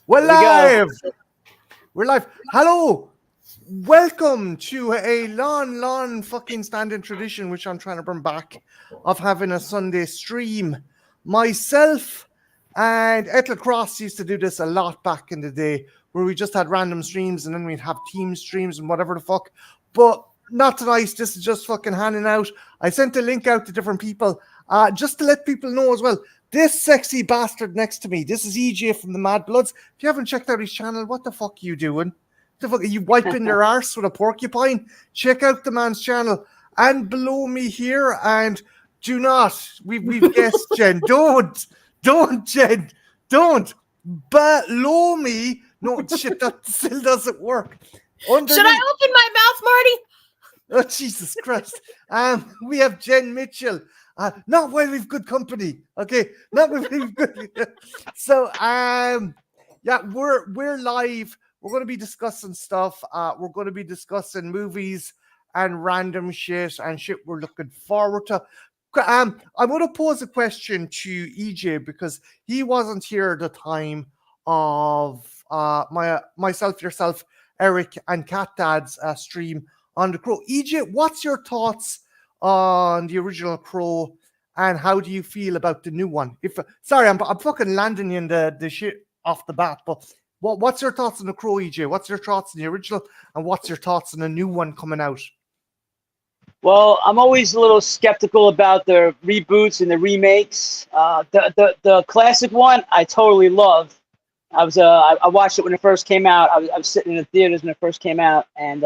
We're Here we go. live. We're live. Hello. Welcome to a long fucking standing tradition, which I'm trying to bring back, of having a Sunday stream. Myself and Ethel Cross used to do this a lot back in the day, where we just had random streams and then we'd have team streams and whatever the fuck. But not tonight. This is just fucking handing out. I sent a link out to different people, just to let people know as well. This sexy bastard next to me, this is EJ from the Mad Bloods. If you haven't checked out his channel, what the fuck are you doing? The fuck are you wiping your arse with a porcupine? Check out the man's channel. And below me here, and do not, we've guessed, Jen. Don't, Jen. Don't. Below me. No, shit, that still doesn't work. Underneath. Should I open my mouth, Marty? Oh, Jesus Christ. We have Jen Mitchell. Not while we've good company. Okay. Not while we've good. So, yeah, we're live. We're going to be discussing stuff. We're going to be discussing movies and random shit and shit we're looking forward to. I'm going to pose a question to EJ because he wasn't here at the time of myself, yourself, Eric, and Cat Dad's stream on The Crow. EJ, what's your thoughts on the original Crow, and how do you feel about the new one? Sorry, I'm fucking landing in the shit off the bat, but what's your thoughts on The Crow, EJ? What's your thoughts on the original, and what's your thoughts on the new one coming out? Well, I'm always a little skeptical about the reboots and the remakes. The classic one, I totally love. I watched it when it first came out. I was sitting in the theaters when it first came out, and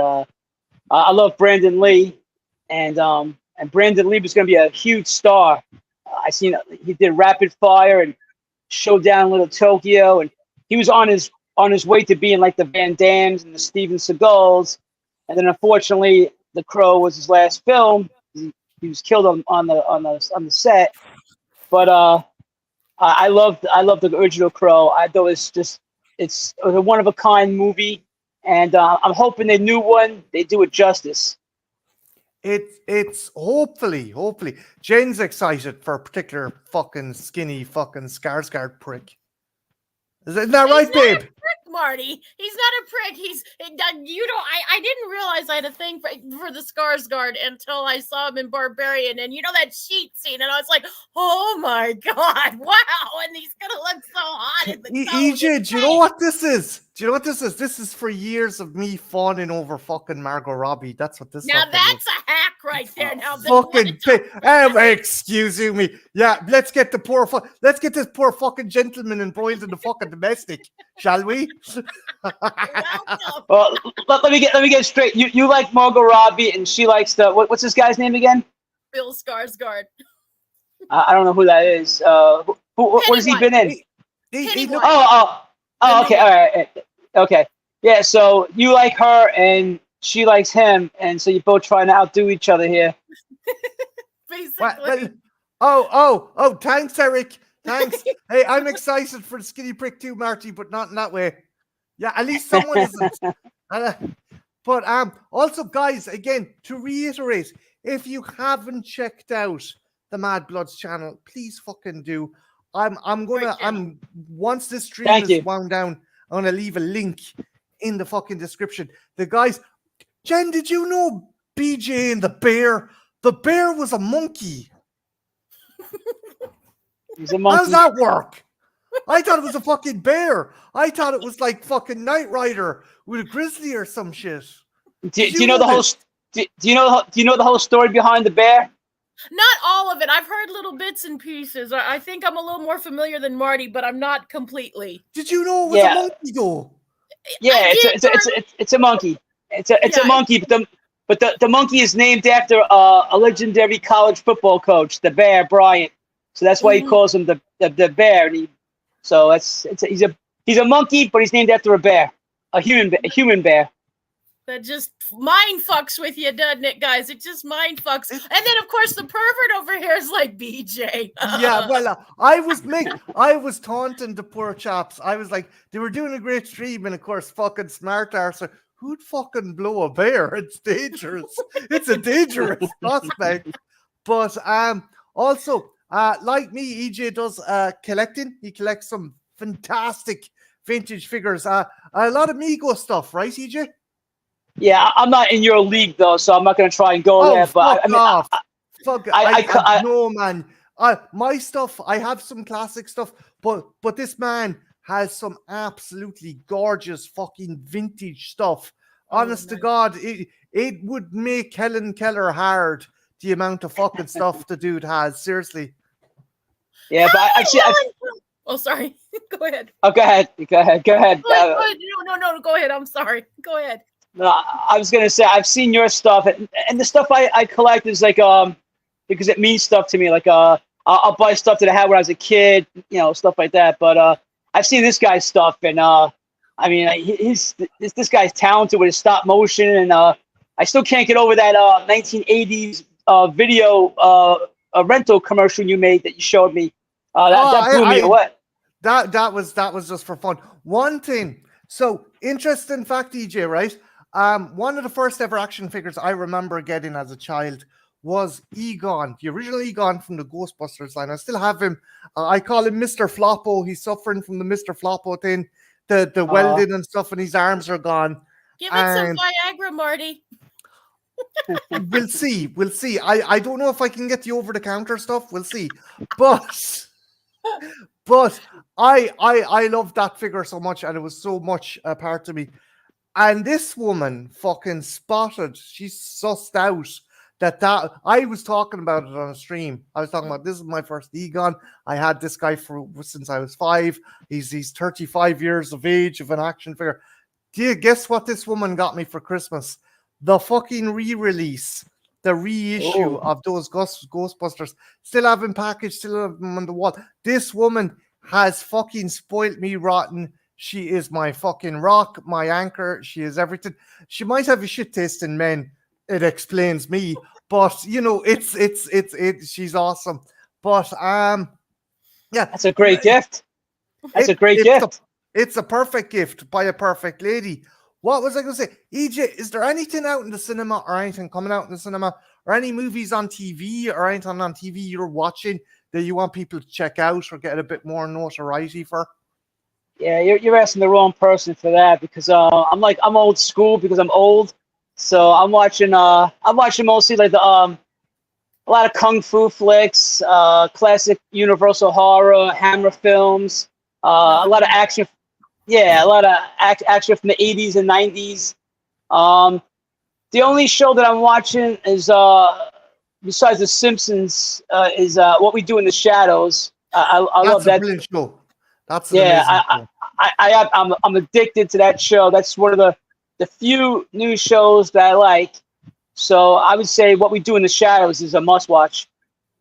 I love Brandon Lee, and Brandon Lee was going to be a huge star. I seen he did Rapid Fire and Showdown in Little Tokyo, and he was on his way to being like the Van Dams and the Steven Seagals, and then unfortunately, The Crow was his last film. He was killed on the set, but I loved the original Crow. I thought it's a one of a kind movie. And I'm hoping the new one, they do it justice. It's hopefully. Jen's excited for a particular fucking skinny fucking Skarsgård prick. Isn't that right, babe? Prick, Marty. He's not a prick. I didn't realize I had a thing for the Skarsgård until I saw him in Barbarian, and you know that sheet scene, and I was like, oh my god, wow, and he's gonna look so hot in the EJ, do you know what this is? This is for years of me fawning over fucking Margot Robbie. That's what this is. Now that's a hack right there. Now fucking excuse me. Yeah, let's get this poor fucking gentleman embroiled in the fucking domestic, shall we? Well, let me get straight. You like Margot Robbie, and she likes what's this guy's name again? Bill Skarsgård. I don't know who that is. What has he been in? Okay, all right, okay, yeah. So you like her, and she likes him, and so you're both trying to outdo each other here. Basically. Oh! Thanks, Eric. Thanks. Hey, I'm excited for the skinny prick too, Marty, but not in that way. Yeah, at least someone isn't. But also, guys, again, to reiterate, if you haven't checked out the Mad Bloods channel, please fucking do. Once this stream is wound down, I'm gonna leave a link in the fucking description. The guys, Jen, did you know BJ and the bear? The bear was a monkey. He's a monkey. How does that work? I thought it was a fucking bear. I thought it was like fucking Knight Rider with a grizzly or some shit. Do you know the whole? Do you know the whole story behind the bear? Not all of it. I've heard little bits and pieces. I think I'm a little more familiar than Marty, but I'm not completely. Did you know it was a monkey though? Yeah, it's a monkey. It's a monkey, but the monkey is named after a legendary college football coach, the Bear Bryant. So that's why he calls him the bear. And he's a monkey, but he's named after a bear, a human bear. That just mind fucks with you, doesn't it, guys? It just mind fucks. And then, of course, the pervert over here is like BJ. Yeah, well, I was taunting the poor chaps. I was like, they were doing a great stream, and of course, fucking smart arse. Who'd fucking blow a bear? It's dangerous. It's a dangerous prospect. But also, like me, EJ does collecting. He collects some fantastic vintage figures. A lot of Mego stuff, right, EJ? Yeah, I'm not in your league though, so I'm not going to try and go there. But no, man. My stuff, I have some classic stuff, but this man has some absolutely gorgeous fucking vintage stuff. Honest to God, it would make Helen Keller hard, the amount of fucking stuff the dude has. Seriously. Yeah, but actually, oh, sorry. Go ahead. Oh, go ahead. Go ahead. Go ahead. No. Go ahead. I'm sorry. Go ahead. No, I was gonna say I've seen your stuff, and the stuff I collect is like because it means stuff to me. Like I'll buy stuff that I had when I was a kid, stuff like that. But I've seen this guy's stuff, and I mean, this guy's talented with his stop motion, and I still can't get over that 1980s video rental commercial you made that you showed me. That blew me away. That was just for fun. One thing. So interesting fact, EJ, right? One of the first ever action figures I remember getting as a child was Egon, the original Egon from the Ghostbusters line. I still have him. I call him Mr. Floppo. He's suffering from the Mr. Floppo thing, the welding and stuff, and his arms are gone. Give it some Viagra, Marty. We'll see. I don't know if I can get the over-the-counter stuff. We'll see. But I love that figure so much, and it was so much a part of me. And this woman fucking spotted, she sussed out that I was talking about it on a stream. I was talking about, this is my first Egon. I had this guy since I was 5. He's 35 years of age of an action figure. Guess what this woman got me for Christmas? The fucking re-release, the reissue of those Ghostbusters. Still have them packaged, still have them on the wall. This woman has fucking spoilt me rotten. She is my fucking rock, my anchor. She is everything. She might have a shit taste in men. It explains me, but she's awesome. But yeah, that's a great gift. That's a great gift. It's a perfect gift by a perfect lady. What was I going to say? EJ, is there anything out in the cinema or anything coming out in the cinema or any movies on TV or anything on TV you're watching that you want people to check out or get a bit more notoriety for? Yeah, you're asking the wrong person for that, because I'm old school because I'm old. So I'm watching mostly like a lot of kung fu flicks, classic Universal horror, Hammer films, a lot of action. Yeah, a lot of action from the 80s and 90s. The only show that I'm watching is besides The Simpsons is What We Do in the Shadows. I love that. Brilliant show. That's I'm addicted to that show. That's one of the few new shows that I like. So I would say What We Do in the Shadows is a must watch.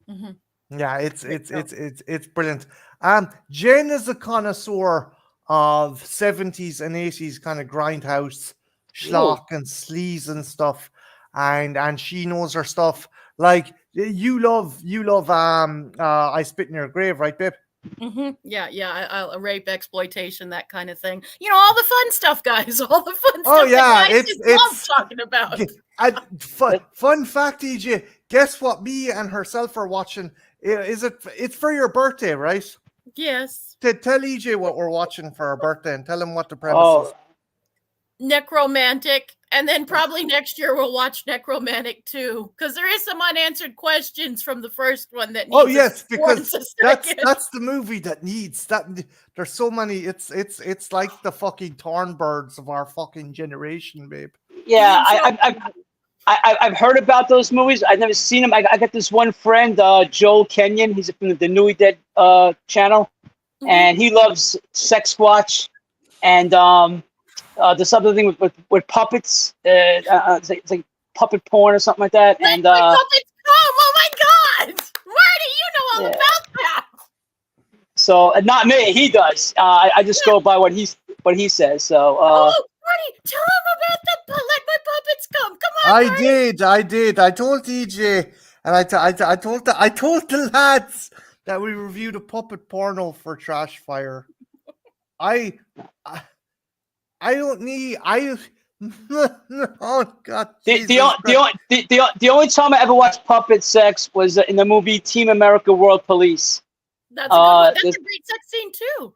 Mm-hmm. Yeah, it's brilliant. Jen is a connoisseur of 70s and 80s kind of grindhouse schlock and sleaze and stuff, and she knows her stuff. Like you love I Spit in Your Grave, right, babe? Mm-hmm. Yeah. I rape, exploitation, that kind of thing. All the fun stuff, guys. All the fun stuff. Oh yeah, it's love talking about. Fun fact, EJ. Guess what? Me and herself are watching. It's for your birthday, right? Yes. Tell EJ what we're watching for our birthday and tell him what the premise is. Necromantic, and then probably next year we'll watch Necromantic 2, because there is some unanswered questions from the first one that needs yes, because that's the movie that needs that. There's so many. It's like the fucking Thornbirds of our fucking generation, babe. Yeah, I've heard about those movies. I've never seen them. I got this one friend, Joel Kenyon. He's from the Newly Dead channel, and he loves Sex Squatch and there's something with puppets. It's like puppet porn or something like that. And puppets come! Oh my God, Marty, you know all about that. So not me. He does. I just go by what he says. So. Marty, tell him about Let My Puppets Come. Come on, Marty. I did. I told EJ, and I told the lads that we reviewed a puppet porno for Trash Fire. I don't need. Oh God! The only time I ever watched puppet sex was in the movie Team America: World Police. That's a great sex scene too.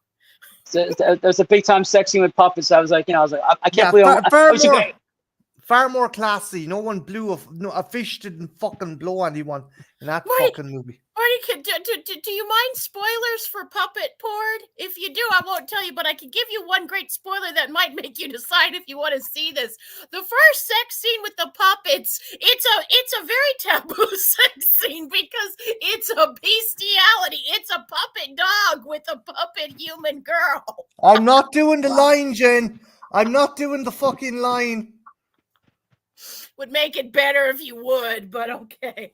There's a big time sex scene with puppets. I was like, I can't believe far more classy. No one blew a fish didn't fucking blow anyone in that fucking movie. Marty, do you mind spoilers for Puppet Port? If you do, I won't tell you, but I can give you one great spoiler that might make you decide if you want to see this. The first sex scene with the puppets, it's a very taboo sex scene because it's a bestiality. It's a puppet dog with a puppet human girl. I'm not doing the line, Jen. I'm not doing the fucking line. Would make it better if you would, but okay.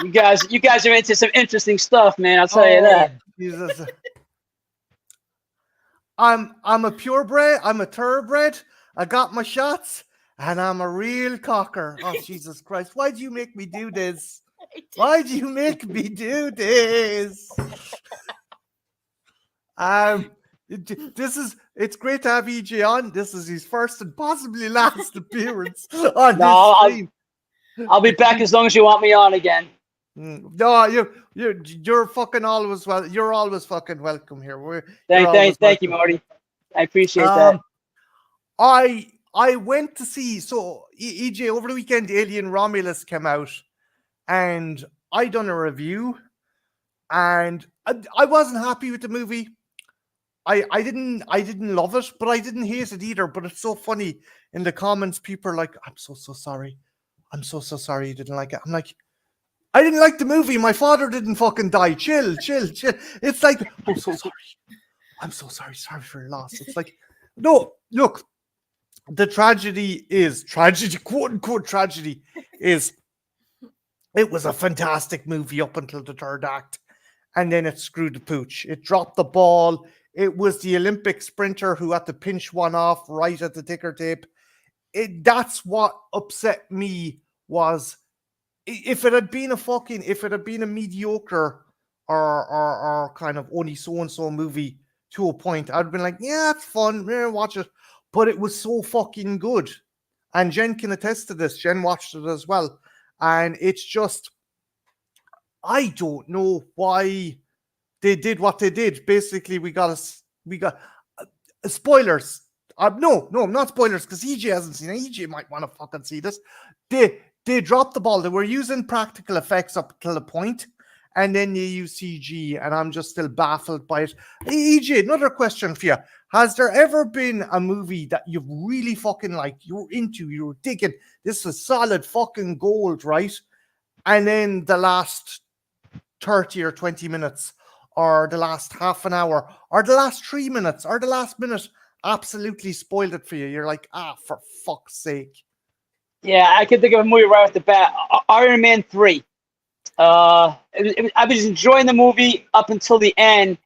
You guys are into some interesting stuff, man. I'll tell you that. Jesus. I'm a purebred. I'm a thoroughbred. I got my shots, and I'm a real cocker. Oh, Jesus Christ! Why do you make me do this? Why do you make me do this? It's great to have EJ on. This is his first and possibly last appearance on this stream. I'll be back as long as you want me on again. No, you're fucking always you're always fucking welcome here. Thank you, Marty. I appreciate that. I went to see EJ over the weekend. Alien Romulus came out, and I done a review, and I wasn't happy with the movie. I didn't love it, but I didn't hate it either. But it's so funny in the comments, people are like, "I'm so sorry. I'm so sorry you didn't like it." I'm like, I didn't like the movie. My father didn't fucking die. Chill. It's like, I'm so sorry. I'm so sorry. Sorry for your loss. It's like, no, look, the tragedy, quote unquote tragedy, is it was a fantastic movie up until the third act. And then it screwed the pooch. It dropped the ball. It was the Olympic sprinter who had to pinch one off right at the ticker tape. That's what upset me was, if it had been a mediocre or kind of only so-and-so movie to a point, I'd been like, yeah, it's fun, watch it. But it was so fucking good. And Jen can attest to this. Jen watched it as well. And it's just, I don't know why they did what they did. Basically, we got spoilers. No, not spoilers, because EJ hasn't seen it. EJ might want to fucking see this. They dropped the ball. They were using practical effects up till a point, and then they use CG, and I'm just still baffled by it. EJ, another question for you. Has there ever been a movie that you've really fucking liked, you were into, you were digging, this was solid fucking gold, right? And then the last 30 or 20 minutes, or the last half an hour, or the last 3 minutes, or the last minute absolutely spoiled it for you? You're like, for fuck's sake. Yeah, I can think of a movie right off the bat. Iron Man 3. I was enjoying the movie up until the end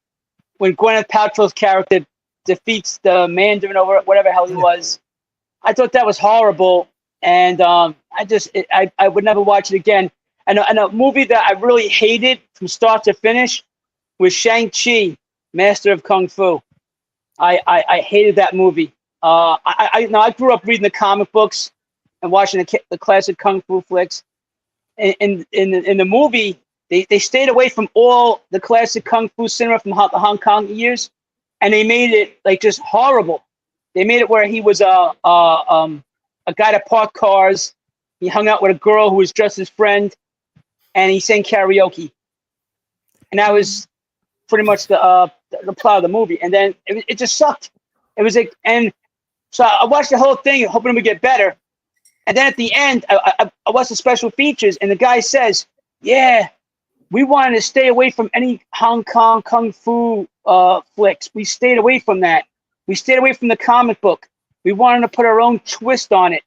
when Gwyneth Paltrow's character defeats the Mandarin or whatever the hell he was. I thought that was horrible, and I would never watch it again. And a movie that I really hated from start to finish was Shang-Chi, Master of Kung Fu. I hated that movie. I grew up reading the comic books and watching the classic Kung Fu flicks. In the movie, they stayed away from all the classic Kung Fu cinema from the Hong Kong years, and they made it like just horrible. They made it where he was a guy that parked cars. He hung out with a girl who was just his friend, and he sang karaoke. And that was pretty much the plot of the movie. And then it just sucked. It was like, and so I watched the whole thing, hoping it would get better. And then at the end, I watched the special features, and the guy says, "Yeah, we wanted to stay away from any Hong Kong Kung Fu flicks. We stayed away from that. We stayed away from the comic book. We wanted to put our own twist on it."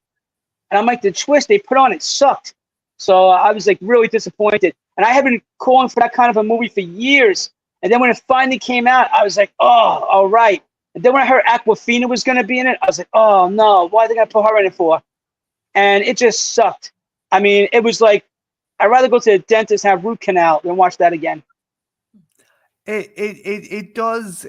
And I'm like, the twist they put on it sucked. So I was like really disappointed. And I have been calling for that kind of a movie for years. And then when it finally came out, I was like, oh, all right. And then when I heard Aquafina was going to be in it, I was like, oh no, why are they going to put her in it for? And it just sucked. I mean, it was like, I'd rather go to the dentist and have root canal than watch that again. It does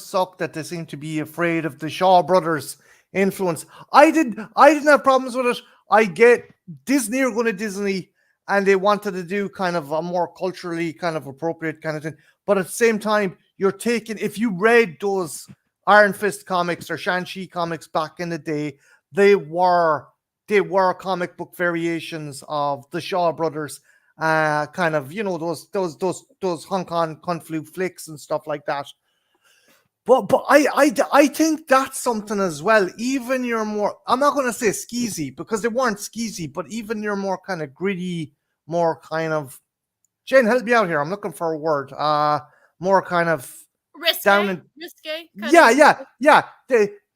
suck that they seem to be afraid of the Shaw Brothers influence. I didn't have problems with it. I get Disney are going to Disney, and they wanted to do kind of a more culturally kind of appropriate kind of thing. But at the same time, you're taking, if you read those Iron Fist comics or Shang-Chi comics back in the day, they were comic book variations of the Shaw brothers, kind of, you know, those Hong Kong Kung Fu flicks and stuff like that. But I think that's something as well. Even your more, I'm not going to say skeezy because they weren't skeezy, but even your more kind of gritty, more kind of, Jen, help me out here. I'm looking for a word. More kind of risque, down and risque. Yeah.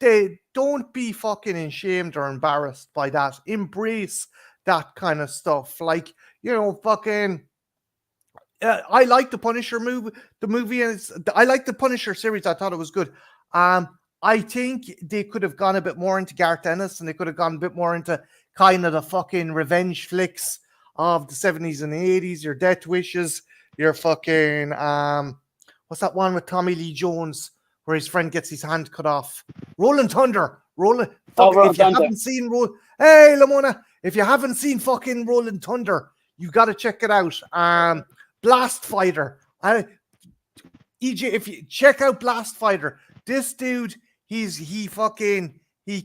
They don't be fucking ashamed or embarrassed by that. Embrace that kind of stuff. Like, you know, fucking. I like the Punisher movie. I like the Punisher series. I thought it was good. I think they could have gone a bit more into Garth Ennis, and they could have gone a bit more into kind of the fucking revenge flicks of the 70s and the 80s. Your Death Wishes, your fucking what's that one with Tommy Lee Jones where his friend gets his hand cut off? Rolling Thunder. Rolling If you Thunder. haven't seen hey Lamona, if you haven't seen fucking Rolling Thunder, you got to check it out. Blast Fighter. EJ, if you check out Blast Fighter, this dude, he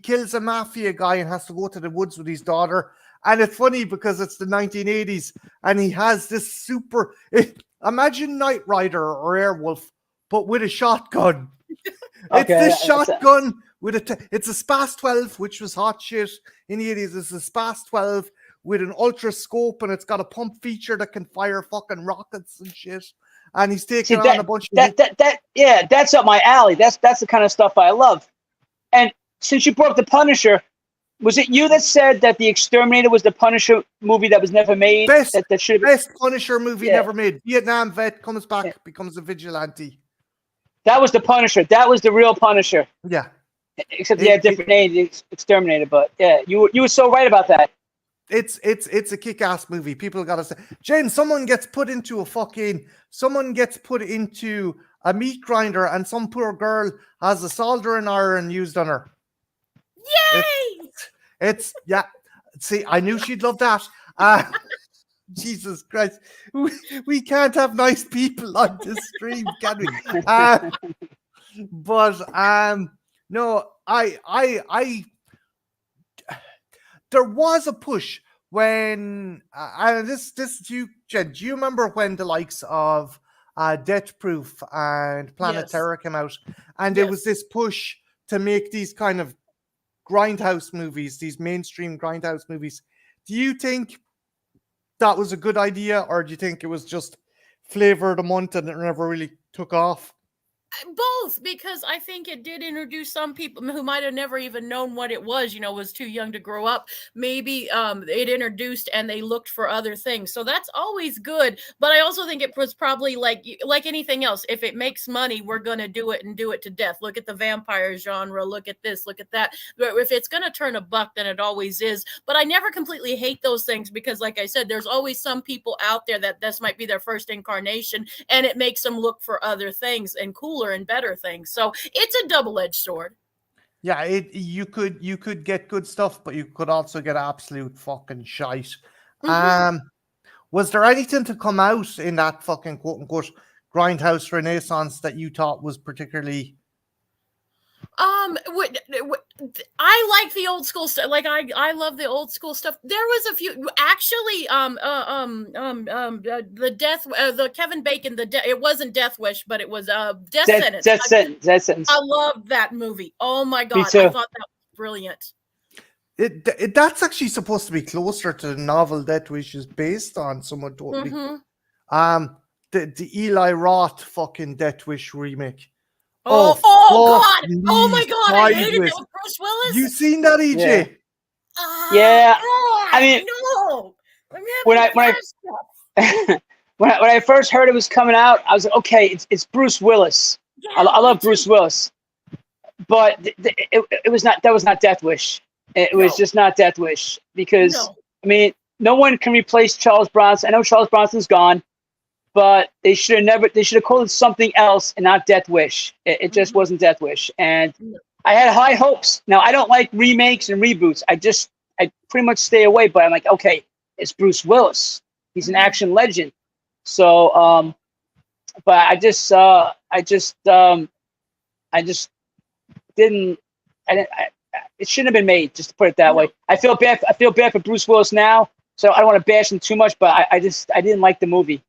kills a mafia guy and has to go to the woods with his daughter. And it's funny because it's the 1980s and he has this super, imagine Knight Rider or Airwolf, but with a shotgun. It's this shotgun with it's a Spas 12, which was hot shit in the 80s. It's a Spas 12 with an ultra scope, and it's got a pump feature that can fire fucking rockets and shit. And he's taking on a bunch of that's up my alley. That's the kind of stuff I love. And since you brought up the Punisher, was it you that said that The Exterminator was the Punisher movie that was never made? Best Punisher movie never made. Vietnam vet comes back, becomes a vigilante. That was the Punisher. That was the real Punisher. Yeah. Except he had different name, The Exterminator. But yeah, you were so right about that. It's a kick-ass movie. People gotta say, Jane, someone gets put into a meat grinder and some poor girl has a soldering iron used on her. Yay! It's see, I knew she'd love that. Jesus Christ. We can't have nice people on this stream, can we? No, I there was a push when this you, Jen, do you remember when the likes of Death Proof and Planet Terror came out, and there was this push to make these kind of grindhouse movies, these mainstream grindhouse movies? Do you think that was a good idea, or do you think it was just flavor of the month and it never really took off? Both, because I think it did introduce some people who might have never even known what it was, was too young to grow up. Maybe it introduced and they looked for other things. So that's always good. But I also think it was probably like anything else. If it makes money, we're going to do it and do it to death. Look at the vampire genre. Look at this. Look at that. But if it's going to turn a buck, then it always is. But I never completely hate those things because, like I said, there's always some people out there that this might be their first incarnation and it makes them look for other things and cooler and better things. So it's a double-edged sword. Yeah, you could get good stuff, but you could also get absolute fucking shite. Mm-hmm. Was there anything to come out in that fucking quote unquote grindhouse renaissance that you thought was particularly? I like the old school stuff. Like I love the old school stuff. There was a few actually. The Kevin Bacon. It wasn't Death Wish, but it was Death Sentence. Death Sentence. I loved that movie. Oh my god, I thought that was brilliant. That's actually supposed to be closer to the novel Death Wish is based on. Someone told me. The Eli Roth fucking Death Wish remake. Oh God! Oh my God! I hated it with Bruce Willis. You seen that, EJ? Yeah. God, I mean, no. When I first heard it was coming out, I was like, okay, it's Bruce Willis. Yeah, I love Bruce Willis, but it was not. That was not Death Wish. It was just not Death Wish because I mean, no one can replace Charles Bronson. I know Charles Bronson's gone. But they should have called it something else and not Death Wish. It just wasn't Death Wish. And I had high hopes. Now, I don't like remakes and reboots. I pretty much stay away, but I'm like, okay, it's Bruce Willis. He's an action legend. So but I just didn't. It shouldn't have been made. Just to put it that way. I feel bad. I feel bad for Bruce Willis now, so I don't want to bash him too much. But I didn't like the movie.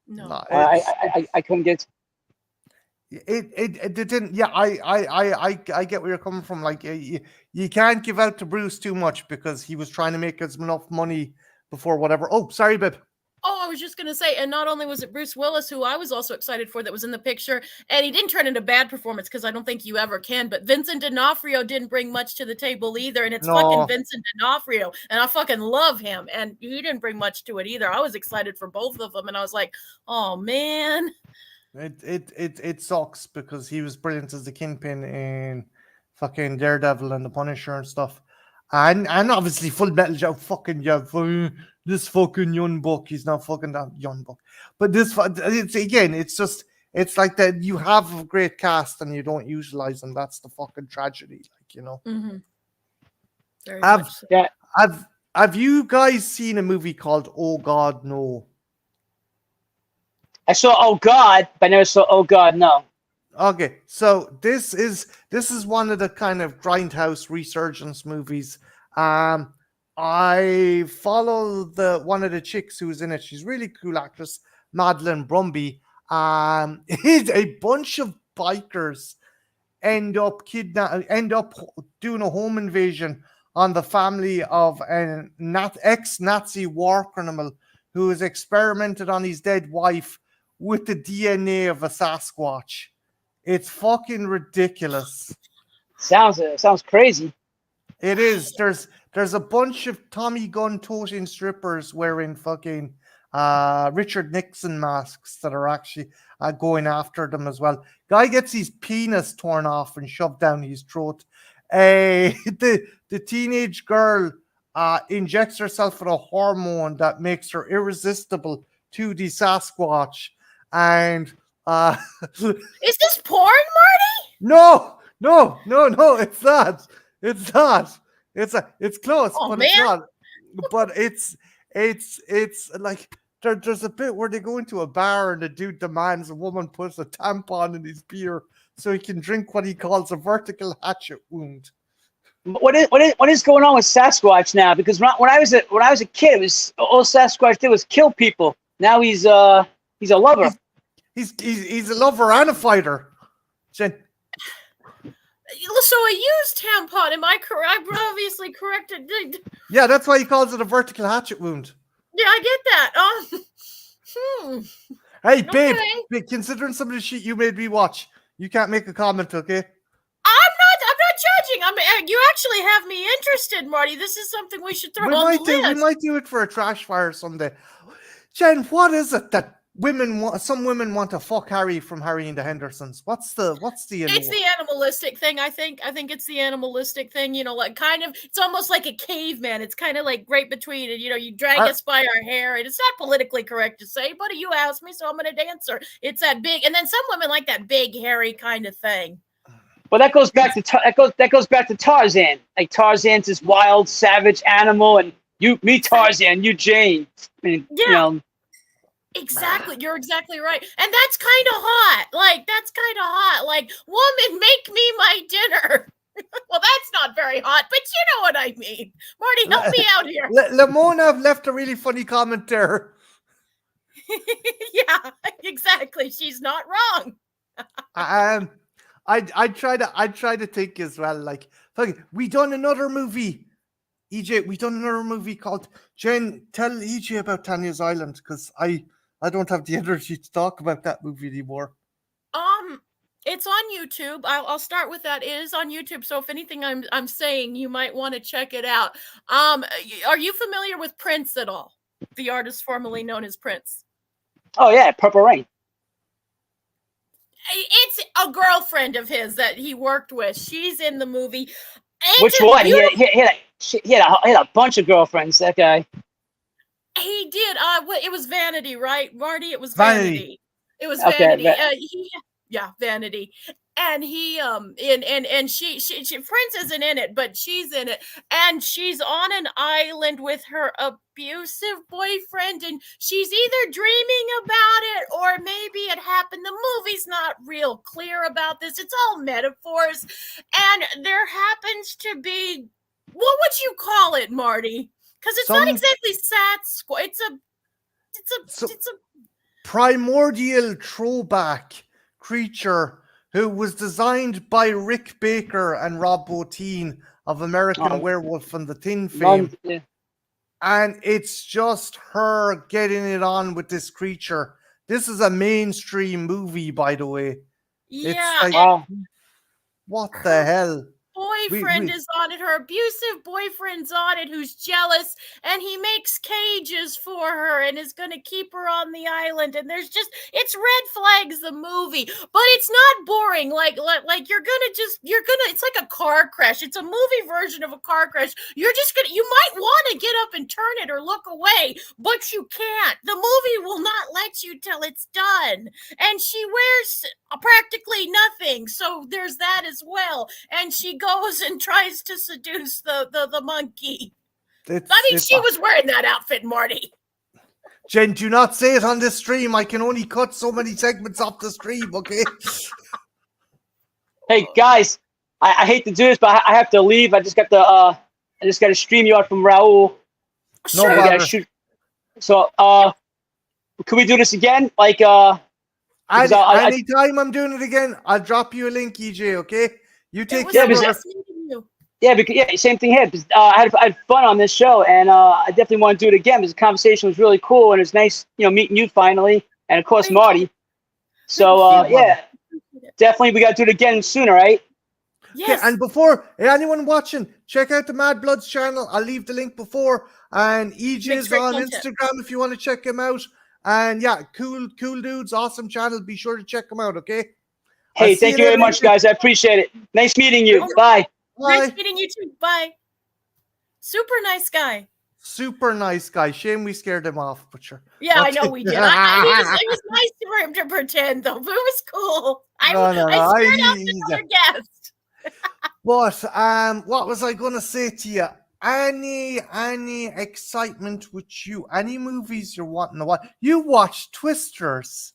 No, I couldn't get. It didn't. Yeah, I get where you're coming from. Like you can't give out to Bruce too much because he was trying to make us enough money before whatever. Oh, sorry, babe. Oh, I was just going to say, and not only was it Bruce Willis, who I was also excited for, that was in the picture, and he didn't turn into bad performance because I don't think you ever can, but Vincent D'Onofrio didn't bring much to the table either, and it's fucking Vincent D'Onofrio, and I fucking love him, and he didn't bring much to it either. I was excited for both of them, and I was like, oh, man. It sucks because he was brilliant as the Kingpin in fucking Daredevil and the Punisher and stuff. And obviously Full Metal Jacket, fucking this fucking young buck. He's not fucking that young buck. But it's like that you have a great cast and you don't utilize them. That's the fucking tragedy, like, you know. Mm-hmm. Very much so. Yeah. Have you guys seen a movie called Oh God No? I saw Oh God, but I never saw Oh God No. Okay, so this is one of the kind of grindhouse resurgence movies. I follow one of the chicks who's in it. She's a really cool actress, Madeline Brumby. A bunch of bikers end up doing a home invasion on the family of an ex-Nazi war criminal who has experimented on his dead wife with the DNA of a Sasquatch. It's fucking ridiculous. Sounds crazy. It is. There's a bunch of Tommy gun toting strippers wearing fucking Richard Nixon masks that are actually going after them as well. Guy gets his penis torn off and shoved down his throat. The teenage girl injects herself with a hormone that makes her irresistible to the Sasquatch. And is this porn, Marty? No, it's not. It's close, but man. it's not. But it's like there's a bit where they go into a bar and the dude demands a woman puts a tampon in his beer so he can drink what he calls a vertical hatchet wound. What is going on with Sasquatch now? Because when I was a kid, it was all Sasquatch did was kill people. Now he's a lover. He's a lover and a fighter. Jen. So a used tampon, am I correct? I'm obviously correct. Yeah, that's why he calls it a vertical hatchet wound. Yeah, I get that. Hey, babe, considering some of the shit you made me watch, you can't make a comment, okay? I'm not judging. You actually have me interested, Marty. This is something we should throw on the list. We might do it for a trash fire someday. Jen, what is it that some women want to fuck Harry from Harry and the Hendersons? What's the It's the animalistic thing. I think it's the animalistic thing, you know, like kind of, it's almost like a caveman. It's kind of like right between it, you know, you drag us by our hair, and it's not politically correct to say, but you asked me, so I'm gonna answer. It's that big, and then some women like that big hairy kind of thing. Well, that goes back to Tarzan. Like Tarzan's this wild, savage animal, and me Tarzan, you Jane. I mean, yeah. You know, exactly. You're exactly right. And that's kind of hot. Like, woman, make me my dinner. Well, that's not very hot, but you know what I mean. Marty, help me out here. Lamona left a really funny comment there. Yeah, exactly. She's not wrong. I try to think as well. Like, we done another movie. EJ, we done another movie called Jen. Tell EJ about Tanya's Island, because I don't have the energy to talk about that movie anymore. It's on YouTube. I'll start with that. It is on YouTube. So if anything I'm saying, you might want to check it out. Are you familiar with Prince at all? The artist formerly known as Prince. Oh yeah, Purple Rain. It's a girlfriend of his that he worked with. She's in the movie. Which one? He had a bunch of girlfriends. That guy. He did. It was Vanity, right, Marty? It was Vanity. It was okay, Vanity. Yeah, Vanity. and he and she Prince isn't in it, but she's in it, and she's on an island with her abusive boyfriend, and she's either dreaming about it or maybe it happened. The movie's not real clear about this. It's all metaphors, and there happens to be, what would you call it, Marty? Because it's not exactly it's a primordial throwback creature who was designed by Rick Baker and Rob Bottin of American Werewolf and the Tin fame. And it's just her getting it on with this creature. This is a mainstream movie, by the way. Yeah. It's like, what the hell? Boyfriend is on it, her abusive boyfriend's on it, who's jealous, and he makes cages for her and is going to keep her on the island. And there's just, it's red flags, the movie, but it's not boring. Like it's like a car crash. It's a movie version of a car crash. You might want to get up and turn it or look away, but you can't. The movie will not let you till it's done. And she wears practically nothing, so there's that as well. And she goes and tries to seduce the monkey. She was wearing that outfit, Marty. Jen, do not say it on this stream. I can only cut so many segments off the stream, okay? Hey guys, I hate to do this, but I have to leave. I just got to stream you out from Raul. No bother. So can we do this again? Like anytime I'm doing it again, I'll drop you a link, EJ, okay? You take care of it. Yeah, same thing here. I had fun on this show, and I definitely want to do it again because the conversation was really cool, and it's nice, meeting you finally, and of course Marty. So definitely we got to do it again soon, all right? Yes. Okay, and before anyone watching, check out the Mad Bloods channel. I'll leave the link before, and EJ is on Instagram if you want to check him out. And yeah, cool dudes, awesome channel. Be sure to check them out, okay? Hey, thank you very much, guys. I appreciate it. Nice meeting you. Bye. Nice meeting you too. Bye. Super nice guy. Super nice guy. Shame we scared him off, but sure. Yeah, I know we did. It was nice for him to pretend, though. But it was cool. I scared off another guest. But what was I going to say to you? Any excitement with you? Any movies you're wanting to watch? You watched Twisters.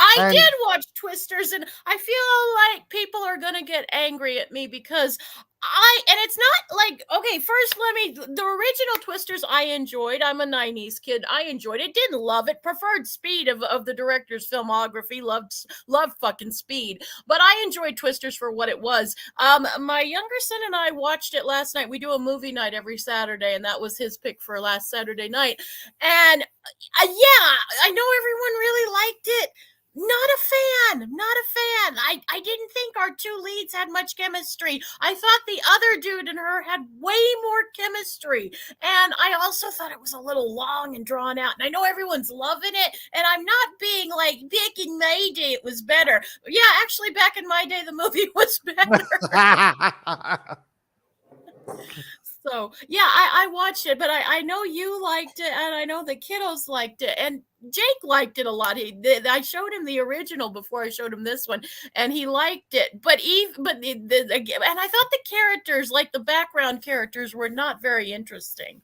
I did watch Twisters, and I feel like people are going to get angry at me because and it's not like, okay, first the original Twisters I enjoyed. I'm a 90s kid. I enjoyed it. Didn't love it. Preferred Speed of the director's filmography. Loved fucking Speed. But I enjoyed Twisters for what it was. My younger son and I watched it last night. We do a movie night every Saturday, and that was his pick for last Saturday night. And I know everyone really liked it. Not a fan. I didn't think our two leads had much chemistry. I thought the other dude and her had way more chemistry. And I also thought it was a little long and drawn out. And I know everyone's loving it. And I'm not being like, back in my day, it was better. Yeah, actually, back in my day, the movie was better. So, yeah, I watched it, but I know you liked it, and I know the kiddos liked it, and Jake liked it a lot. I showed him the original before I showed him this one, and he liked it. And I thought the characters, like the background characters, were not very interesting.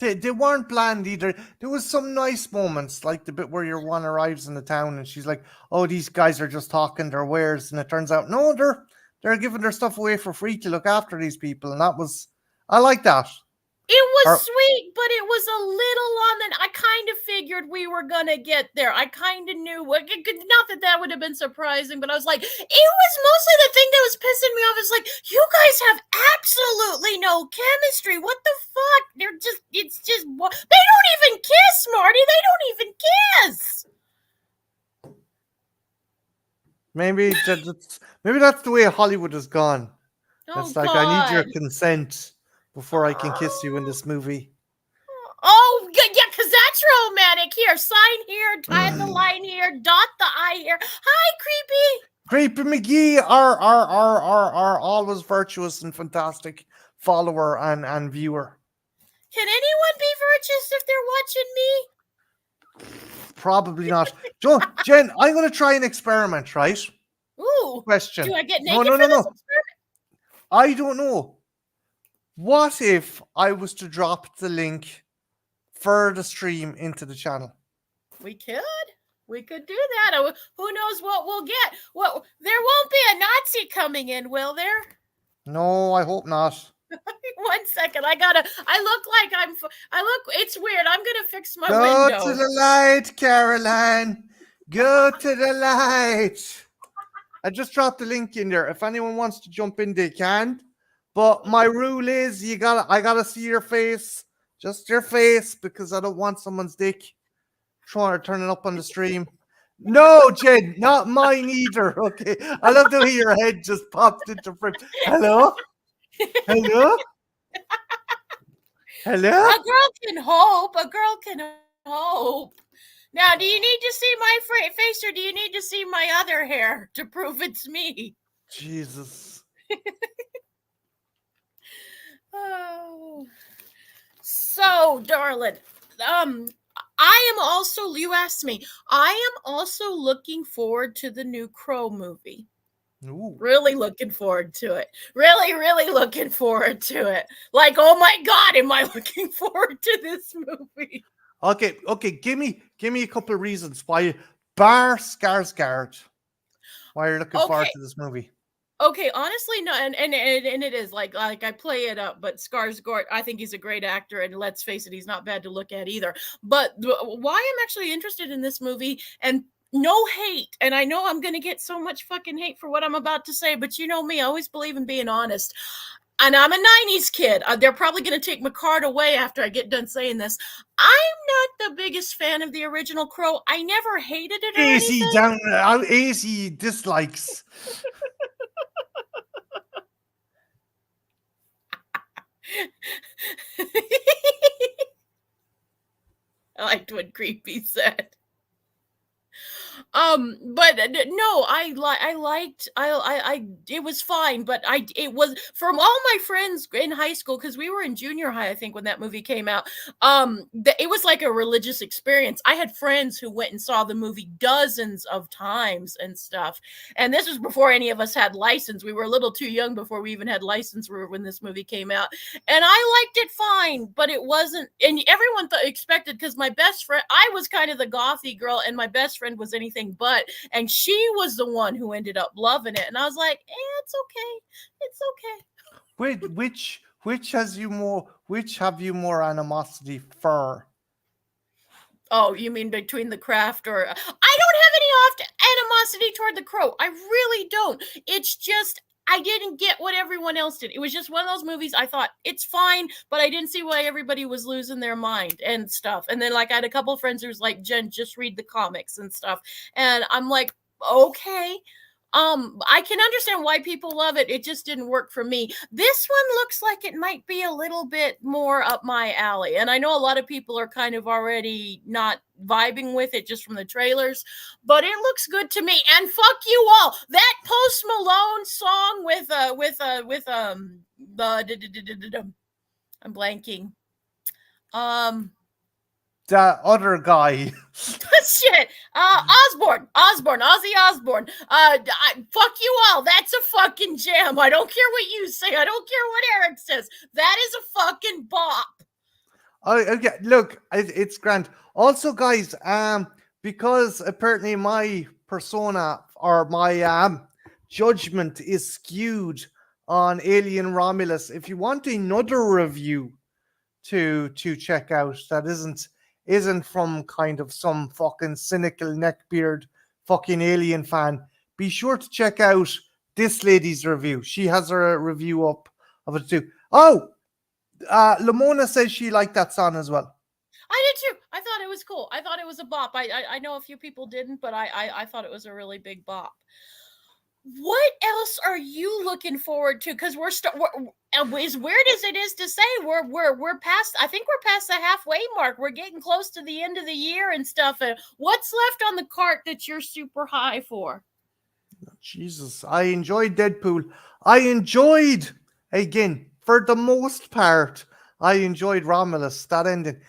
They weren't bland either. There was some nice moments, like the bit where your one arrives in the town, and she's like, "Oh, these guys are just talking their wares," and it turns out, no, they're giving their stuff away for free to look after these people, and that was. I like that. It was sweet, but it was a little on the. I kind of figured we were gonna get there. I kind of knew. Not that would have been surprising, but I was like, it was mostly the thing that was pissing me off. Is like, you guys have absolutely no chemistry. What the fuck? It's just. They don't even kiss, Marty. They don't even kiss. Maybe that's the way Hollywood has gone. It's like, God. I need your consent before I can kiss you in this movie. Oh, yeah, because that's romantic. Here, sign here, tie the line here, dot the I here. Hi, Creepy. Creepy McGee, our always virtuous and fantastic follower and viewer. Can anyone be virtuous if they're watching me? Probably not. Jen, I'm going to try an experiment, right? Ooh. Question. Do I get No, naked no, for no, this no. experiment? I don't know. What if I was to drop the link for the stream into the channel? We could. We could do that. Who knows what we'll get? Well, there won't be a Nazi coming in, will there? No, I hope not. 1 second. I look like it's weird. I'm gonna fix my Go window. to the light, Caroline. Go to the light. I just dropped the link in there. If anyone wants to jump in, they can. But my rule is I gotta see your face. Just your face, because I don't want someone's dick turning up on the stream. No, Jen, not mine either. Okay. I love to hear your head just popped into frame. Hello? Hello? Hello? A girl can hope. A girl can hope. Now, do you need to see my face or do you need to see my other hair to prove it's me? Jesus. Oh. So, darling, I am also, you asked me, I am also looking forward to the new Crow movie. Ooh. Really looking forward to it. Really, really looking forward to it. Like, oh my God, am I looking forward to this movie? Okay. Give me a couple of reasons why bar Skarsgård. Why you're looking forward to this movie. Okay, honestly, no, and it is like I play it up, but Skarsgård, I think he's a great actor, and let's face it, he's not bad to look at either. But why I'm actually interested in this movie, and no hate, and I know I'm gonna get so much fucking hate for what I'm about to say, but you know me, I always believe in being honest. And I'm a 90s kid. They're probably going to take my card away after I get done saying this. I'm not the biggest fan of the original Crow. I never hated it or anything. Easy dislikes. I liked what Creepy said. But no, it was fine, but it was from all my friends in high school, because we were in junior high, I think, when that movie came out. It was like a religious experience. I had friends who went and saw the movie dozens of times and stuff. And this was before any of us had license. We were a little too young before we even had license when this movie came out. And I liked it fine, but it wasn't, and everyone expected, because my best friend, I was kind of the gothy girl, and my best friend was anything but, and she was the one who ended up loving it, and I was like, it's okay. Which have you more animosity for? Oh, you mean between The Craft or I don't have any animosity toward The Crow. I really don't. It's just I didn't get what everyone else did. It was just one of those movies I thought it's fine, but I didn't see why everybody was losing their mind and stuff. And then like I had a couple of friends who was like, Jen, just read the comics and stuff. And I'm like, okay. I can understand why people love it. It just didn't work for me. This one looks like it might be a little bit more up my alley. And I know a lot of people are kind of already not vibing with it just from the trailers, but it looks good to me. And fuck you all. That Post Malone song I'm blanking. The other guy. Shit. Ozzy Osbourne. Fuck you all. That's a fucking jam. I don't care what you say. I don't care what Eric says. That is a fucking bop. Okay, look, it's grand. Also, guys, because apparently my persona or my judgment is skewed on Alien Romulus. If you want another review to check out that isn't from kind of some fucking cynical neckbeard fucking Alien fan, be sure to check out this lady's review. She has a review up of it too. Oh, Lamona says she liked that song as well. I did too. I thought it was cool. I thought it was a bop. I know a few people didn't, but I thought it was a really big bop. What else are you looking forward to? Because as weird as it is to say, we're past. I think we're past the halfway mark. We're getting close to the end of the year and stuff. What's left on the cart that you're super high for? Jesus, I enjoyed Deadpool. I enjoyed, again, for the most part, I enjoyed Romulus. That ending.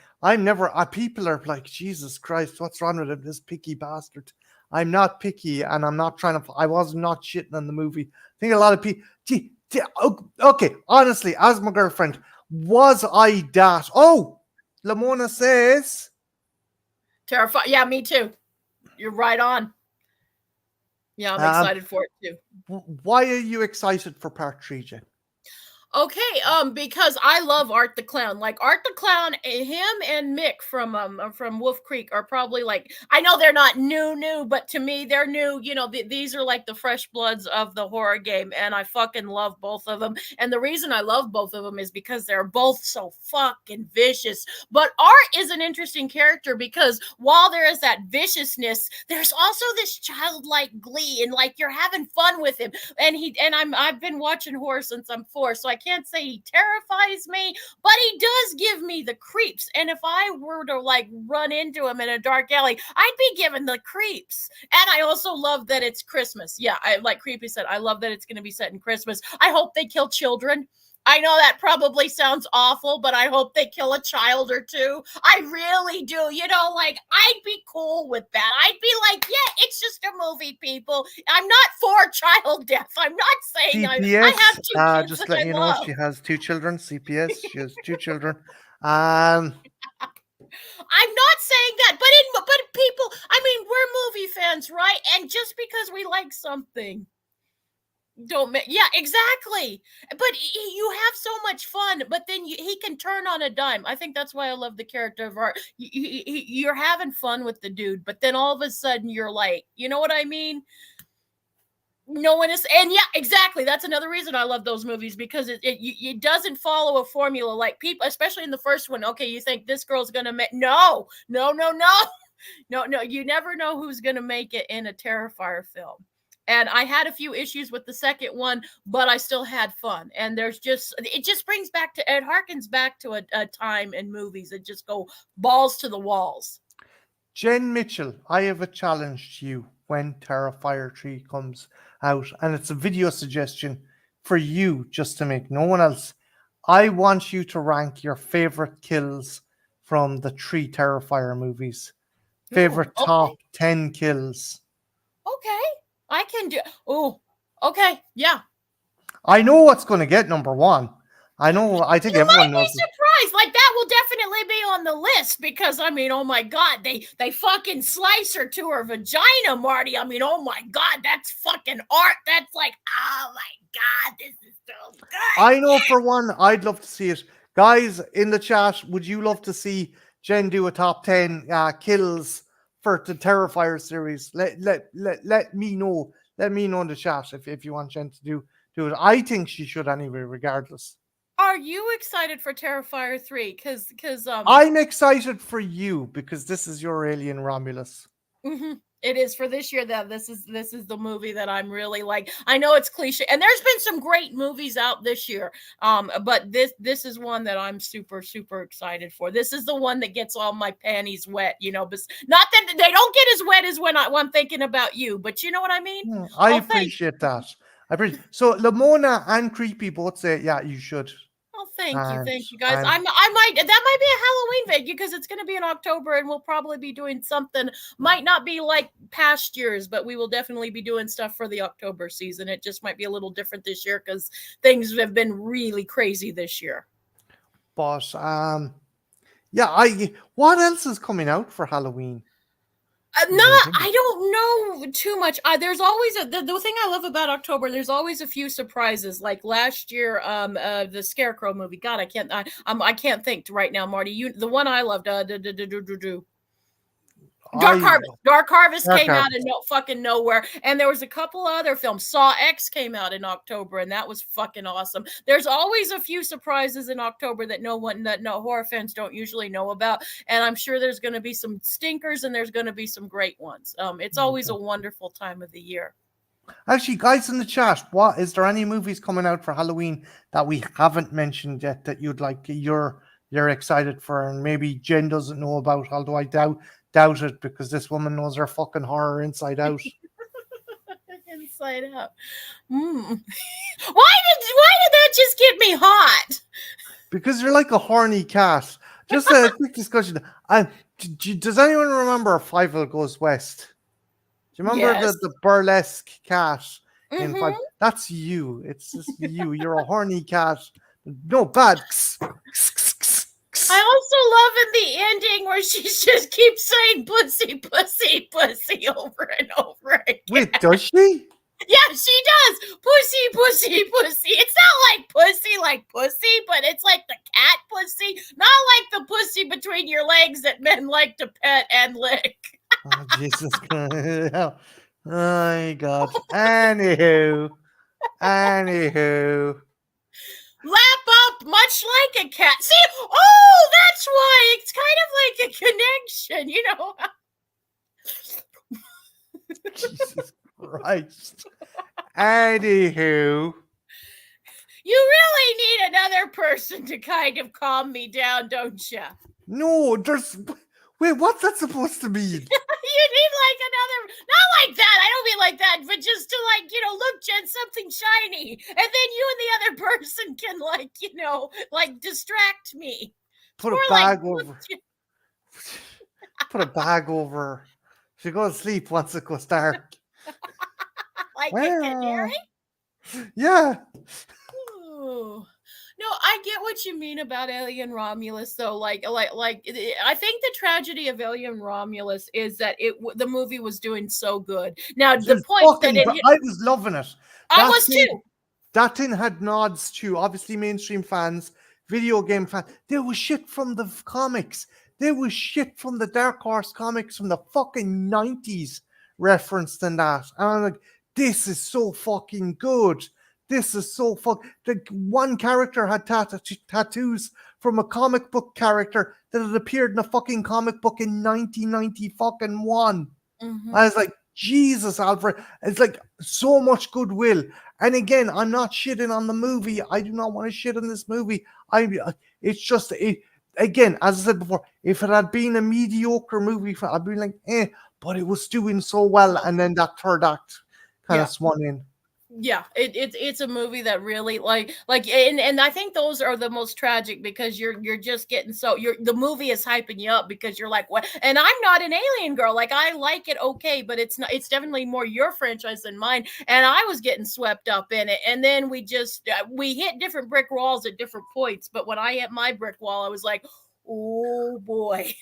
People are like, Jesus Christ, what's wrong with him? This picky bastard. I'm not picky, and I'm not trying to. I was not shitting on the movie. I think a lot of people. Okay, honestly, as my girlfriend, was I that? Oh, Lamona says. Terrified. Yeah, me too. You're right on. Yeah, I'm excited for it too. Why are you excited for part 3, Jen? Okay, because I love Art the Clown. Like Art the Clown, him and Mick from Wolf Creek are probably like, I know they're not new, but to me they're new. You know, these are like the fresh bloods of the horror game, and I fucking love both of them. And the reason I love both of them is because they're both so fucking vicious. But Art is an interesting character because while there is that viciousness, there's also this childlike glee, and like you're having fun with him. And I've been watching horror since I'm 4, so I can't say he terrifies me, but he does give me the creeps. And if I were to like run into him in a dark alley, I'd be given the creeps. And I also love that it's Christmas. Yeah, I like Creepy said, I love that it's going to be set in Christmas. I hope they kill children. I know that probably sounds awful, but I hope they kill a child or two. I really do. You know, like, I'd be cool with that. I'd be like, yeah, it's just a movie, people. I'm not for child death. I'm not saying CPS, I have 2 kids just that let I you know, love. she has 2 children. CPS, she has 2 children. Um, I'm not saying that, but people, I mean, we're movie fans, right? And just because we like something, yeah, exactly. But you have so much fun, but then he can turn on a dime. I think that's why I love the character of Art. You're having fun with the dude, but then all of a sudden you're like, you know what I mean? No one is, and yeah, exactly. That's another reason I love those movies, because it doesn't follow a formula like people, especially in the first one. Okay, you think this girl's gonna make no. You never know who's gonna make it in a Terrifier film. And I had a few issues with the second one, but I still had fun. And it just brings back to, it harkens back to a time in movies that just go balls to the walls. Jen Mitchell, I have a challenge to you when Terrifier 3 comes out, and it's a video suggestion for you, just to make no one else. I want you to rank your favorite kills from the 3 Terrifier movies. Favorite top 10 kills. Okay. I can do. Oh, okay. Yeah. I know what's going to get number 1. I know. I think everyone knows. Surprised. Like, that will definitely be on the list, because I mean, oh my God, they fucking slice her to her vagina, Marty. I mean, oh my God, that's fucking art. That's like, oh my God, this is so good. I know for one, I'd love to see it. Guys in the chat, would you love to see Jen do a top 10 kills for the Terrifier series? Let me know. Let me know in the chat if you want Jen to do it. I think she should anyway, regardless. Are you excited for Terrifier 3? Because I'm excited for you, because this is your Alien Romulus. It is for this year. That this is the movie that I'm really like. I know it's cliche, and there's been some great movies out this year. But this is one that I'm super excited for. This is the one that gets all my panties wet. You know, but not that they don't get as wet as when I'm thinking about you. But you know what I mean? I appreciate that. So Lamona and Creepy both say, yeah, you should. Oh, thank you guys. That might be a Halloween video, because it's going to be in October, and we'll probably be doing something. Might not be like past years, but we will definitely be doing stuff for the October season. It just might be a little different this year, because things have been really crazy this year. But what else is coming out for Halloween? I don't know too much. There's always the thing I love about October. There's always a few surprises. Like last year, the Scarecrow movie. God, I can't think right now, Marty. The one I loved. Dark Harvest came out of fucking nowhere, and there was a couple other films. Saw X came out in October, and that was fucking awesome. There's always a few surprises in October that no horror fans don't usually know about, and I'm sure there's going to be some stinkers, and there's going to be some great ones. It's always a wonderful time of the year. Actually, guys in the chat, what is there any movies coming out for Halloween that we haven't mentioned yet that you'd like you're excited for, and maybe Jen doesn't know about, although I doubt it, because this woman knows her fucking horror inside out. Inside out. Why did that just get me hot? Because you're like a horny cat. Just a quick discussion. Does anyone remember Five Goes West? Do you remember Yes. the burlesque cat in Mhm. 5? That's you. It's just you. You're a horny cat. No bad. I also love in the ending where she just keeps saying pussy, pussy, pussy over and over again. Wait, does she? Yeah, she does. Pussy, pussy, pussy. It's not like pussy, but it's like the cat pussy, not like the pussy between your legs that men like to pet and lick. Oh, Jesus Christ. Oh my God. Anywho. Lap up, much like a cat. See? Oh, that's why. It's kind of like a connection, you know? Jesus Christ. Anywho. You really need another person to kind of calm me down, don't you? No, there's. Wait, what's that supposed to mean? You need like another, not like that. I don't mean like that, but just to like, look, Jen, something shiny. And then you and the other person can like distract me. Put a Or bag like, over. Put a bag over. She goes to sleep once it goes dark. like a Well, canary? yeah. Ooh. No, I get what you mean about Alien Romulus, though. Like, I think the tragedy of Alien Romulus is that the movie was doing so good. Now, the Just point that fucking, I was loving it. I That was thing- too. That thing had nods to obviously mainstream fans, video game fans. There was shit from the comics. There was shit from the Dark Horse comics from the fucking 90s referenced in that. And I'm like, this is so fucking good. This is so The one character had tattoos from a comic book character that had appeared in a fucking comic book in 1991. Mhm. I was like, Jesus, Alfred. It's like so much goodwill. And again, I'm not shitting on the movie. I do not want to shit on this movie. It's just, again, as I said before, if it had been a mediocre movie, I'd be like, but it was doing so well. And then that third act kind of swung in. Yeah, it's a movie that really and I think those are the most tragic because you're just getting the movie is hyping you up because you're like, what? And I'm not an Alien girl. Like, I like it okay, but it's definitely more your franchise than mine. And I was getting swept up in it. And then we hit different brick walls at different points. But when I hit my brick wall, I was like, oh boy.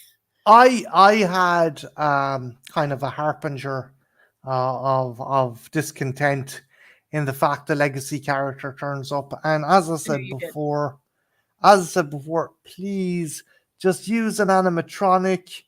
I had kind of a harbinger of discontent in the fact the legacy character turns up. And as I said before, please just use an animatronic.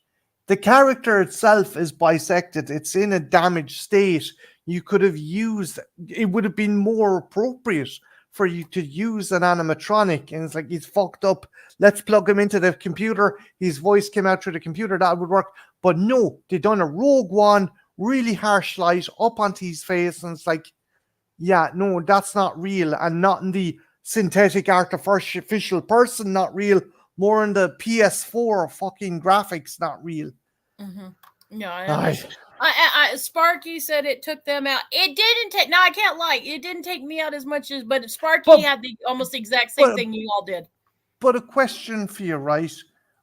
The character itself is bisected. It's in a damaged state. You could have used, it would have been more appropriate for you to use an animatronic. And it's like, he's fucked up. Let's plug him into the computer. His voice came out through the computer. That would work. But no, they done a Rogue One, really harsh light up onto his face. And it's like, yeah, no, that's not real. And not in the synthetic artificial person, not real. More in the PS4 fucking graphics, not real. Mm-hmm. No, I Sparky said it took them out. It didn't take. No, I can't lie. It didn't take me out as much as, but Sparky had almost the exact same thing you all did. But a question for you, right?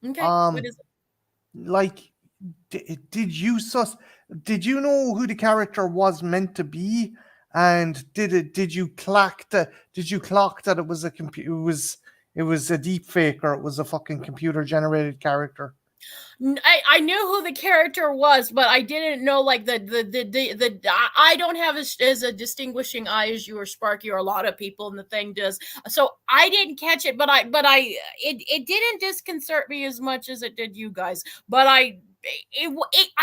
Okay, what is it? Like, did you know who the character was meant to be? And did you clock that it was a computer? It was a deep fake, or it was a fucking computer generated character? I knew who the character was, but I didn't know like the I don't have as a distinguishing eye as you or Sparky or a lot of people in the thing does. So I didn't catch it, but it didn't disconcert me as much as it did you guys. But I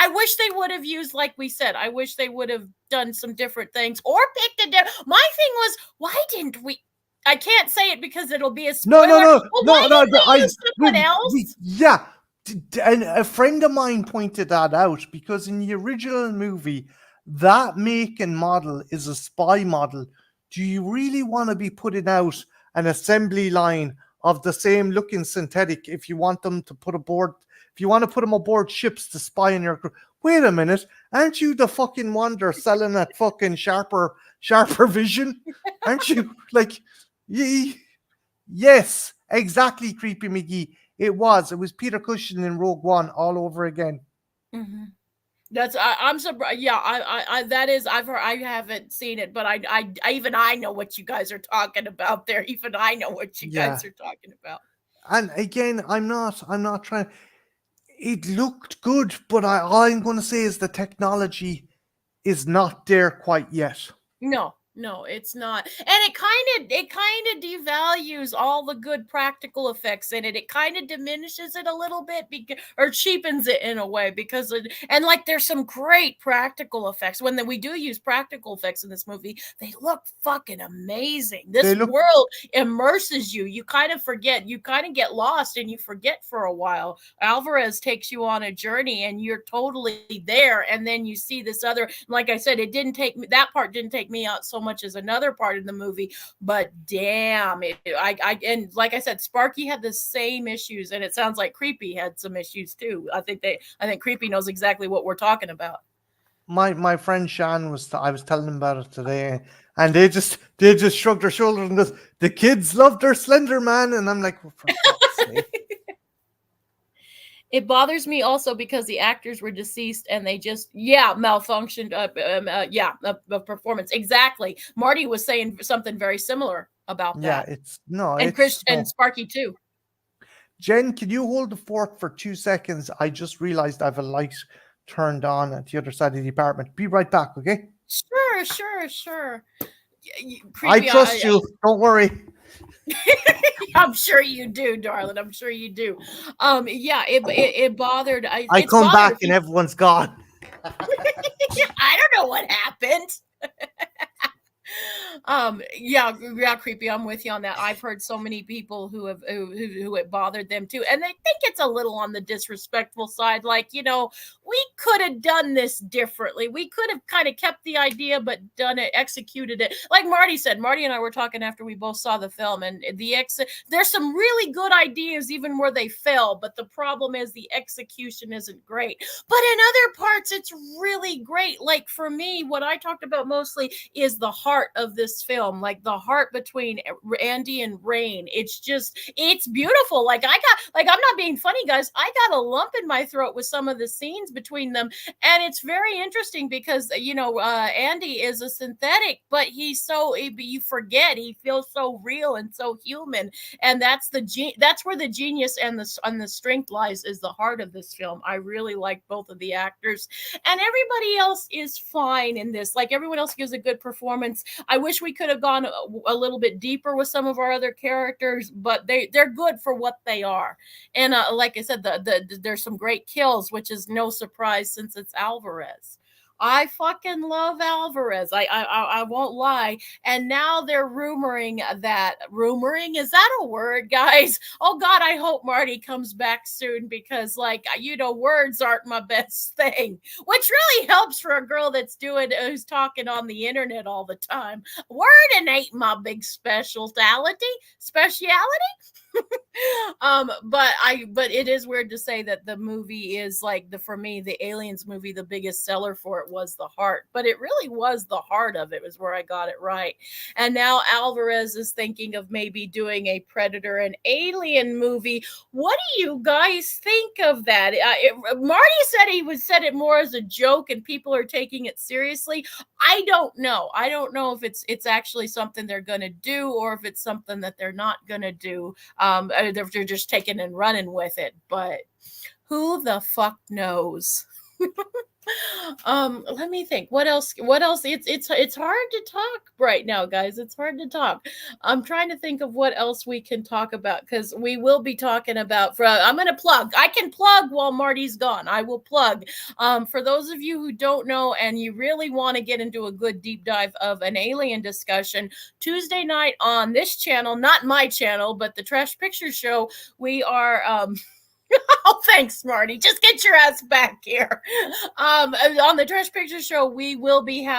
wish they would have used, like we said, I wish they would have done some different things or picked a different. My thing was, why didn't we? I can't say it because it'll be a spoiler. Someone else? Yeah. And a friend of mine pointed that out because in the original movie, that make and model is a spy model. Do you really want to be putting out an assembly line of the same looking synthetic if you want them to put aboard? If you want to put them aboard ships to spy on your crew? Wait a minute, aren't you the fucking wonder selling that fucking sharper vision? Aren't you? Like, yes, exactly, Creepy McGee. It was Peter Cushing in Rogue One all over again. Mm-hmm. That's I'm surprised. Yeah, I that is I've heard. I haven't seen it, but I even I know what you guys are talking about there. Even I know what you Yeah. guys are talking about. And again, I'm not trying. It looked good, but all I'm going to say is the technology is not there quite yet. No, it's not. And it kind of devalues all the good practical effects in it. It kind of diminishes it a little bit or cheapens it in a way because and like there's some great practical effects. When we do use practical effects in this movie, they look fucking amazing. This They look world immerses you. You kind of forget. You kind of get lost and you forget for a while. Alvarez takes you on a journey and you're totally there, and then you see this other, like I said, it didn't take me, that part didn't take me out so much as another part of the movie, but damn it, and like I said, Sparky had the same issues, and it sounds like Creepy had some issues too. I think Creepy knows exactly what we're talking about. my friend Shan I was telling him about it today, and they just shrugged their shoulders and goes, the kids love their Slender Man, and I'm like, well, for fuck's sake. It bothers me also because the actors were deceased and they just, malfunctioned. A performance. Exactly. Marty was saying something very similar about Yeah, that. it's Chris no. and Sparky too. Jen, can you hold the fort for 2 seconds? I just realized I have a light turned on at the other side of the apartment. Be right back, okay? Sure. I trust you. Don't worry. I'm sure you do, darling. I'm sure you do. It bothered. I come back and everyone's gone. I don't know what happened. Creepy. I'm with you on that. I've heard so many people who it bothered them too, and they think it's a little on the disrespectful side. Like, we could have done this differently. We could have kind of kept the idea, but executed it. Like Marty said. Marty and I were talking after we both saw the film, and there's some really good ideas even where they fail, but the problem is the execution isn't great. But in other parts, it's really great. Like for me, what I talked about mostly is the heart of this film, like the heart between Andy and Rain. It's beautiful. I'm not being funny, guys. I got a lump in my throat with some of the scenes between them, and it's very interesting because Andy is a synthetic, but you forget he feels so real and so human, and that's where the genius and the strength lies, is the heart of this film. I really like both of the actors, and everybody else is fine in this. Like everyone else gives a good performance. I wish we could have gone a little bit deeper with some of our other characters, but they're good for what they are. And like I said, there's some great kills, which is no surprise since it's Alvarez. I fucking love Alvarez. I won't lie. And now they're rumoring, is that a word, guys? Oh God, I hope Marty comes back soon because words aren't my best thing, which really helps for a girl who's talking on the internet all the time. Wording ain't my big speciality. But it is weird to say that the movie is for me, the Aliens movie, the biggest seller for it was the heart, but it really was the heart of it was where I got it right. And now Alvarez is thinking of maybe doing a Predator and Alien movie. What do you guys think of that? Marty said said it more as a joke and people are taking it seriously. I don't know if it's actually something they're going to do or if it's something that they're not going to do. They're just taking and running with it, but who the fuck knows? Let me think. What else? It's hard to talk right now, guys. It's hard to talk. I'm trying to think of what else we can talk about because we will be talking about. I'm going to plug. I can plug while Marty's gone. I will plug. For those of you who don't know and you really want to get into a good deep dive of an alien discussion, Tuesday night on this channel, not my channel, but the Trash Picture Show, we are. Oh, thanks, Marty. Just get your ass back here. On the Trash Picture Show, we will be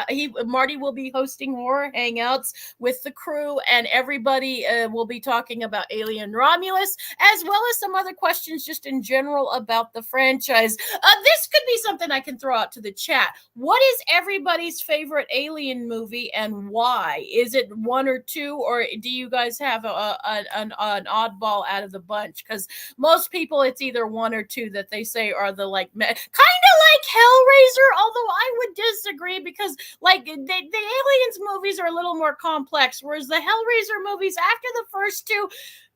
Marty will be hosting horror hangouts with the crew, and everybody will be talking about Alien Romulus, as well as some other questions just in general about the franchise. This could be something I can throw out to the chat. What is everybody's favorite Alien movie, and why? Is it one or two, or do you guys have an oddball out of the bunch? Because most people, it's it's either one or two that they say are the like kind of like Hellraiser, although I would disagree because like the Aliens movies are a little more complex, whereas the Hellraiser movies after the first two,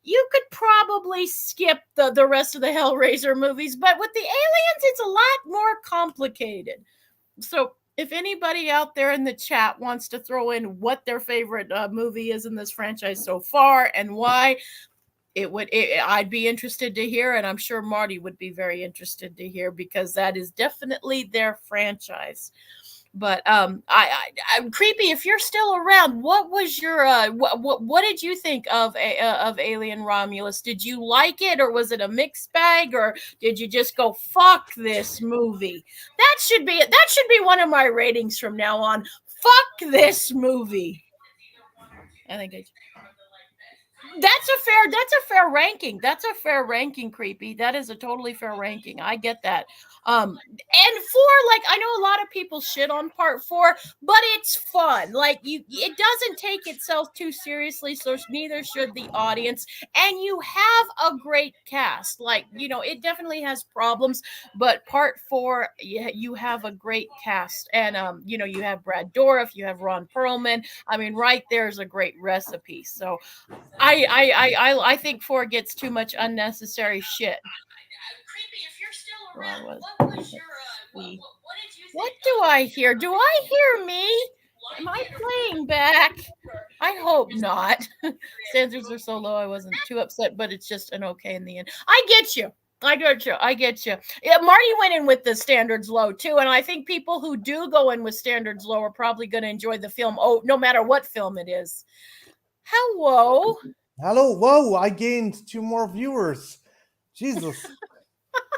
you could probably skip the rest of the Hellraiser movies, but with the Aliens, it's a lot more complicated. So if anybody out there in the chat wants to throw in what their favorite movie is in this franchise so far and why, I'd be interested to hear, and I'm sure Marty would be very interested to hear because that is definitely their franchise. But I'm Creepy. If you're still around, what was your what did you think of Alien Romulus? Did you like it, or was it a mixed bag, or did you just go fuck this movie? That should be one of my ratings from now on. Fuck this movie. I think that's a fair ranking. That's a fair ranking, Creepy. That is a totally fair ranking. I get that. And 4, like, I know a lot of people shit on part 4, but it's fun. Like, it doesn't take itself too seriously, so neither should the audience. And you have a great cast. Like, you know, it definitely has problems, but part 4, you have a great cast. And you know, you have Brad Dourif, you have Ron Perlman. I mean, right there's a great recipe. So I think 4 gets too much unnecessary shit. Creepy, if you're still around, what was your what did you think? What do I hear? Do I hear me? Am I playing back? I hope not. Standards are so low I wasn't too upset, but it's just an okay in the end. I get you. Yeah, Marty went in with the standards low too, and I think people who do go in with standards low are probably going to enjoy the film. Oh, no matter what film it is. Hello. Whoa, I gained 2 more viewers. Jesus.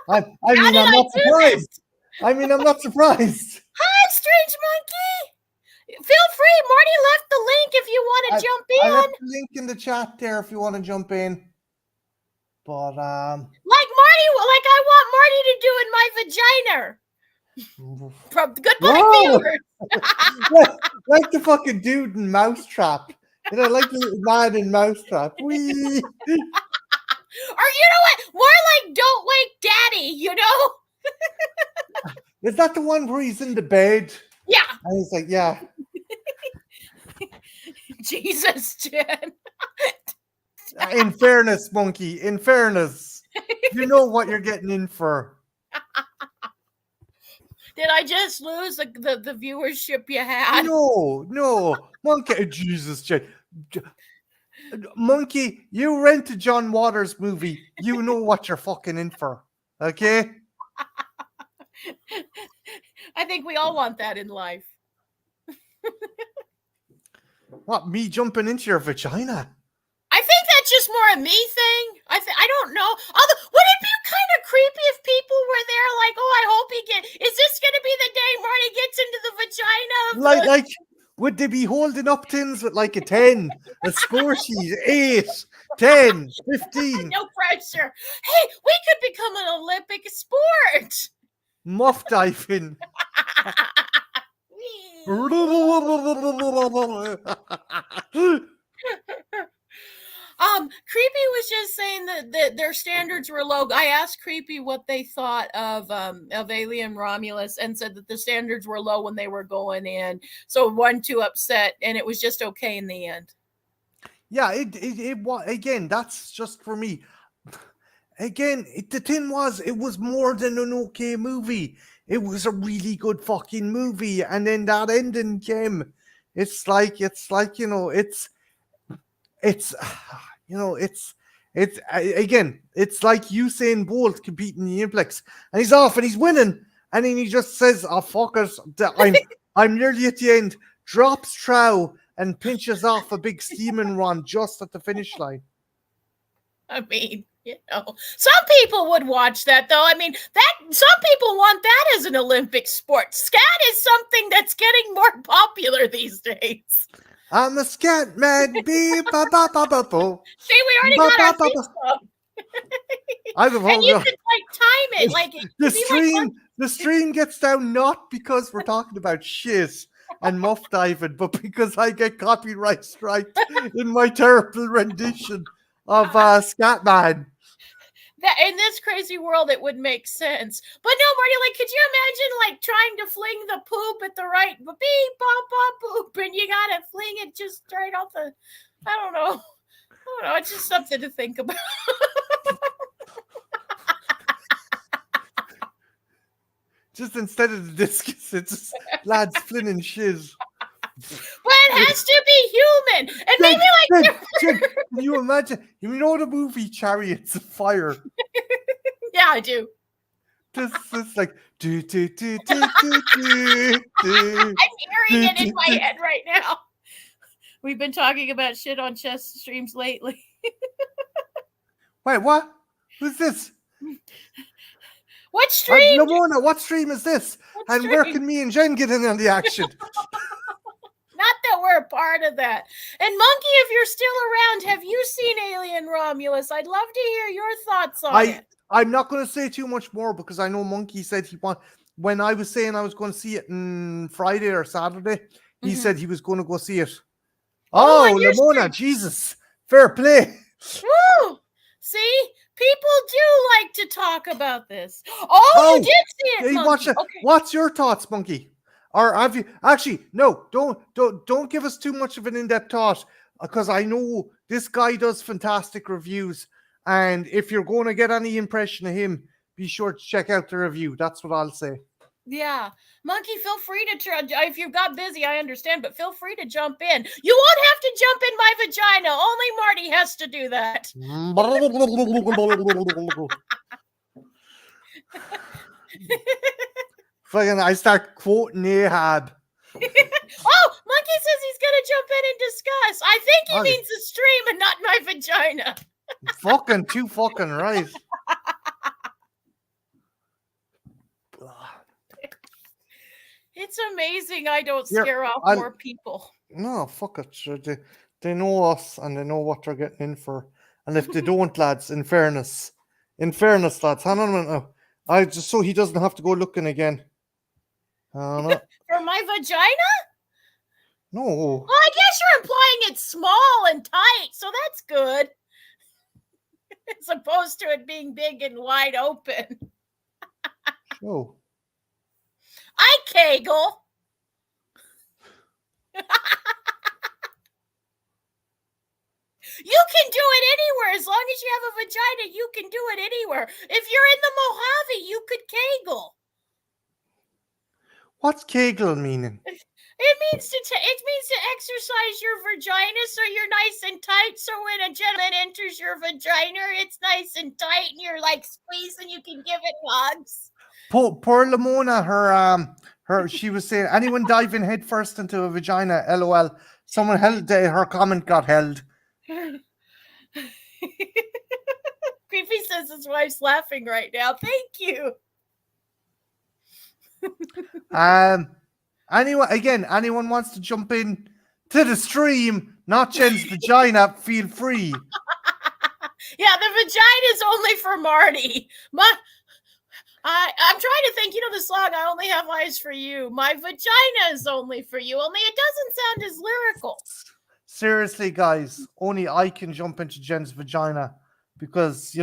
I mean, I'm not surprised. I'm not surprised. Hi, Strange Monkey. Feel free. Marty left the link if you want to jump in. I left the link in the chat there if you want to jump in. But like I want Marty to do in my vagina. Goodbye, viewers. like the fucking dude in Mousetrap. You know, like the little man in Mousetrap. Wee. Or you know what? More like Don't Wake Daddy, you know? Is that the one where he's in the bed? Yeah. And he's like, yeah. Jesus, Jen. In fairness, Monkey, in fairness. You know what you're getting in for. Did I just lose the viewership you had? No. Monkey, Jesus, Jen. Monkey, you rent a John Waters movie. You know what you're fucking in for. Okay? I think we all want that in life. What, me jumping into your vagina? I think that's just more a me thing. I don't know. Although, would it be kind of creepy if people were there like, oh, I hope is this going to be the day Marty gets into the vagina? Like, would they be holding up tins with like a 10, a score sheet, 8, 10, 15? No pressure. Hey, we could become an Olympic sport. Muff diving. Creepy was just saying that their standards were low. I asked Creepy what they thought of Alien Romulus and said that the standards were low when they were going in. So wasn't too upset, and it was just okay in the end. Yeah, it was, again, that's just for me. Again, it was more than an okay movie. It was a really good fucking movie, and then that ending came. It's like you know, it's again, it's like Usain Bolt competing in the Olympics, and he's off and he's winning, and then he just says, "Oh fuck it, I'm nearly at the end." Drops trow and pinches off a big steaming run just at the finish line. I mean, you know, some people would watch that, though. I mean, some people want that as an Olympic sport. Scat is something that's getting more popular these days. I'm a scat man. See, we already got our theme song. And you could time it. Like the stream gets down not because we're talking about shit and muff diving, but because I get copyright striked in my terrible rendition of Scatman. that in this crazy world it would make sense. But no, Marty, like, could you imagine like trying to fling the poop at the right beep pop pop poop, and you gotta fling it just straight off the. I don't know. It's just something to think about. Just instead of the discus, it's just lads flinging shiz. But it has to be human, and maybe like. Jen, can you imagine? You know the movie Chariots of Fire? Yeah, I do. This is like do do do do do do. I'm hearing it in my head right now. We've been talking about shit on chess streams lately. Wait, what? Who's this? What stream? Lamona, what stream is this? And where can me and Jen get in on the action? Not that we're a part of that. And Monkey, if you're still around, have you seen Alien Romulus? I'd love to hear your thoughts on it. I'm not going to say too much more because I know Monkey said when I was saying I was going to see it on Friday or Saturday, he said he was going to go see it. Oh, Lamona, Jesus. Fair play. Woo! See? People do like to talk about this. Oh, you did see it, Monkey. Watch it. Okay. What's your thoughts, Monkey? Or have you actually? No, don't give us too much of an in-depth thought because I know this guy does fantastic reviews, and if you're going to get any impression of him, be sure to check out the review. That's what I'll say. Yeah, Monkey, feel free to try. If you got busy, I understand, but feel free to jump in. You won't have to jump in my vagina. Only Marty has to do that. Fucking, I start quoting Ahab. Oh, Monkey says he's gonna jump in and discuss. I think he means the stream and not my vagina. Fucking too fucking right. It's amazing I don't scare off more people. No, fuck it. They know us and they know what they're getting in for. And if they don't, lads, in fairness, lads, hang on a minute now. Just so he doesn't have to go looking again. For my vagina? No. Well, I guess you're implying it's small and tight, so that's good. As opposed to it being big and wide open. Oh. I kegel. You can do it anywhere. As long as you have a vagina, you can do it anywhere. If you're in the Mojave, you could kegel. What's kegel meaning? It means to exercise your vagina so you're nice and tight. So when a gentleman enters your vagina, it's nice and tight, and you're like squeezing. You can give it hugs. Poor Lamona, she was saying, anyone diving head first into a vagina, LOL. Someone held her comment got held. Creepy says his wife's laughing right now. Thank you. Anyone wants to jump in to the stream, not Jen's vagina, feel free. Yeah, the vagina is only for Marty. I'm trying to think, the song, I Only Have Eyes for You. My vagina is only for you, only it doesn't sound as lyrical. Seriously, guys, only I can jump into Jen's vagina because,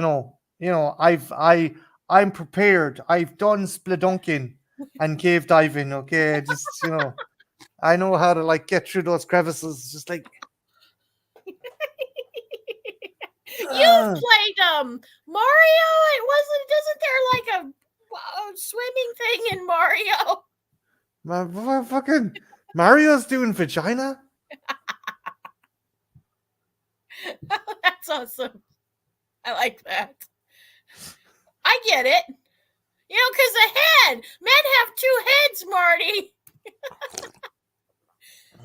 I'm prepared. I've done spelunking and cave diving, okay? Just, I know how to, get through those crevices, just like... You played Mario. Doesn't there a swimming thing in Mario? Fucking Mario's doing vagina. That's awesome. I like that. I get it. Because the head. Men have two heads, Marty.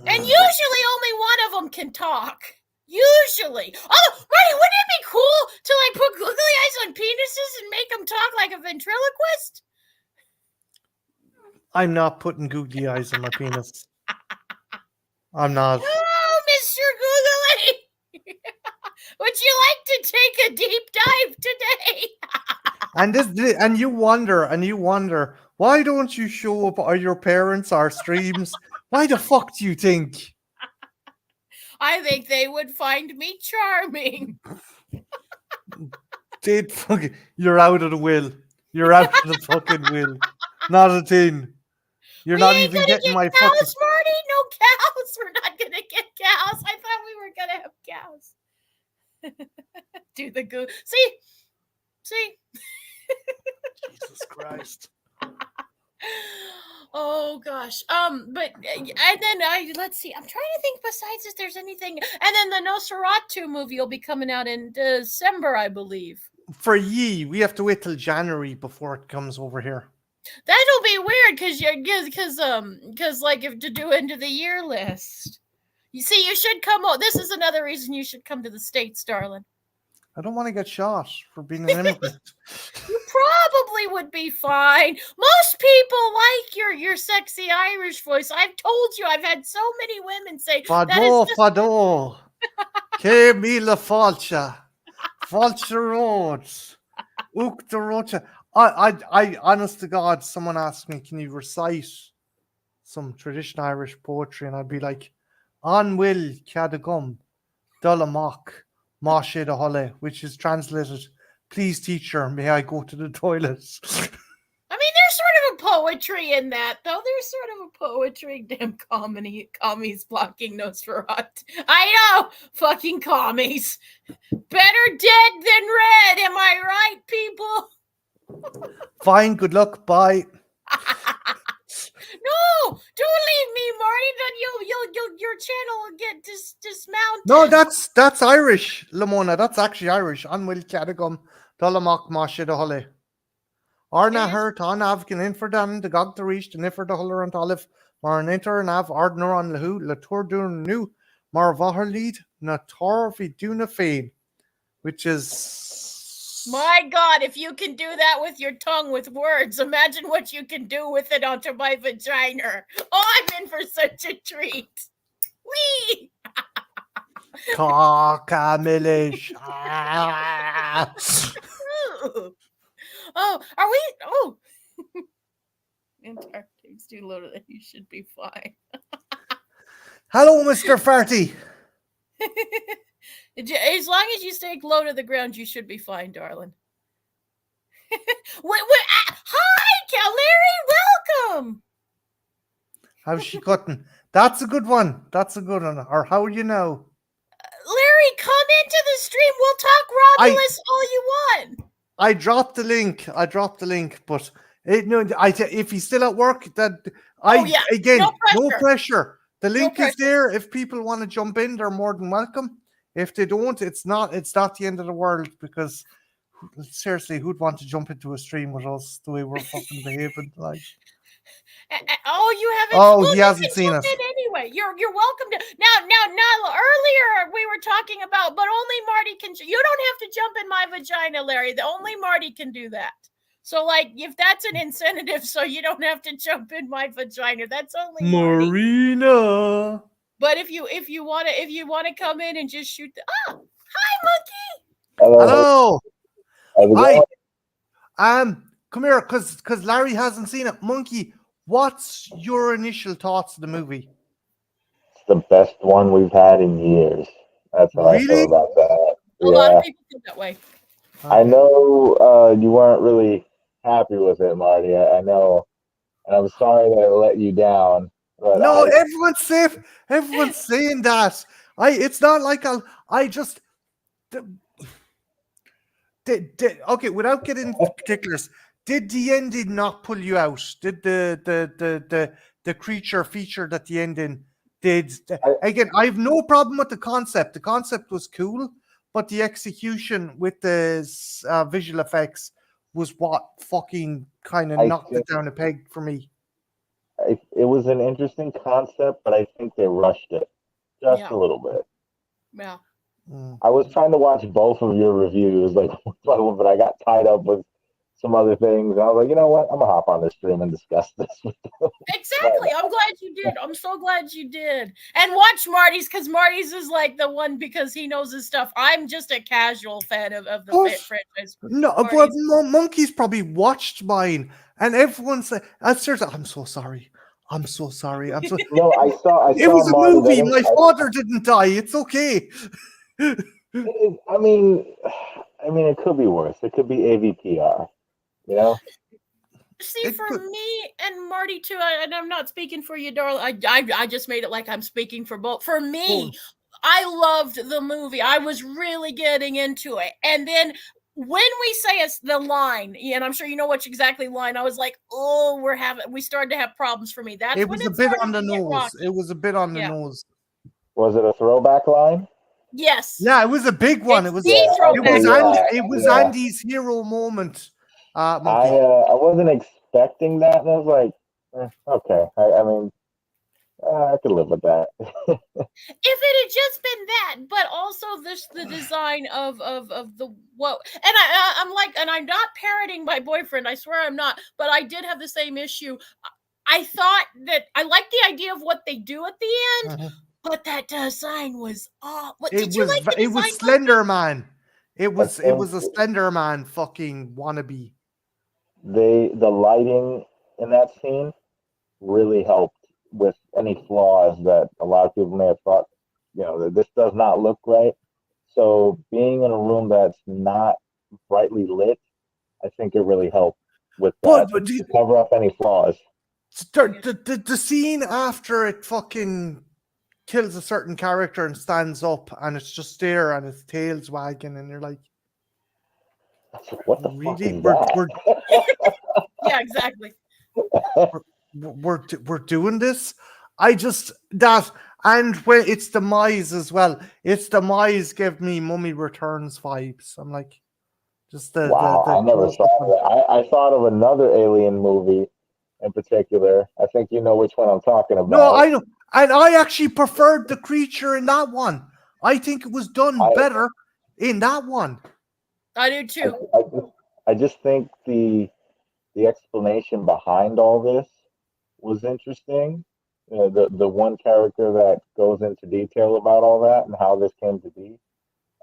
And usually only one of them can talk. Usually. Oh, Marty, wouldn't it be cool to put googly eyes on penises and make them talk like a ventriloquist? I'm not putting googly eyes on my penis. I'm not. Oh, Mr. Googly. Would you like to take a deep dive today? and you wonder, why don't you show up or your parents our streams? Why the fuck do you think? I think they would find me charming. Did fucking, you're out of the will. You're out of the fucking will. Not a thing. You're We not ain't even gonna getting get my cows, fucking. Marty. No cows. We're not gonna get cows. I thought we were gonna have cows. Do the goo. See. Jesus Christ. Oh gosh. But and then let's see. I'm trying to think. Besides, if there's anything, and then the Nosferatu movie will be coming out in December, I believe. For ye, we have to wait till January before it comes over here. That'll be weird because like if to do into the year list. You see, you should come. This is another reason you should come to the States, darling. I don't want to get shot for being an immigrant. You probably would be fine. Most people like your sexy Irish voice. I've told you, I've had so many women say Fado. Che mille falcha. Falcha roads. Uk the rocha. I honest to God, someone asked me, can you recite some traditional Irish poetry? And I'd be like, An will cadagum dullamak mashe de hole, which is translated, please teacher, may I go to the toilet? I mean, there's sort of a poetry in that, though. There's sort of a poetry. Damn commies blocking Nosferatu. I know, fucking commies. Better dead than red. Am I right, people? Fine, good luck, bye. No, don't leave me, Marty. Then your channel will get dismounted. No, that's Irish, Lamona. That's actually Irish. An will cadagum dullamak mashe de hole. Arna her tan avkin in for dan the gog the reach and for the huller and olive mar an inter and av ardnor on lahu la tour dun new mar vaher lead na tor vi duna fade, which is My God, if you can do that with your tongue with words, imagine what you can do with it onto my vagina. Oh, I'm in for such a treat. Wee! Cock-a-milish. Oh, are we? Oh. Antarctic's too low that you should be fine. Hello, Mr. Farty. As long as you stay low to the ground, you should be fine, darling. Hi, Larry, welcome. How's she cutting? That's a good one. That's a good one. Or how do you know? Larry, come into the stream. We'll talk Romulus all you want. I dropped the link. But if he's still at work, again, no pressure. The link is there. If people want to jump in, they're more than welcome. If they don't, it's not the end of the world, because seriously, who'd want to jump into a stream with us the way we're fucking behaving? Like, you haven't. Oh, he hasn't seen it. Anyway, you're welcome to. Now. Earlier we were talking about, but only Marty can. You don't have to jump in my vagina, Larry. Only Marty can do that. So, like, if that's an incentive, so you don't have to jump in my vagina, that's only Marina. But if you want to come in and just shoot hi, Monkey. Hello. Hi. Come here, because Larry hasn't seen it. Monkey, what's your initial thoughts of the movie? It's the best one we've had in years. That's how I feel about that. A lot of people feel that way. I know you weren't really happy with it, Marty. I know, and I'm sorry that I let you down. But no, everyone's safe. Everyone's saying that. It's not like I just. Okay, without getting into particulars, did the ending not pull you out? Did the creature featured at the ending? Again, I have no problem with the concept. The concept was cool, but the execution with the visual effects was what fucking kind of knocked it down a peg for me. It was an interesting concept, but I think they rushed it just a little bit. Yeah. I was trying to watch both of your reviews, but I got tied up with some other things. I was like, you know what? I'm gonna hop on the stream and discuss this with them. Exactly. I'm glad you did. I'm so glad you did. And watch Marty's, because Marty's is like the one because he knows his stuff. I'm just a casual fan of the franchise. No, but Monkey's probably watched mine, and everyone said, seriously, I'm so sorry. I'm so sorry. No, I saw it was a movie. My father didn't die. It's okay. I mean, I mean, it could be worse. It could be AVPR. You know. See, It for could- me and Marty too, and I'm not speaking for you, darling. I just made it like I'm speaking for both. For me, I loved the movie. I was really getting into it, and then when we say it's the line, and I'm sure you know which exactly line, I was like, oh, we started to have problems for me. That's It when was a it bit started on the to get nose. rocky. It was a bit on the Yeah. nose. Was it a throwback line? Yes. Yeah, it was a big one. It's It was. the It throwback was. line. It was Yeah. Andy's hero moment. Monkey. I wasn't expecting that, and I was like, okay. I mean, I could live with that. If it had just been that, but also the design of the what, and I'm like, and I'm not parroting my boyfriend, I swear I'm not, but I did have the same issue. I thought that I liked the idea of what they do at the end, but that design was what did you like the design? It was Slender Man. It was think a Slender Man fucking wannabe. The lighting in that scene really helped with any flaws that a lot of people may have thought, that this does not look right. So being in a room that's not brightly lit, I think it really helped with that to cover up any flaws. The scene after it fucking kills a certain character and stands up and it's just there and its tail's wagging and you're like, what the really? fuck is that? Yeah, exactly. We're doing this. And when it's demise as well. Its demise gave me Mummy Returns vibes. I'm like, just the wow. I never saw that. I thought of another Alien movie in particular. I think you know which one I'm talking about. No, I know, and I actually preferred the creature in that one. I think it was done better in that one. I do too. I just think the explanation behind all this was interesting. The one character that goes into detail about all that and how this came to be.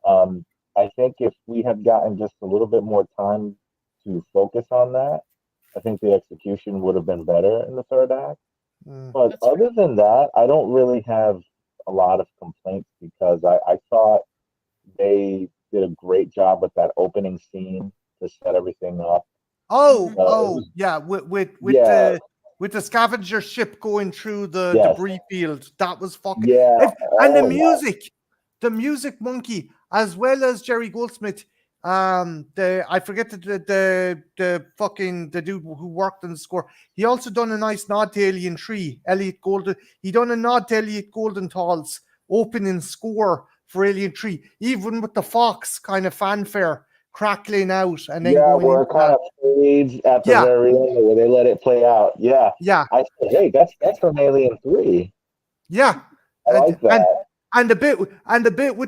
I think if we had gotten just a little bit more time to focus on that, I think the execution would have been better in the third act. But other than that, I don't really have a lot of complaints because I thought they did a great job with that opening scene to set everything up. Yeah, with the scavenger ship going through the debris field, that was fucking and the music monkey, as well as Jerry Goldsmith. I forget the fucking the dude who worked on the score. He also done a nice nod to Alien 3. Elliot Golden. He done a nod to Elliot Goldenthal's opening score for Alien 3, even with the Fox kind of fanfare crackling out and then going where it kind of fades at the very end where they let it play out. Yeah. I said, hey, that's from Alien 3. Yeah. I like that. And the bit with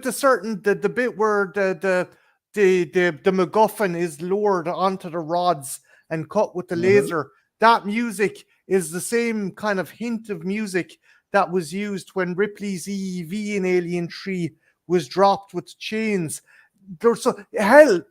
the bit where the MacGuffin is lowered onto the rods and cut with the laser. That music is the same kind of hint of music that was used when Ripley's EEV in Alien 3 was dropped with chains.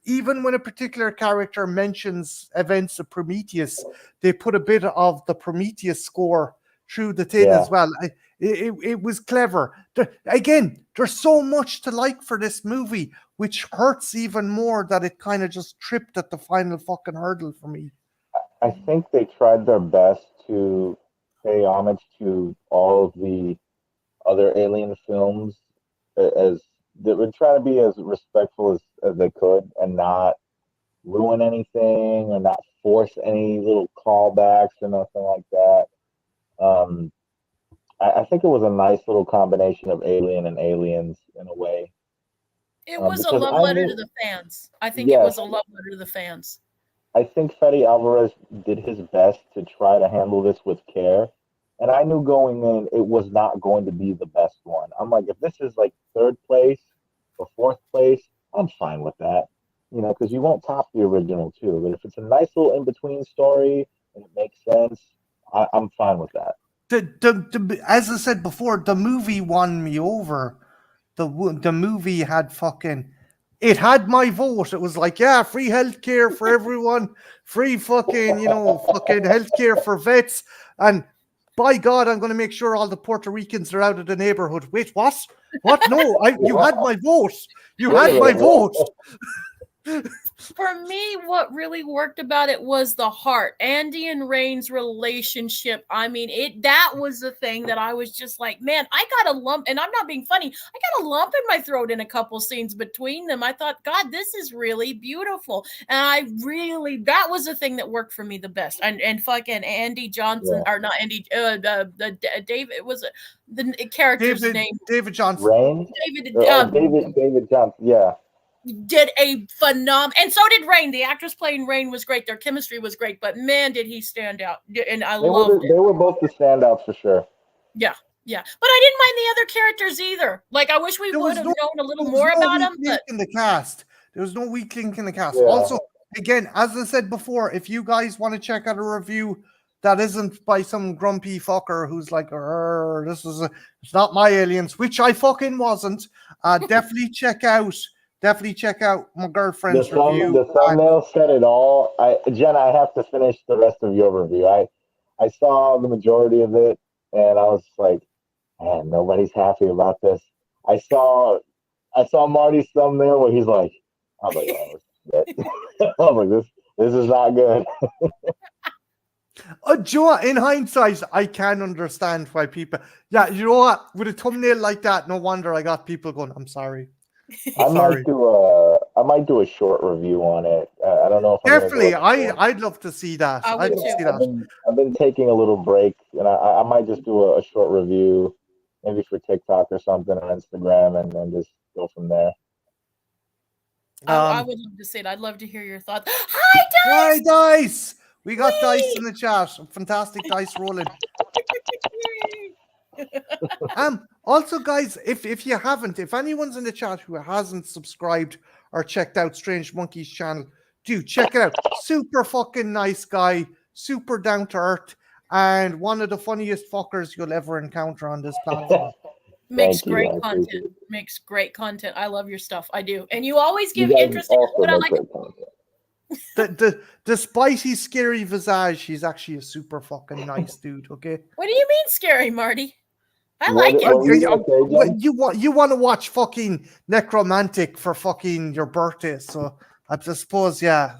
Even when a particular character mentions events of Prometheus, they put a bit of the Prometheus score through the thing as well. It was clever. There's so much to like for this movie, which hurts even more that it kind of just tripped at the final fucking hurdle for me. I think they tried their best to pay homage to all of the other Alien films, as they would try to be as respectful as they could and not ruin anything or not force any little callbacks or nothing like that. I think it was a nice little combination of Alien and Aliens in a way. It was a love letter to the fans. I think it was a love letter to the fans. I think Fede Alvarez did his best to try to handle this with care. And I knew going in, it was not going to be the best one. I'm like, if this is like third place or fourth place, I'm fine with that. Because you won't top the original too. But if it's a nice little in-between story and it makes sense, I'm fine with that. As I said before, the movie won me over. The movie had it had my vote. It was like, free healthcare for everyone, free fucking healthcare for vets, and by God, I'm going to make sure all the Puerto Ricans are out of the neighborhood. Wait, what? What? No, you had my vote. You had my vote. For me, what really worked about it was the heart. Andy and Rain's relationship. I mean, that was the thing that I was just like, man, I got a lump, and I'm not being funny. I got a lump in my throat in a couple scenes between them. I thought, God, this is really beautiful. And that was the thing that worked for me the best. And fucking Andy Johnson, or not Andy, David, was it the character's name? David Johnson. Rain? David Johnson, yeah. Did a phenomenal, and so did Rain. The actress playing Rain was great. Their chemistry was great, but man, did he stand out! And I loved it. They were both the standouts for sure. Yeah. But I didn't mind the other characters either. Like, I wish we would have known a little more about them. But in the cast, there was no weak link in the cast. Yeah. Also, again, as I said before, if you guys want to check out a review that isn't by some grumpy fucker who's like, it's not my aliens, which I fucking wasn't. Definitely check out my girlfriend's review. The thumbnail said it all. Jen, I have to finish the rest of your review. I saw the majority of it, and I was like, man, nobody's happy about this. I saw Marty's thumbnail where he's like, I'm like, oh, shit. I'm like, this is not good. Joe, in hindsight, I can understand why people. Yeah, you know what? With a thumbnail like that, no wonder I got people going, I'm sorry. I might do a short review on it. I don't know if definitely. I'd love to see that. I'd love to see that. I've been taking a little break, and I might just do a short review, maybe for TikTok or something, or Instagram, and then just go from there. I would love to see it. I'd love to hear your thoughts. Hi, Dice! Hi, Dice! We got Dice in the chat. Fantastic Dice rolling. Also, guys, if anyone's in the chat who hasn't subscribed or checked out Strange Monkey's channel, do check it out. Super fucking nice guy, super down to earth, and one of the funniest fuckers you'll ever encounter on this platform. Makes great content. I love your stuff. I do. And you always give interesting, what I like. The spicy, scary visage, he's actually a super fucking nice dude, okay? What do you mean scary, Marty? I like it. You want to watch fucking Necromantic for fucking your birthday, so I suppose, yeah.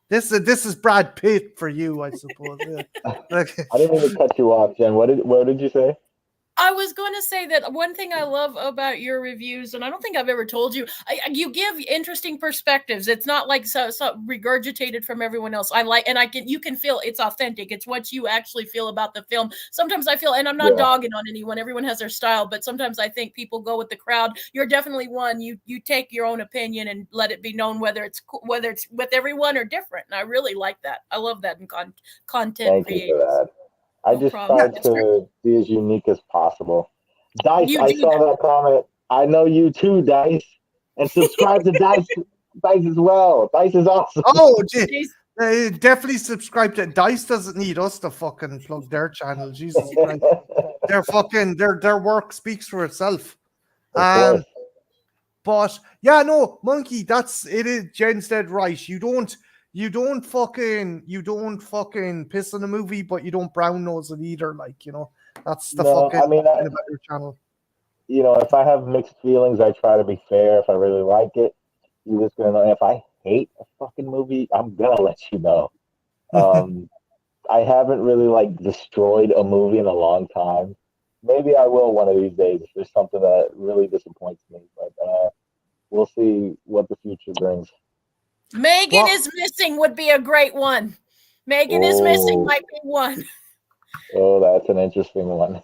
This is Brad Pitt for you, I suppose. Yeah. I didn't mean to cut you off, Jen. What did you say? I was going to say that one thing I love about your reviews, and I don't think I've ever told you, you give interesting perspectives. It's not like so regurgitated from everyone else. You can feel it's authentic. It's what you actually feel about the film. Sometimes I feel, and I'm not dogging on anyone. Everyone has their style, but sometimes I think people go with the crowd. You're definitely one. You take your own opinion and let it be known whether it's with everyone or different. And I really like that. I love that in content creators. Thank you for that. I just tried to be as unique as possible. Dice, I saw that comment. I know you too, Dice. And subscribe to Dice as well. Dice is awesome. Oh, geez. Definitely subscribe to Dice. Doesn't need us to fucking plug their channel. Jesus Christ. Their work speaks for itself. But yeah, no, Monkey, it is Jen's dead right. You don't fucking piss on a movie, but you don't brown nose it either. Like, you know, that's the fucking thing about your channel. You know, if I have mixed feelings, I try to be fair. If I really like it, you're just gonna know. If I hate a fucking movie, I'm gonna let you know. I haven't really destroyed a movie in a long time. Maybe I will one of these days if there's something that really disappoints me. But we'll see what the future brings. Megan is Missing would be a great one. Megan is Missing might be one. Oh, that's an interesting one.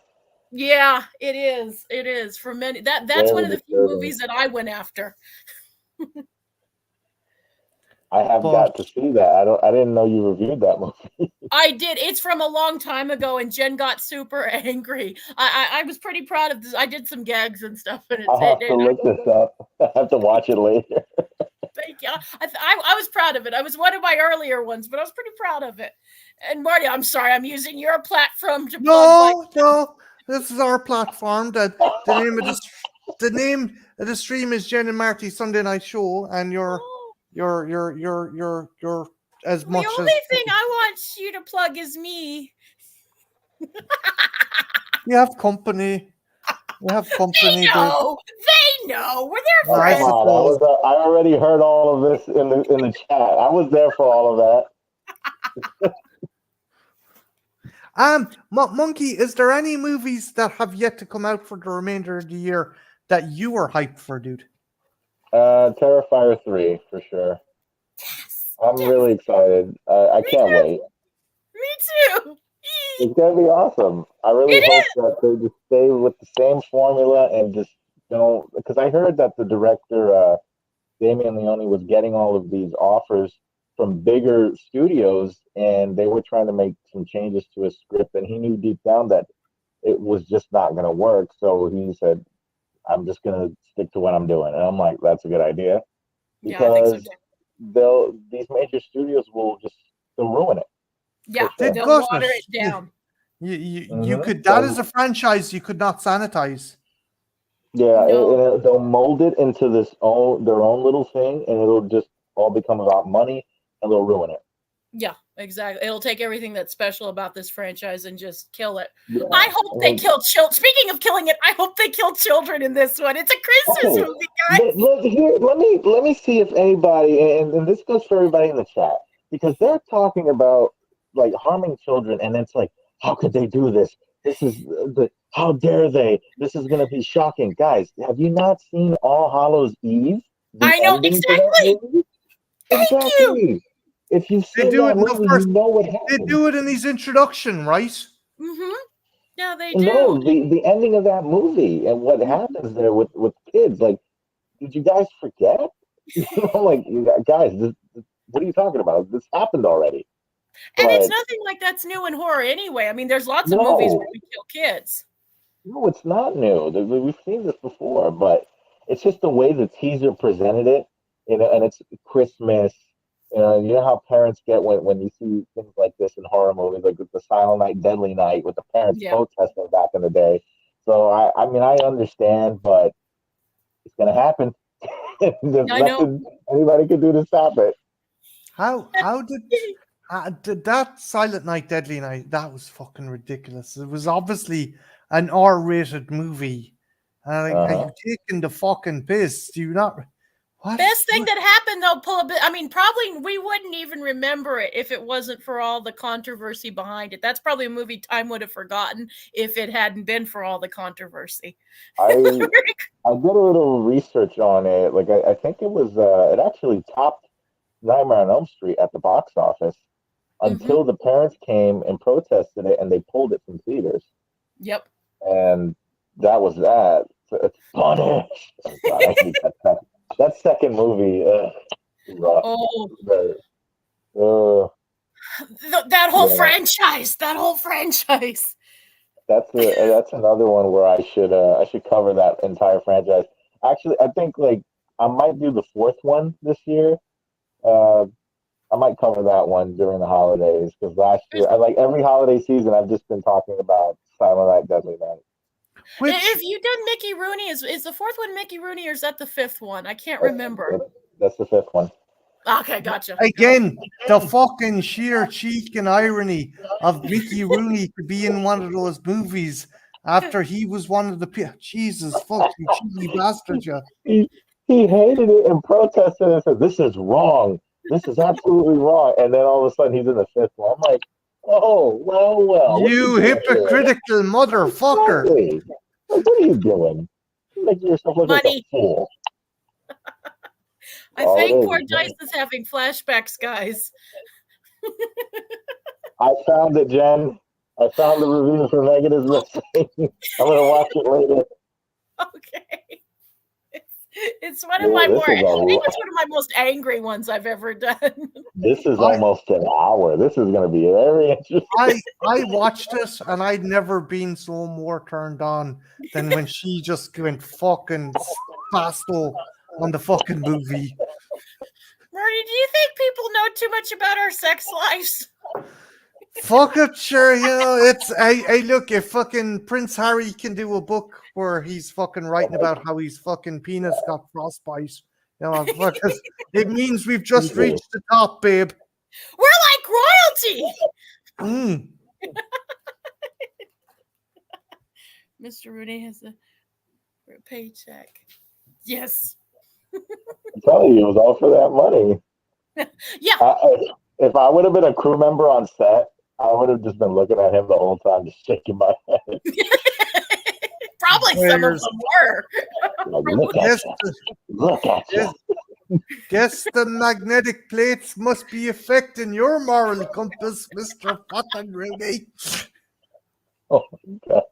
Yeah, it is. It is for many. That's one of the few movies that I went after. I have got to see that. I didn't know you reviewed that movie. I did. It's from a long time ago, and Jen got super angry. I was pretty proud of this. I did some gags and stuff. And I'll have to look this up. I have to watch it later. Thank you. I was proud of it. I was one of my earlier ones, but I was pretty proud of it. And Marty, I'm sorry, I'm using your platform to No. This is our platform. The name of the stream is Jen and Marty Sunday Night Show, and you're as much as the only thing I want you to plug is me. You have company. We have company. They know. They know. We're their No, I friends. Come on, suppose. I already heard all of this in the chat. I was there for all of that. Monkey, is there any movies that have yet to come out for the remainder of the year that you are hyped for, dude? Terrifier 3 for sure. Yes. I'm Yes. really excited. I Me can't too. wait. Me too. It's gonna be awesome. I really It hope is. that they just stay with the same formula and just don't. Because I heard that the director Damien Leone was getting all of these offers from bigger studios, and they were trying to make some changes to his script, and he knew deep down that it was just not going to work. So he said, "I'm just going to stick to what I'm doing," and I'm like, "That's a good idea," Yeah, I think so because too. these major studios will just they'll ruin it. Yeah, They've they'll got water it. it down. You Mhm. could. That is a franchise you could not sanitize. Yeah, No. they'll mold it into their own little thing, and it'll just all become about money, and they'll ruin it. Yeah, exactly. It'll take everything that's special about this franchise and just kill it. Yeah. I hope they And- kill children. Speaking of killing it, I hope they kill children in this one. It's a Christmas Okay, movie, guys. let me see if anybody, and this goes for everybody in the chat, because they're talking about like harming children, and it's like, how could they do this? This is how dare they? This is going to be shocking, guys. Have you not seen All Hallows Eve? The I know ending to that exactly. movie? Thank you. Exactly. If you've They seen do that it in the movie, first. you know what They happened. do it in his introduction, right? Mm-hmm. Yeah, they do. No, the ending of that movie and what happens there with kids. Like, did you guys forget? Like, guys, what are you talking about? This happened already. And it's But nothing like that's new in horror anyway. I mean, there's lots of movies where no, we kill kids. no, it's not new. We've seen this before, but it's just the way the teaser presented it, and it's Christmas. You know how parents get when you see things like this in horror movies, like with the Silent Night, Deadly Night, with the parents Yeah. protesting back in the day. So I mean, I understand, but it's gonna happen. There's I know. nothing anybody can do to stop it. How did that Silent Night, Deadly Night? That was fucking ridiculous. It was obviously an R-rated movie. Are Uh-huh. you taking the fucking piss? Do you not? What? Best thing that happened, they'll pull a bit. I mean, probably we wouldn't even remember it if it wasn't for all the controversy behind it. That's probably a movie time would have forgotten if it hadn't been for all the controversy. I did a little research on it. Like I think it was it actually topped Nightmare on Elm Street at the box office until the parents came and protested it, and they pulled it from theaters. Yep. And that was that. So it's punished. Oh God, I hate that second movie. Rough. Oh, that whole Yeah. franchise. That whole franchise. That's another one where I should cover that entire franchise. Actually, I think like I might do the fourth one this year. I might cover that one during the holidays because last year, like every holiday season, I've just been talking about Silent Night, Deadly Night. If you did Mickey Rooney, is the fourth one Mickey Rooney or is that the fifth one? I can't remember. That's the fifth one. Okay, gotcha. Again, the fucking sheer cheek and irony of Mickey Rooney to be in one of those movies after he was one of the Jesus fuck you cheeky bastard, yeah. He hated it and protested and said, "This is wrong. This is absolutely wrong." And then all of a sudden, he's in the fifth one. I'm like, "Oh, well. You hypocritical motherfucker!" Exactly. Like, what are you doing? You're making yourself look like a fool. I think poor Dice is having flashbacks, guys. I found it, Jen. I found the review for Negative Wrestling. I'm going to watch it later. Okay. It's one of my more, I think it's one of my most angry ones I've ever done. This is almost an hour. This is going to be very interesting. I watched it and I'd never been so more turned on than when she just went fucking fasto on the fucking movie. Marty, do you think people know too much about our sex lives? Fuck it, sure. You know, it's hey, look, if fucking Prince Harry can do a book where he's fucking writing about how his fucking penis got frostbite, you know, it means we've just reached the top, babe. We're like royalty. Mm. Mr. Rooney has a For a paycheck. Yes. I'm telling you, it was all for that money. Yeah. If I would have been a crew member on set, I would have just been looking at him the whole time, just shaking my head. Probably some of them were. Like, look at Yes, you. Look at yes, you. guess the magnetic plates must be affecting your moral compass, Mr. Fucking Rudy. Oh, God.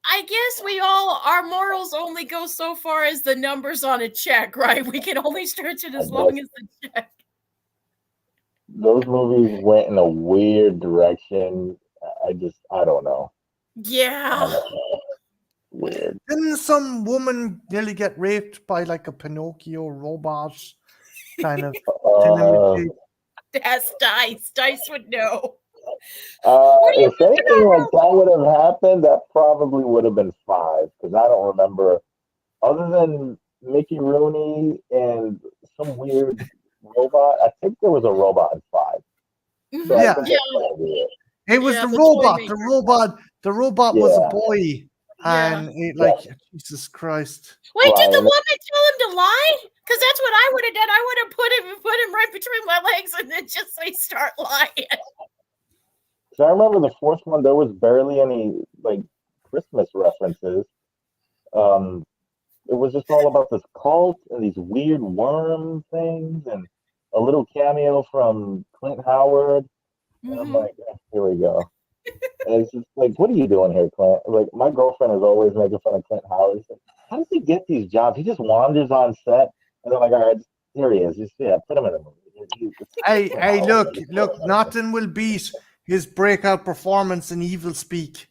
I guess our morals only go so far as the numbers on a check, right? We can only stretch it as long as the check. Those movies went in a weird direction. I don't know. Yeah. Weird. Didn't some woman nearly get raped by like a Pinocchio robot? Kind of. That's Dice. Dice would know. If anything like that would have happened, that probably would have been 5, because I don't remember, other than Mickey Rooney and some weird robot. I think there was a robot in 5. So Yeah. It was the robot. The robot was a boy. And Jesus Christ. Wait, did the woman tell him to lie? Because that's what I would have done. I would have put him right between my legs and then just start lying. So I remember the 4th one, there was barely any like Christmas references. It was just all about this cult and these weird worm things and a little cameo from Clint Howard. And I'm like, here we go. And it's just like, what are you doing here, Clint? Like, my girlfriend is always making fun of Clint Howard. Like, how does he get these jobs? He just wanders on set, and they're like, all right, here he is. Just put him in a movie. Hey, look, nothing will beat his breakout performance in Evil Speak.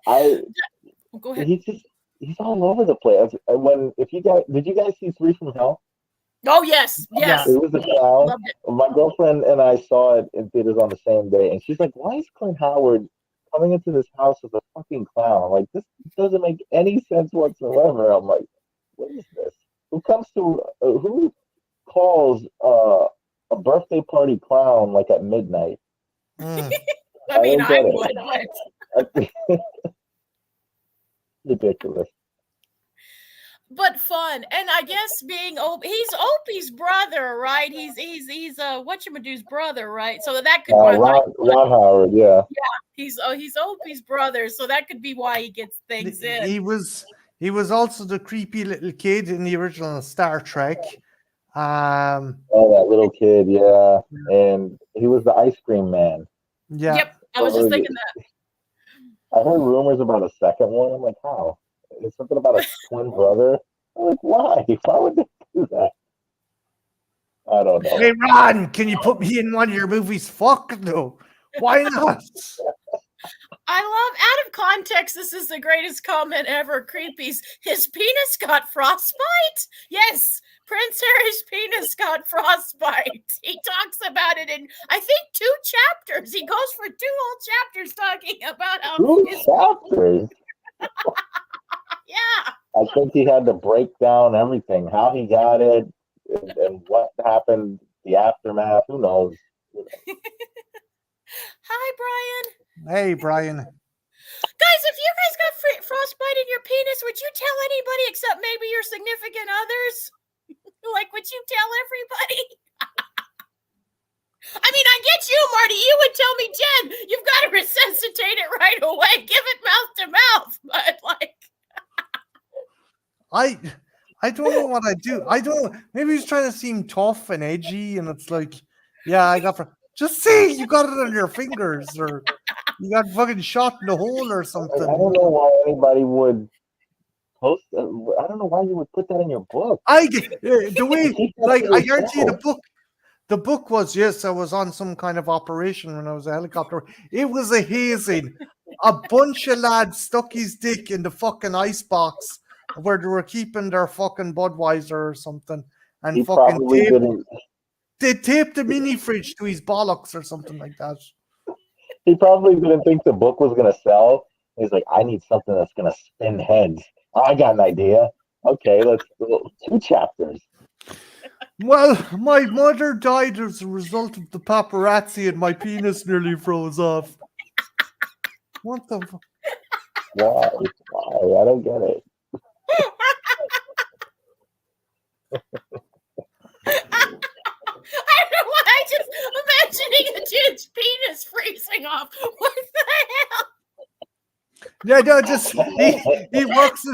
Go ahead. He's all over the place. Did you guys see 3 from Hell? Oh yes. Yeah. It was a clown. My girlfriend and I saw it in theaters on the same day, and she's like, "Why is Clint Howard coming into this house as a fucking clown? Like, this doesn't make any sense whatsoever." I'm like, "What is this? Who calls a birthday party clown like at midnight?" I mean, I would. Ridiculous. But fun, and I guess he's Opie's brother, right? He's whatchamadood's brother, right? So that could be Ron Howard, yeah. Yeah, he's Opie's brother, so that could be why he gets things in. He was also the creepy little kid in the original Star Trek. That little kid, yeah. And he was the ice cream man. Yeah. Yep, I was just thinking that. I heard rumors about a second one. I'm like, how? It's something about a twin brother. I'm like, why? Why would they do that? I don't know. Hey, Ron, can you put me in one of your movies? Fuck no. Why not? I love, out of context, this is the greatest comment ever, Creepies. His penis got frostbite? Yes, Prince Harry's penis got frostbite. He talks about it in, I think, 2 chapters. He goes for 2 whole chapters talking about how 2 chapters? Yeah. I think he had to break down everything, how he got it, and what happened, the aftermath. Who knows? Hi, Brian. Hey, Brian. Guys, if you guys got frostbite in your penis, would you tell anybody except maybe your significant others? Like, would you tell everybody? I mean, I get you, Marty. You would tell me, Jen, you've got to resuscitate it right away. Give it mouth to mouth. But, like... I don't know what I do. I don't know. Maybe he's trying to seem tough and edgy, and it's like, yeah, I got just say you got it on your fingers, or you got fucking shot in the hole or something. I don't know why anybody would post. I don't know why you would put that in your book. The way, like, I guarantee you, the book was, yes, I was on some kind of operation when I was a helicopter. It was a hazing. A bunch of lads stuck his dick in the fucking icebox where they were keeping their fucking Budweiser or something, and he fucking they taped the mini fridge to his bollocks or something like that. He probably didn't think the book was gonna sell. He's like, I need something that's gonna spin heads. I got an idea. Okay, let's do 2 chapters. Well, my mother died as a result of the paparazzi, and my penis nearly froze off. What the fuck? Why? I don't get it. I don't know why. I just imagining a dude's penis freezing off. What the hell? Yeah, no, just he works.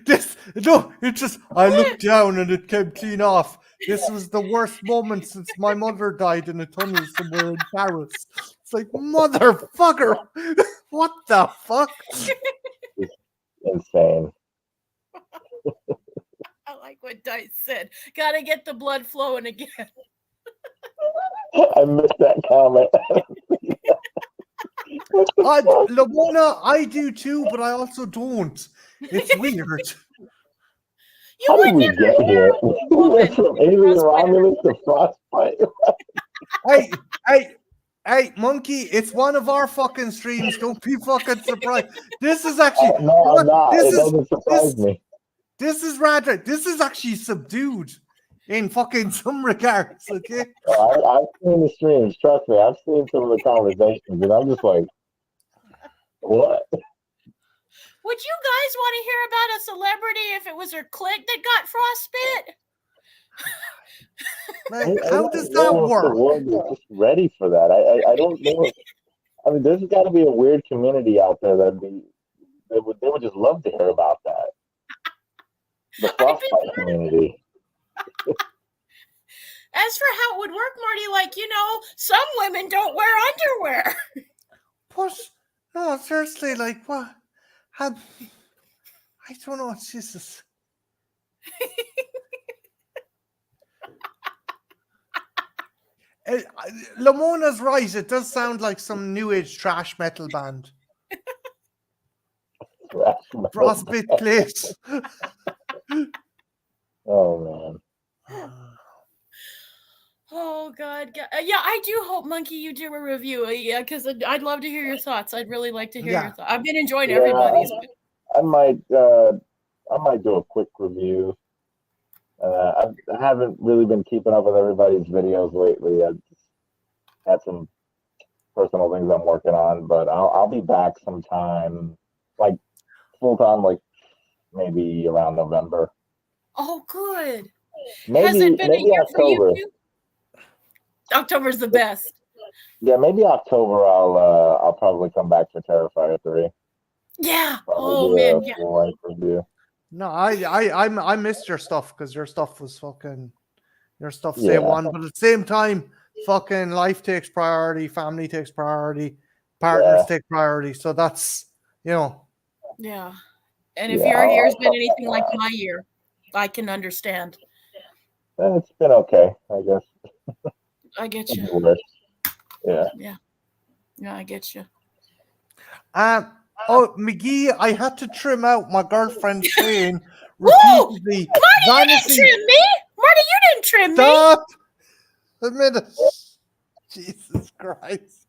This no, it just I looked down and it came clean off. This was the worst moment since my mother died in a tunnel somewhere in Paris. It's like motherfucker, what the fuck? Insane. I like what Dice said. Gotta get the blood flowing again. I missed that comment. Lamona, I do too, but I also don't. It's weird. How did we get here? We went from alien Romulus to Frostbite. Hey, Monkey, it's one of our fucking streams. Don't be fucking surprised. This is actually No, I'm not. It doesn't surprise me. This is actually subdued in fucking some regards, okay? I've seen the streams, trust me, I've seen some of the conversations, and I'm just like, what? Would you guys want to hear about a celebrity if it was her clit that got frostbite? Like, how does that work? The world is just ready for that. I don't know. I mean, there's got to be a weird community out there they would just love to hear about that. The frostbite community. As for how it would work, Marty, like, some women don't wear underwear. What? No, seriously, like, what? I don't know, Jesus. Lamona's right. It does sound like some new age trash metal band. Frostbite Place. Oh man. Oh God. Yeah, I do hope, Monkey, you do a review. Yeah, because I'd love to hear your thoughts. I'd really like to hear your thoughts. I've been enjoying everybody's. I might do a quick review. I haven't really been keeping up with everybody's videos lately. I just had some personal things I'm working on, but I'll be back sometime, like full time, like maybe around November. Oh, good. Has it been a year October. for you too? October's the best. Yeah, maybe October. I'll probably come back for Terrifier 3. Yeah. Probably man. Yeah. Full review. No, I missed your stuff because your stuff was fucking day one, but at the same time, fucking life takes priority, family takes priority, partners take priority. So that's Yeah. And if your year's been anything like my year, I can understand. It's been okay, I guess. I get you. Yeah, I get you. McGee, I had to trim out my girlfriend saying repeatedly. Marty, you didn't trim me. Marty, you didn't trim me. Stop a minute. Jesus Christ.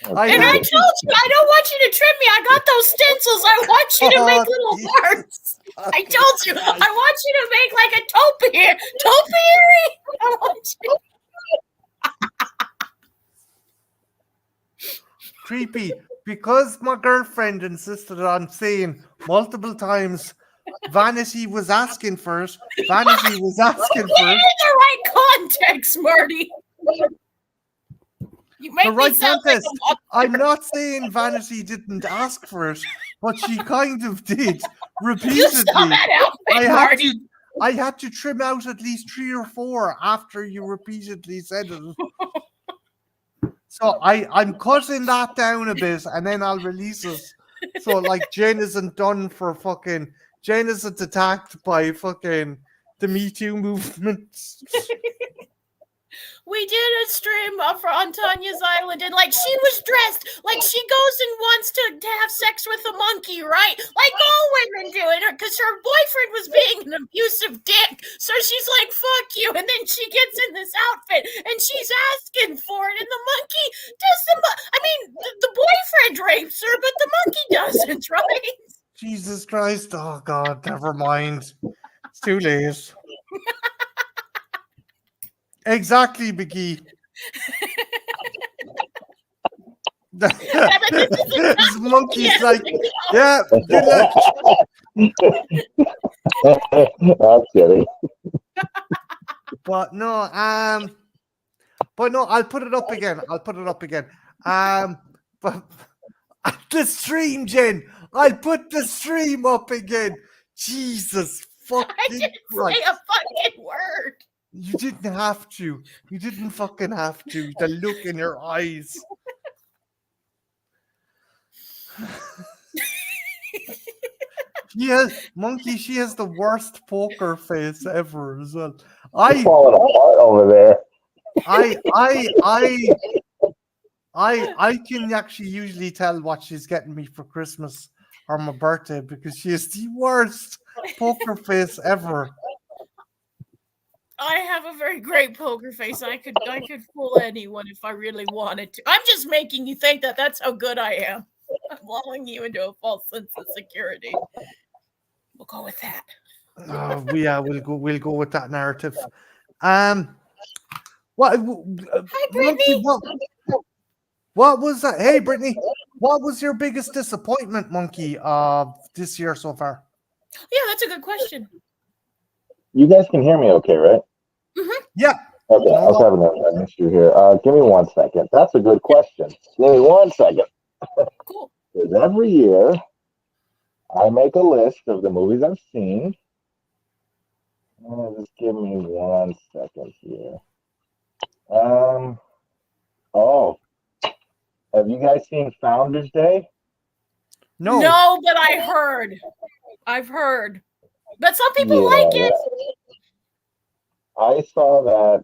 I told you, I don't want you to trim me. I got those stencils. I want you to make little hearts. I told you, I want you to make like a topiary. I want you. Creepy. Because my girlfriend insisted on saying multiple times, Vanity was asking for it. Vanity was asking for it. In the right context, Marty. You make the right me sound context. like I'm not saying Vanity didn't ask for it, but she kind of did repeatedly. You saw that outfit, Marty. I had to trim out at least 3 or 4 after you repeatedly said it. So I'm cutting that down a bit and then I'll release it. So like Jane isn't attacked by fucking the Me Too movement. We did a stream on Tanya's Island, and like she was dressed like she goes and wants to have sex with a monkey, right? Like all women do it, because her boyfriend was being an abusive dick. So she's like, "Fuck you," and then she gets in this outfit and she's asking for it, and the monkey does the boyfriend rapes her, but the monkey doesn't, right? Jesus Christ! Oh God, never mind. It's too late. Exactly, Biggie. This monkey's like, yeah, good luck. I'm kidding. But no, I'll put it up again. But the stream, Jen. I'll put the stream up again. Jesus fucking I didn't Christ. say a fucking word. You didn't have to. You didn't fucking have to. The look in your eyes. Monkey, she has the worst poker face ever as well. You're falling apart over there. I can actually usually tell what she's getting me for Christmas or my birthday because she is the worst poker face ever. I have a very great poker face. I could fool anyone if I really wanted to. I'm just making you think that that's how good I am. I'm lulling you into a false sense of security. We'll go with that. We'll go with that narrative. Hi, Brittany. What was that? Hey, Brittany, what was your biggest disappointment, Monkey, this year so far? Yeah, that's a good question. You guys can hear me okay, right? Mm-hmm. Yeah. Okay, I was having an issue here. Give me 1 second. That's a good question. Give me 1 second. Cool. Because every year, I make a list of the movies I've seen. Just give me 1 second here. Oh, have you guys seen Founders Day? No, but I've heard. But some people like it. I saw that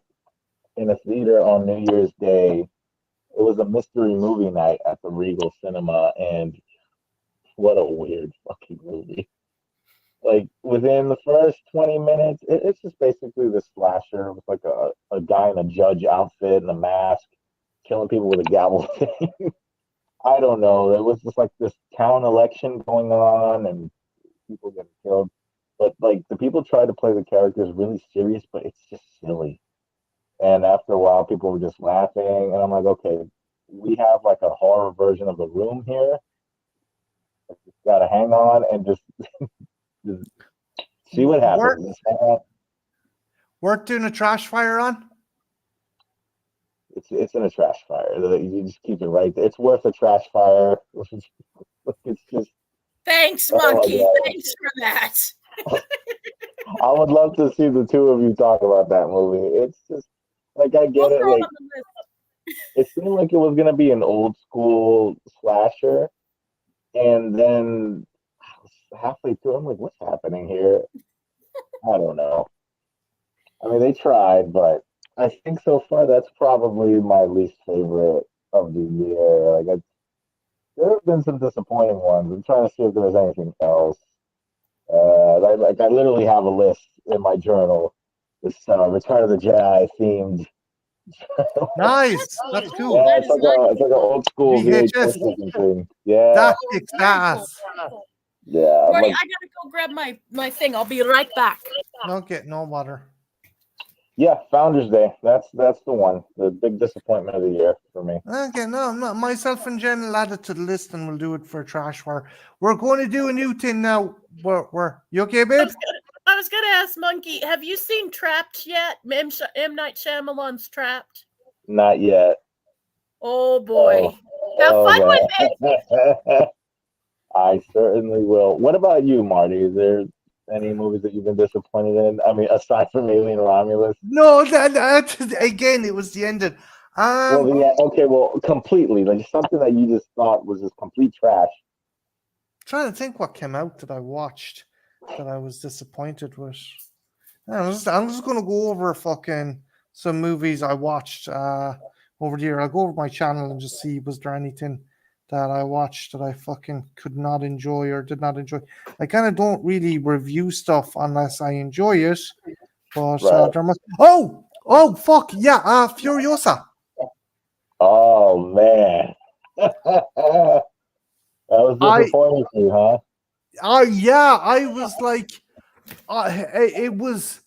in a theater on New Year's Day. It was a mystery movie night at the Regal Cinema, and what a weird fucking movie. Like, within the first 20 minutes, it's just basically the slasher with like a guy in a judge outfit and a mask killing people with a gavel thing. I don't know. It was just like this town election going on and people getting killed. But like the people try to play the characters really serious, but it's just silly. And after a while, people were just laughing, and I'm like, okay, we have like a horror version of The Room here. I just gotta hang on and just see what happens. Worth doing a trash fire on? It's in a trash fire. You just keep it right there. It's worth a trash fire. It's just. Thanks, Monkey. Thanks for that. I would love to see the two of you talk about that movie. It's just like I get it. Like it seemed like it was gonna be an old school slasher, and then halfway through, I'm like, "What's happening here?" I don't know. I mean, they tried, but I think so far that's probably my least favorite of the year. Like, there have been some disappointing ones. I'm trying to see if there's anything else. I literally have a list in my journal. This Return of the Jedi themed. Nice. That's cool. Yeah, it's like an old school VHS thing. Yeah. That kicks ass. Yeah. Marty, I gotta go grab my thing. I'll be right back. Okay, no water. Yeah, Founders Day. That's the one. The big disappointment of the year for me. Okay, no, myself and Jen will add it to the list and we'll do it for trash fire. We're going to do a new thing now. You okay, babe? I was gonna ask Monkey, have you seen Trapped yet? M. Night Shyamalan's Trapped. Not yet. Oh boy. Have fun with it. I certainly will. What about you, Marty? Is there any movies that you've been disappointed in? I mean, aside from Alien Romulus. No, that again, it was the ending. Well, completely. Like something that you just thought was just complete trash. Trying to think what came out that I watched that I was disappointed with. I'm just gonna go over fucking some movies I watched over the year. I'll go over my channel and just see was there anything that I watched that I fucking could not enjoy or did not enjoy. I kind of don't really review stuff unless I enjoy it. But right. there must. Oh, fuck yeah! Furiosa. Oh man, that was disappointing for you, huh? Yeah, I was like, it was,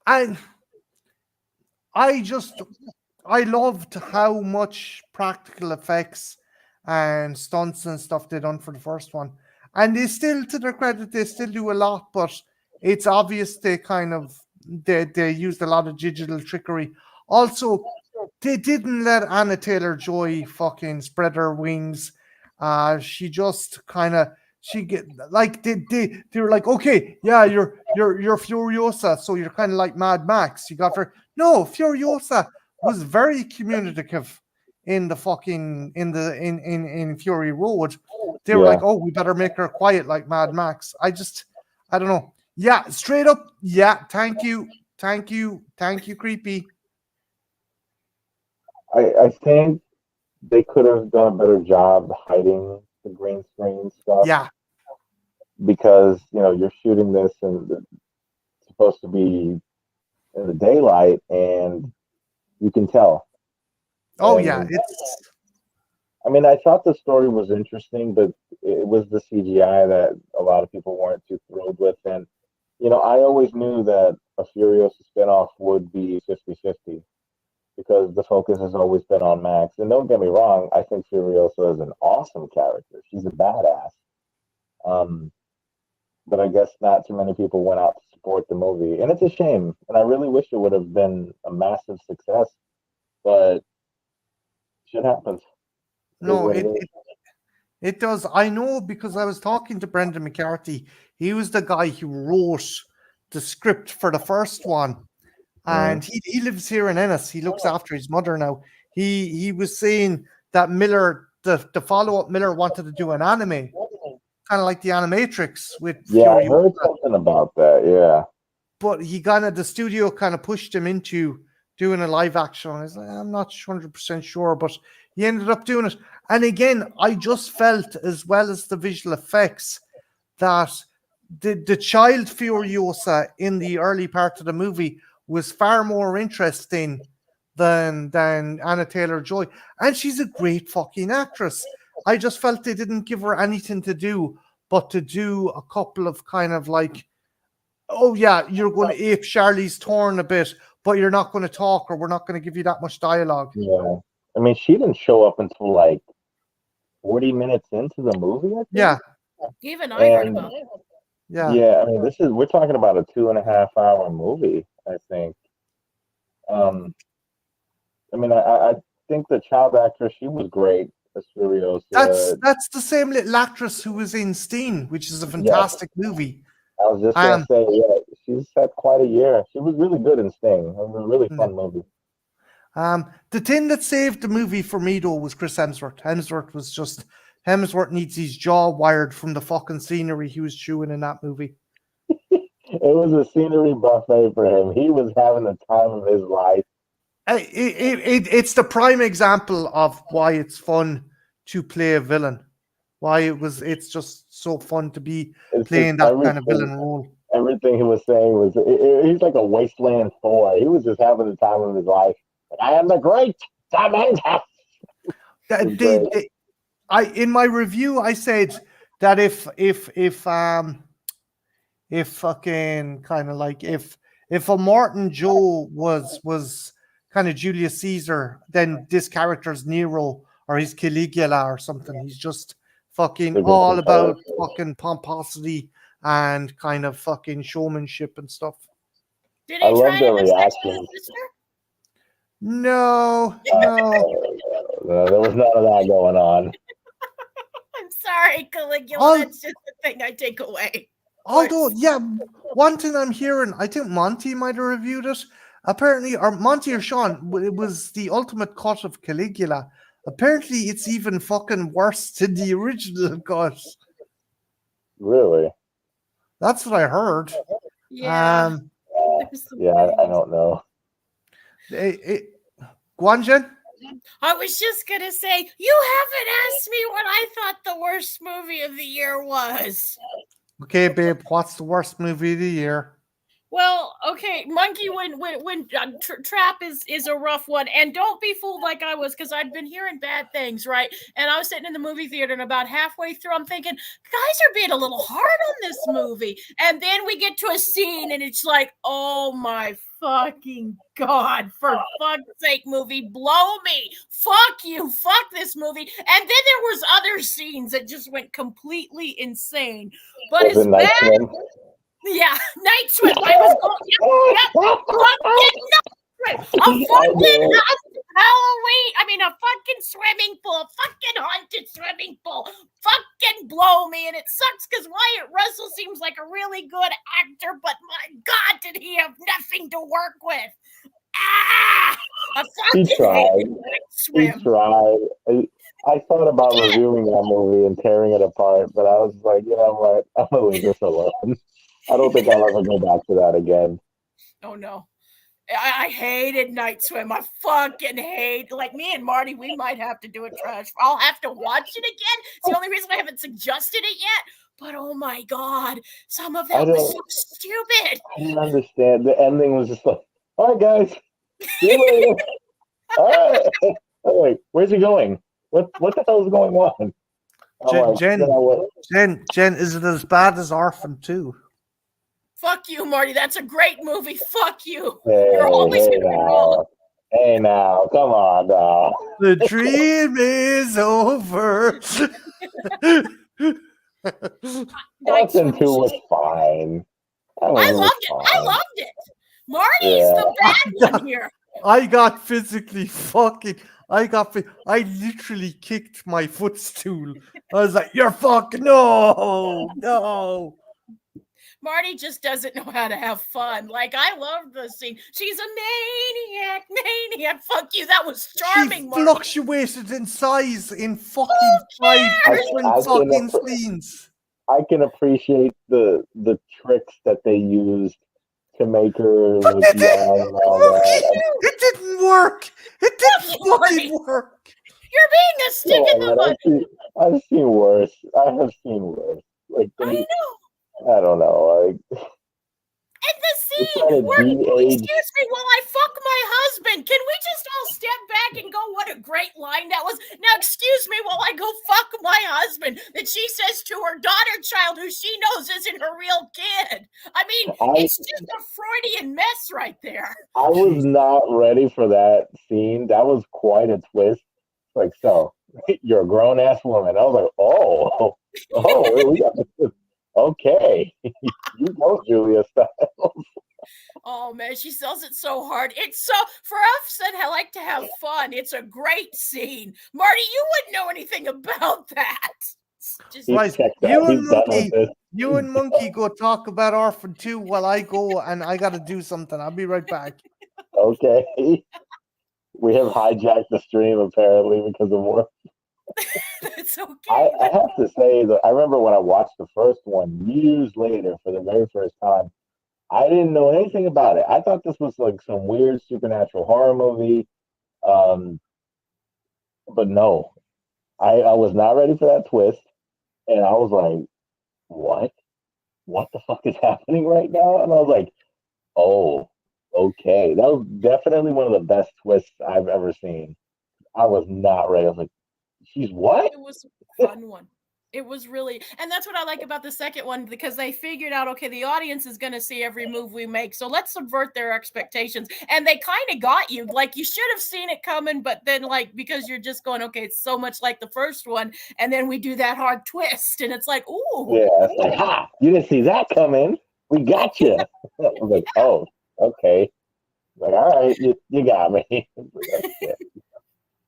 and I loved how much practical effects and stunts and stuff they done for the first one. And they still, to their credit, they still do a lot, but it's obvious they kind of they used a lot of digital trickery. Also, they didn't let Anna Taylor-Joy fucking spread her wings. She just kind of she get like they were like, okay, yeah, you're Furiosa, so you're kind of like Mad Max. You got her. No, Furiosa was very communicative in the fucking in Fury Road. They were Yeah. like, oh, we better make her quiet like Mad Max. I don't know. Yeah, straight up. Yeah, thank you, creepy. I think they could have done a better job hiding the green screen stuff Yeah, because you're shooting this and it's supposed to be in the daylight and you can tell. oh And yeah, it's I mean, I thought the story was interesting, but it was the CGI that a lot of people weren't too thrilled with. And I always knew that a Furiosa spinoff would be 50-50 because the focus has always been on Max. And don't get me wrong, I think Furiosa is an awesome character. She's a badass. But I guess not too many people went out to support the movie. And it's a shame. And I really wish it would have been a massive success. But shit happens. It is no, what it, it is. it it does. I know because I was talking to Brendan McCarthy. He was the guy who wrote the script for the first one, Mhm. and he lives here in Ennis. He looks after his mother now. He was saying that Miller, the follow up Miller wanted to do an anime, kind of like the Animatrix with Yeah, I Fury, heard something about that. Yeah. but the studio kind of pushed him into doing a live action. I was like, I'm not 100% sure, but he ended up doing it. And again, I just felt, as well as the visual effects, that the child Furiosa in the early part of the movie was far more interesting than Anna Taylor-Joy. And she's a great fucking actress. I just felt they didn't give her anything to do but to do a couple of kind of like, oh yeah, you're going to ape Charlize Theron a bit, but you're not going to talk, or we're not going to give you that much dialogue. Yeah. I mean, she didn't show up until like 40 minutes into the movie, I think. Yeah, Even I heard And about it. yeah. yeah, I mean, we're talking about a 2.5 hour movie, I think. Um, I mean, I think the child actress, she was great as Furiosa. That's the same little actress who was in Steen, which is a Yes, fantastic movie. I was just gonna Um, say, yeah, she's had quite a year. She was really good in Sting. It was a really yeah. fun movie. The thing that saved the movie for me though was Chris Hemsworth. Hemsworth needs his jaw wired from the fucking scenery he was chewing in that movie. It was a scenery buffet for him. He was having the time of his life. It's the prime example of why it's fun to play a villain. It's just so fun to be It's playing just that kind of villain role. everything he was saying was he's like a wasteland boy. He was just having the time of his life. I am the great Samantha. In my review, I said that if fucking kind of like if a Martin Joe was kind of Julius Caesar, then this character's Nero or he's Caligula or something. He's just fucking all about fucking pomposity and kind of fucking showmanship and stuff. Did I he love try their to have sex with reactions. his sister? No. No, there was none of that going on. I'm sorry, Caligula. Oh. That's just the thing I take away. Although, yeah, one thing I'm hearing, I think Monty might have reviewed it. Apparently, or Monty or Sean, it was the ultimate cut of Caligula. Apparently, it's even fucking worse than the original cut. Really? That's what I heard. Yeah. Yeah, I don't know. Guanjin? I was just gonna say, you haven't asked me what I thought the worst movie of the year was. Okay, babe, what's the worst movie of the year? Well, okay, Monkey, when Trap is a rough one, and don't be fooled like I was, because I'd been hearing bad things, right? And I was sitting in the movie theater, and about halfway through, I'm thinking, guys are being a little hard on this movie, and then we get to a scene, and it's like, oh my fucking God, for fuck's sake, movie, blow me. Fuck you. Fuck this movie. And then there was other scenes that just went completely insane. But Was as it Night bad, Swim? yeah, Night Swim. I was going, fucking Night Swim. A fucking Halloween. I mean, a fucking swimming pool, a fucking haunted swimming pool. Fucking blow me. And it sucks because Wyatt Russell seems like a really good actor, but my God, did he have nothing to work with? Ah! I He fucking tried. hated Night He Swim. tried. I thought about Yeah. reviewing that movie and tearing it apart, but I was like, you know what? I'm gonna leave this alone. I don't think I'll ever go back to that again. Oh no. I hated Night Swim. I fucking hate, like me and Marty, we might have to do a trash. I'll have to watch it again. It's the only reason I haven't suggested it yet. But oh my God, some of that was so stupid. I didn't understand. The ending was just like, all right, guys, see you later. All right. Oh, wait, where's he going? What the hell is going on? I'm Jen, like, you know what? Jen, is it as bad as Orphan 2? Fuck you, Marty. That's a great movie. Fuck you. Hey, You're always hey going to be wrong. now. Hey now, come on now. The dream is over. Orphan 2 was fine. I loved it. I loved it. Marty's the bad one here. I got physically fucking. I literally kicked my footstool. I was like, "You're fucking no." Marty just doesn't know how to have fun. Like, I love the scene. She's a maniac. Fuck you. That was charming, She Marty. fluctuated in size in fucking 5 different fucking scenes. I can appreciate the tricks that they used to make her But look young and all that. It didn't work. It didn't fucking work. You're being a stick in the mud. I've seen worse. I have seen worse. Like I know. I don't know. Like, and the scene where, excuse me, while I fuck my husband, can we just all step back and go, what a great line that was? Now, excuse me, while I go fuck my husband, that she says to her daughter child, who she knows isn't her real kid. I mean, it's just a Freudian mess right there. I was not ready for that scene. That was quite a twist. Like, so, you're a grown-ass woman. I was like, oh, we got this. Okay, you know Julia Stiles. Oh man, she sells it so hard. It's so, for us that like to have fun, it's a great scene. Marty, you wouldn't know anything about that. Just right, you and Monkey go talk about Orphan 2 while I go and I gotta do something. I'll be right back. Okay. We have hijacked the stream apparently because of work. That's okay. I have to say that I remember when I watched the first one years later for the very first time, I didn't know anything about it. I thought this was like some weird supernatural horror movie. But no, I was not ready for that twist. And I was like, what? What the fuck is happening right now? And I was like, oh, okay. That was definitely one of the best twists I've ever seen. I was not ready. I was like, she's what? It was a fun one. It was really, and that's what I like about the second one, because they figured out, okay, the audience is going to see every move we make, so let's subvert their expectations. And they kind of got you. Like, you should have seen it coming, but then, like, because you're just going, okay, it's so much like the first one, and then we do that hard twist, and it's like, ooh. Yeah, it's like, ha, you didn't see that coming. We got you. I was like, oh, okay. Like, all right, you got me.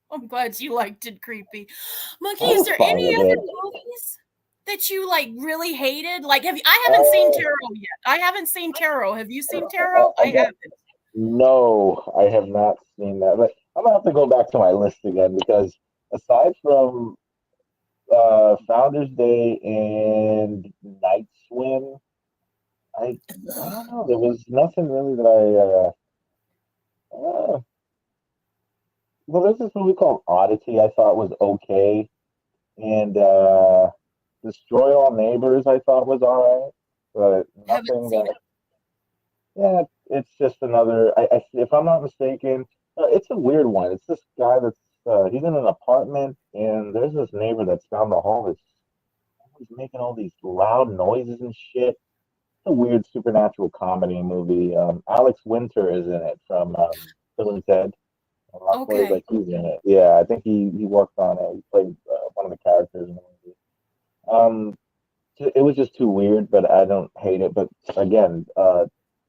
I'm glad you liked it, creepy. Monkey, is there any other movies that you like really hated? Like, I haven't seen Tarot yet. I haven't seen Tarot. Have you seen Tarot? I haven't. No, I have not seen that. But I'm gonna have to go back to my list again, because aside from Founders Day and Night Swim, I don't know. There was nothing really that well, there's this movie called Oddity I thought was okay. And Destroy All Neighbors I thought was all right. But nothing that... Yeah, it's just another... if I'm not mistaken, it's a weird one. It's this guy that's... he's in an apartment, and there's this neighbor that's down the hall that's always making all these loud noises and shit. a weird supernatural comedy movie. Alex Winter is in it from Bill and Ted. I believe Okay. like he's in it. Yeah, I think he worked on it. He played one of the characters in the movie. It was just too weird, but I don't hate it. But again,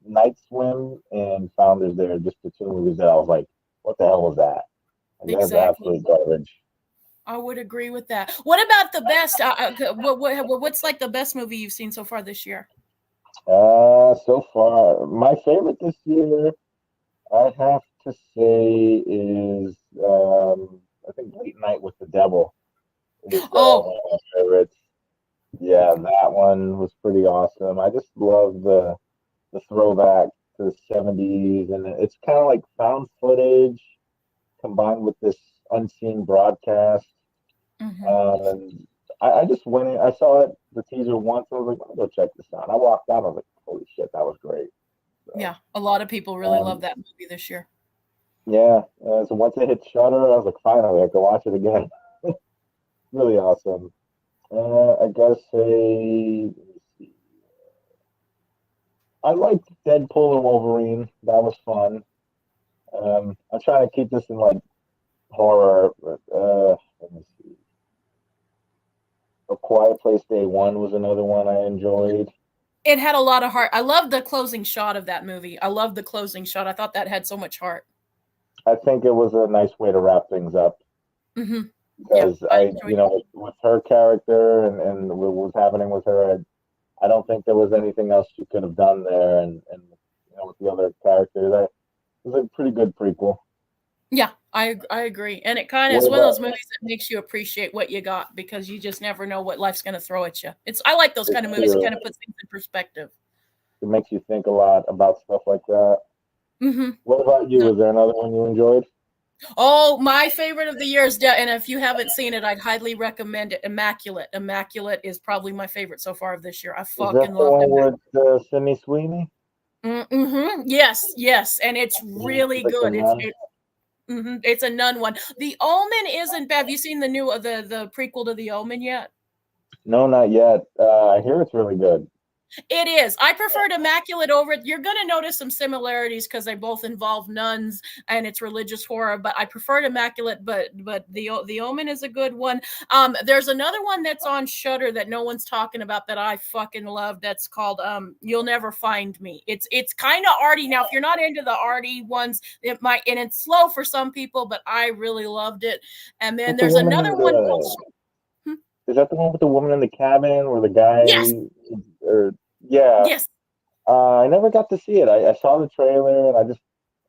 Night Swim and Founders, they're just the two movies that I was like, what the hell was that? And that's Exactly. absolute garbage. I would agree with that. What about the best? What's like the best movie you've seen so far this year? So far, my favorite this year, I have to say, is I think Late Night with the Devil is one of my favorites. Yeah, that one was pretty awesome. I just love the throwback to the 70s, and it's kind of like found footage combined with this unseen broadcast. And I just went in, I saw it, the teaser once. I was like, I'll go check this out. I walked out. I was like, holy shit, that was great. So, yeah, a lot of people really love that movie this year. Yeah. So once it hit Shudder, I was like, finally, I can watch it again. Really awesome. I gotta say, let me see. I liked Deadpool and Wolverine. That was fun. I'm trying to keep this in like horror, but let me see. A Quiet Place Day One was another one I enjoyed. It had a lot of heart. I love the closing shot of that movie. I love the closing shot. I thought that had so much heart. I think it was a nice way to wrap things up. Because with her character and what was happening with her, I don't think there was anything else she could have done there. And with the other characters, it was a pretty good prequel. Yeah, I agree. And it kind of is one of those movies that makes you appreciate what you got, because you just never know what life's going to throw at you. I like those kind of movies. It kind of puts things in perspective. It makes you think a lot about stuff like that. What about you? Was there another one you enjoyed? Oh, my favorite of the year is, and if you haven't seen it, I'd highly recommend it. Immaculate. Immaculate is probably my favorite so far of this year. I fucking love it. With Sydney Sweeney? Yes. And it's really good. It's a nun one. The Omen isn't bad. Have you seen the new the prequel to The Omen yet? No, not yet. I hear it's really good. It is. I preferred Immaculate over it. You're going to notice some similarities because they both involve nuns and it's religious horror, but I preferred Immaculate, but the Omen is a good one. There's another one that's on Shudder that no one's talking about that I fucking love. That's called You'll Never Find Me. It's kind of arty. Now, if you're not into the arty ones, it might, and it's slow for some people, but I really loved it. And then there's another one called... Is that the one with the woman in the cabin where the guy? Yes. Yeah. Yes. I never got to see it. I saw the trailer and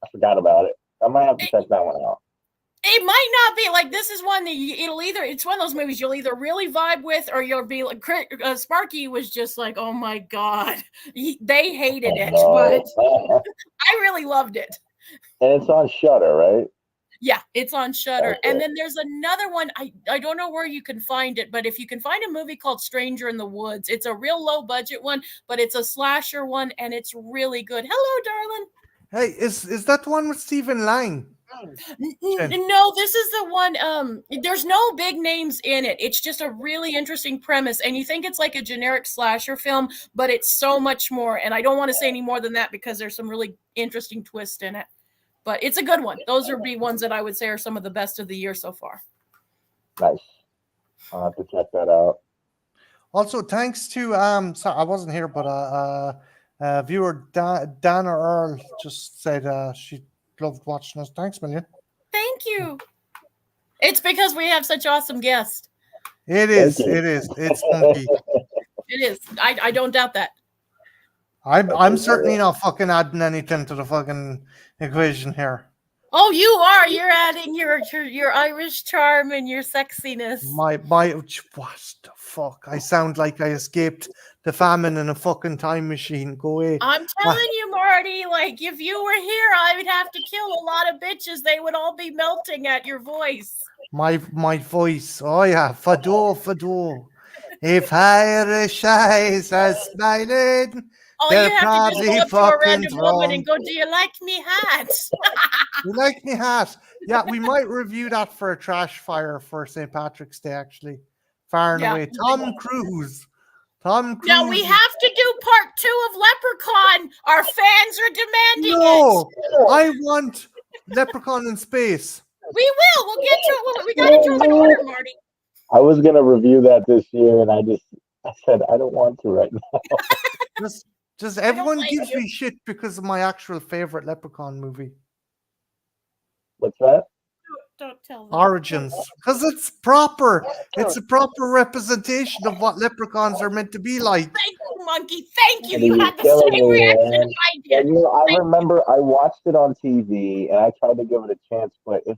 I forgot about it. I might have to check that one out. It might not be like, this is one that it's one of those movies you'll either really vibe with or you'll be like, Sparky was just like, oh my God, they hated it, but I really loved it. And it's on Shudder, right? Yeah, it's on Shudder. Okay. And then there's another one. I don't know where you can find it, but if you can find a movie called Stranger in the Woods, it's a real low budget one, but it's a slasher one and it's really good. Hello, darling. Hey, is that the one with Stephen Lang? No, this is the one. There's no big names in it. It's just a really interesting premise, and you think it's like a generic slasher film, but it's so much more. And I don't want to say any more than that because there's some really interesting twists in it. But it's a good one. Those would be ones that I would say are some of the best of the year so far. Nice. I'll have to check that out. Also, thanks to sorry, I wasn't here, but viewer Dana Earl just said she loved watching us. Thanks, million. Thank you. It's because we have such awesome guests. It is. It's funky. It is. I don't doubt that. I'm certainly not fucking adding anything to the fucking equation here. Oh, you are. You're adding your Irish charm and your sexiness. My what the fuck? I sound like I escaped the famine in a fucking time machine. Go away. I'm telling you, Marty, like if you were here, I would have to kill a lot of bitches. They would all be melting at your voice. My voice. Oh yeah, fado. If Irish eyes are smiling, oh, they're you have to just go up to a random woman and go, "Do you like me hat?" You like me hat? Yeah, we might review that for a trash fire for St. Patrick's Day. Actually, far and away. Tom Cruise. Now we have to do part 2 of Leprechaun. Our fans are demanding No, it. I want Leprechaun in space. We will. We'll get to it. We got to do it in order, Marty. I was gonna review that this year, and I said I don't want to right now. Just don't everyone blame gives you. me shit because of my actual favorite Leprechaun movie, What's that? Don't tell them. Origins, because it's proper. It's a proper representation of what leprechauns are meant to be like. Thank you, Monkey. Thank you. You're You had the killing same me, reaction man. I Yeah, did. I remember I watched it on TV, and I tried to give it a chance, but it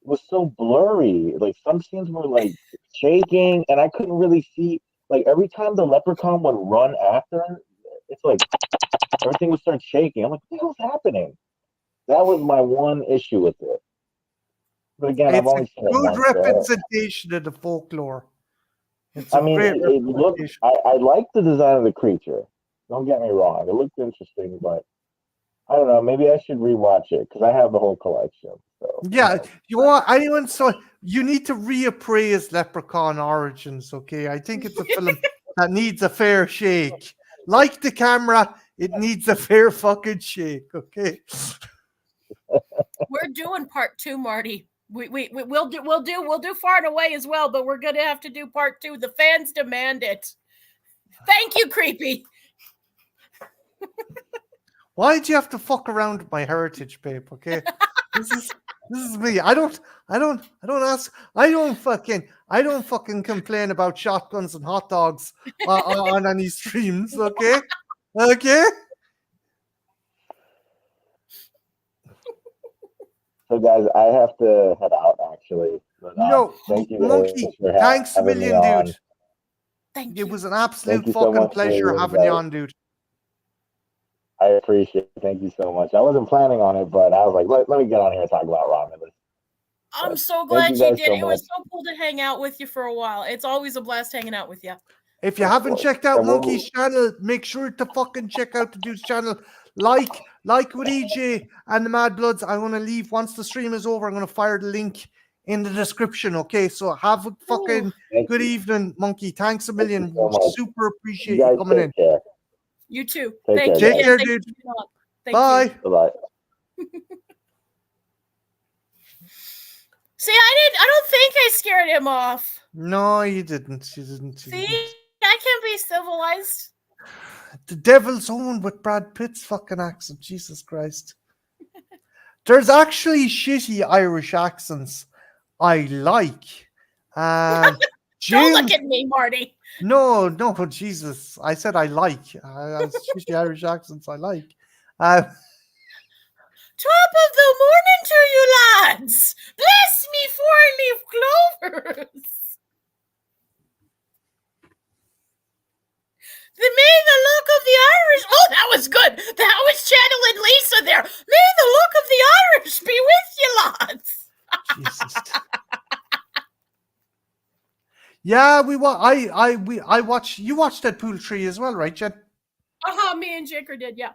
was so blurry. Like some scenes were like shaking, and I couldn't really see. Like every time the leprechaun would run after, it's like everything would start shaking. I'm like, what the hell's happening? That was my one issue with it. But again, I've It's a only seen it good once. So representation of the folklore. It's I a mean, great it looked. representation. I like the design of the creature. Don't get me wrong; it looked interesting, but I don't know. Maybe I should rewatch it because I have the whole collection. So Yeah, you want anyone? So you need to reappraise Leprechaun Origins. Okay, I think it's a film that needs a fair shake. Like the camera, it needs a fair fucking shake. Okay. We're doing part 2, Marty. We'll do Far and Away as well, but we're gonna have to do part 2. The fans demand it. Thank you, Creepy. Why'd you have to fuck around with my heritage, babe? Okay, this is me. I don't fucking complain about shotguns and hot dogs on any streams. Okay. So, guys, I have to head out actually. But, No, thank you guys Monkey. for Thanks a having me million, on. dude. Thank It you. was an absolute you so fucking much for pleasure your having you invite. on, dude. I appreciate it. Thank you so much. I wasn't planning on it, but I was like, let me get on here and talk about ramen. I'm But so thank glad you you guys did. so It was much. so cool to hang out with you for a while. It's always a blast hanging out with you. If you Of haven't course. checked out And we'll- Monkey's channel, make sure to fucking check out the dude's channel. Like with EJ and the Mad Bloods. I'm gonna leave once the stream is over. I'm gonna fire the link in the description. Okay, so have a fucking Thank good you. evening, Monkey. Thanks a Thank you million. so much. Super You appreciate you guys coming in. take care. You too. Take Thank care, you. Take guys. care, Thank dude. you for being on. Thank Bye. you. Bye-bye. See, I don't think I scared him off. No, you didn't. You didn't. See, I can be civilized. The Devil's Own with Brad Pitt's fucking accent. Jesus Christ. There's actually shitty Irish accents I like. Don't look at me, Marty. No, Jesus. I said I like. Shitty Irish accents I like. Top of the morning to you lads. Bless me four-leaf clovers. May the look of the Irish. Oh, that was good. That was channeling Lisa there. May the look of the Irish be with you, lads. Jesus. Yeah, I watched. You watched Deadpool 3 as well, right, Jen? Me and Jaker did, yeah.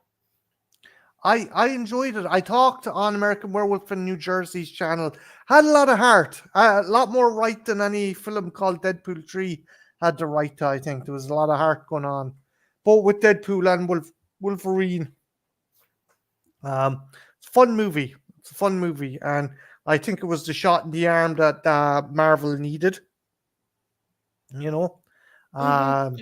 I enjoyed it. I talked on American Werewolf in New Jersey's channel. Had a lot of heart. A lot more right than any film called Deadpool 3 had the right to, I think. There was a lot of heart going on. Both with Deadpool and Wolverine. It's a fun movie. It's a fun movie. And I think it was the shot in the arm that Marvel needed. You know? And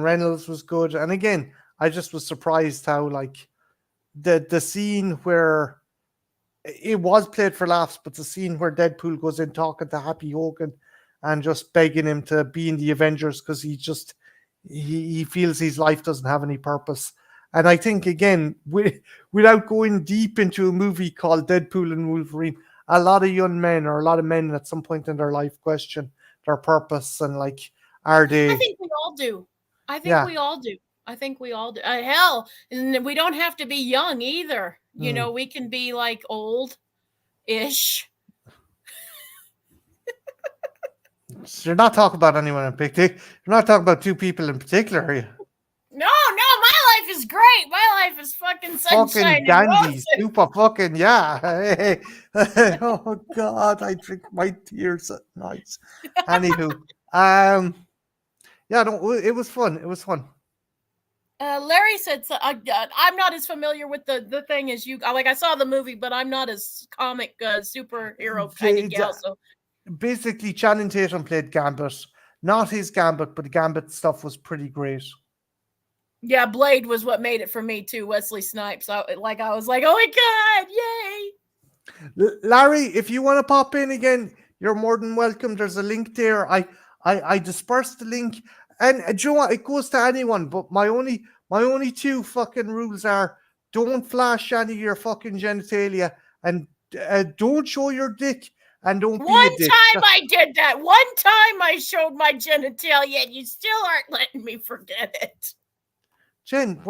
Reynolds was good. And again, I just was surprised how like the scene where it was played for laughs, but the scene where Deadpool goes in talking to Happy Hogan and just begging him to be in the Avengers because he feels his life doesn't have any purpose. And I think again, without going deep into a movie called Deadpool and Wolverine, a lot of young men or a lot of men at some point in their life question their purpose and like, are they? I think we all do. I think we all do. Hell, and we don't have to be young either. You know, we can be like old-ish. So you're not talking about anyone in particular. You're not talking about two people in particular, are you? No, my life is great. My life is fucking sunshine Fucking dandy, and super fucking yeah. Hey. Oh God, I drink my tears at night. Anywho, yeah, no, it was fun. It was fun. Larry said, I'm not as familiar with the thing as you. Like, I saw the movie, but I'm not as comic superhero kind of gal. So basically, Channing Tatum played Gambit. Not his Gambit, but the Gambit stuff was pretty great. Yeah, Blade was what made it for me too. Wesley Snipes. I was like, oh my god, yay! Larry, if you want to pop in again, you're more than welcome. There's a link there. I dispersed the link, and do you know what? It goes to anyone. But my only two fucking rules are: don't flash any of your fucking genitalia, and don't show your dick, and don't be a dick. One time I did that. One time I showed my genitalia, and you still aren't letting me forget it. Jen,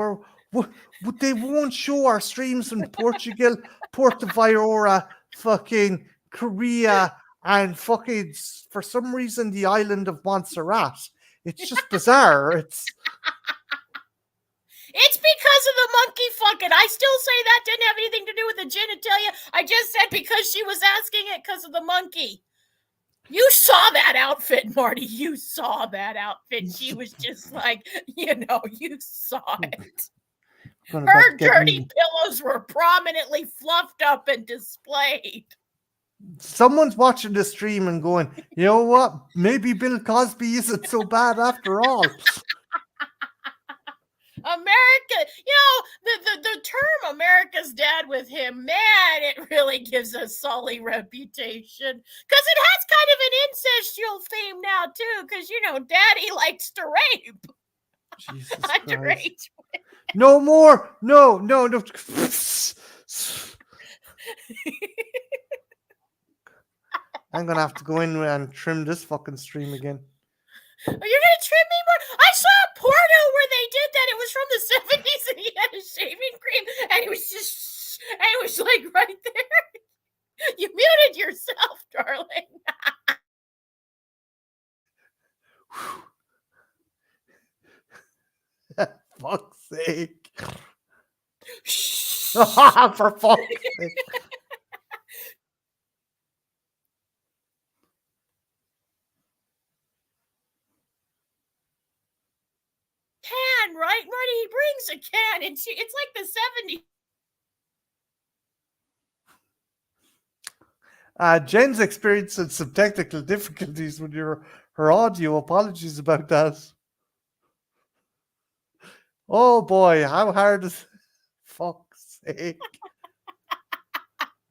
they won't show our streams in Portugal, Puerto Vallarta, fucking Korea, and fucking, for some reason, the island of Montserrat. It's just bizarre. It's because of the monkey fucking. I still say that didn't have anything to do with the genitalia. I just said because she was asking it because of the monkey. You saw that outfit, Marty. You saw that outfit. She was just like, you saw it. Her dirty pillows were prominently fluffed up and displayed. Someone's watching the stream and going, you know what? Maybe Bill Cosby isn't so bad after all. America, the term America's Dad with him, man, it really gives a sully reputation. Because it has kind of an incestual theme now, too. Because, Daddy likes to rape. Jesus underage. No more. No. I'm going to have to go in and trim this fucking stream again. Are you going to trim me more? I saw a porno where they did that. It was from the 70s and he had a shaving cream and it was like right there. You muted yourself, darling. Fuck's sake. For fuck's sake. Can, right, Marty? He brings a can, and it's like the 70s. Jen's experiencing some technical difficulties with her audio. Apologies about that. Oh boy, how hard is fuck's sake.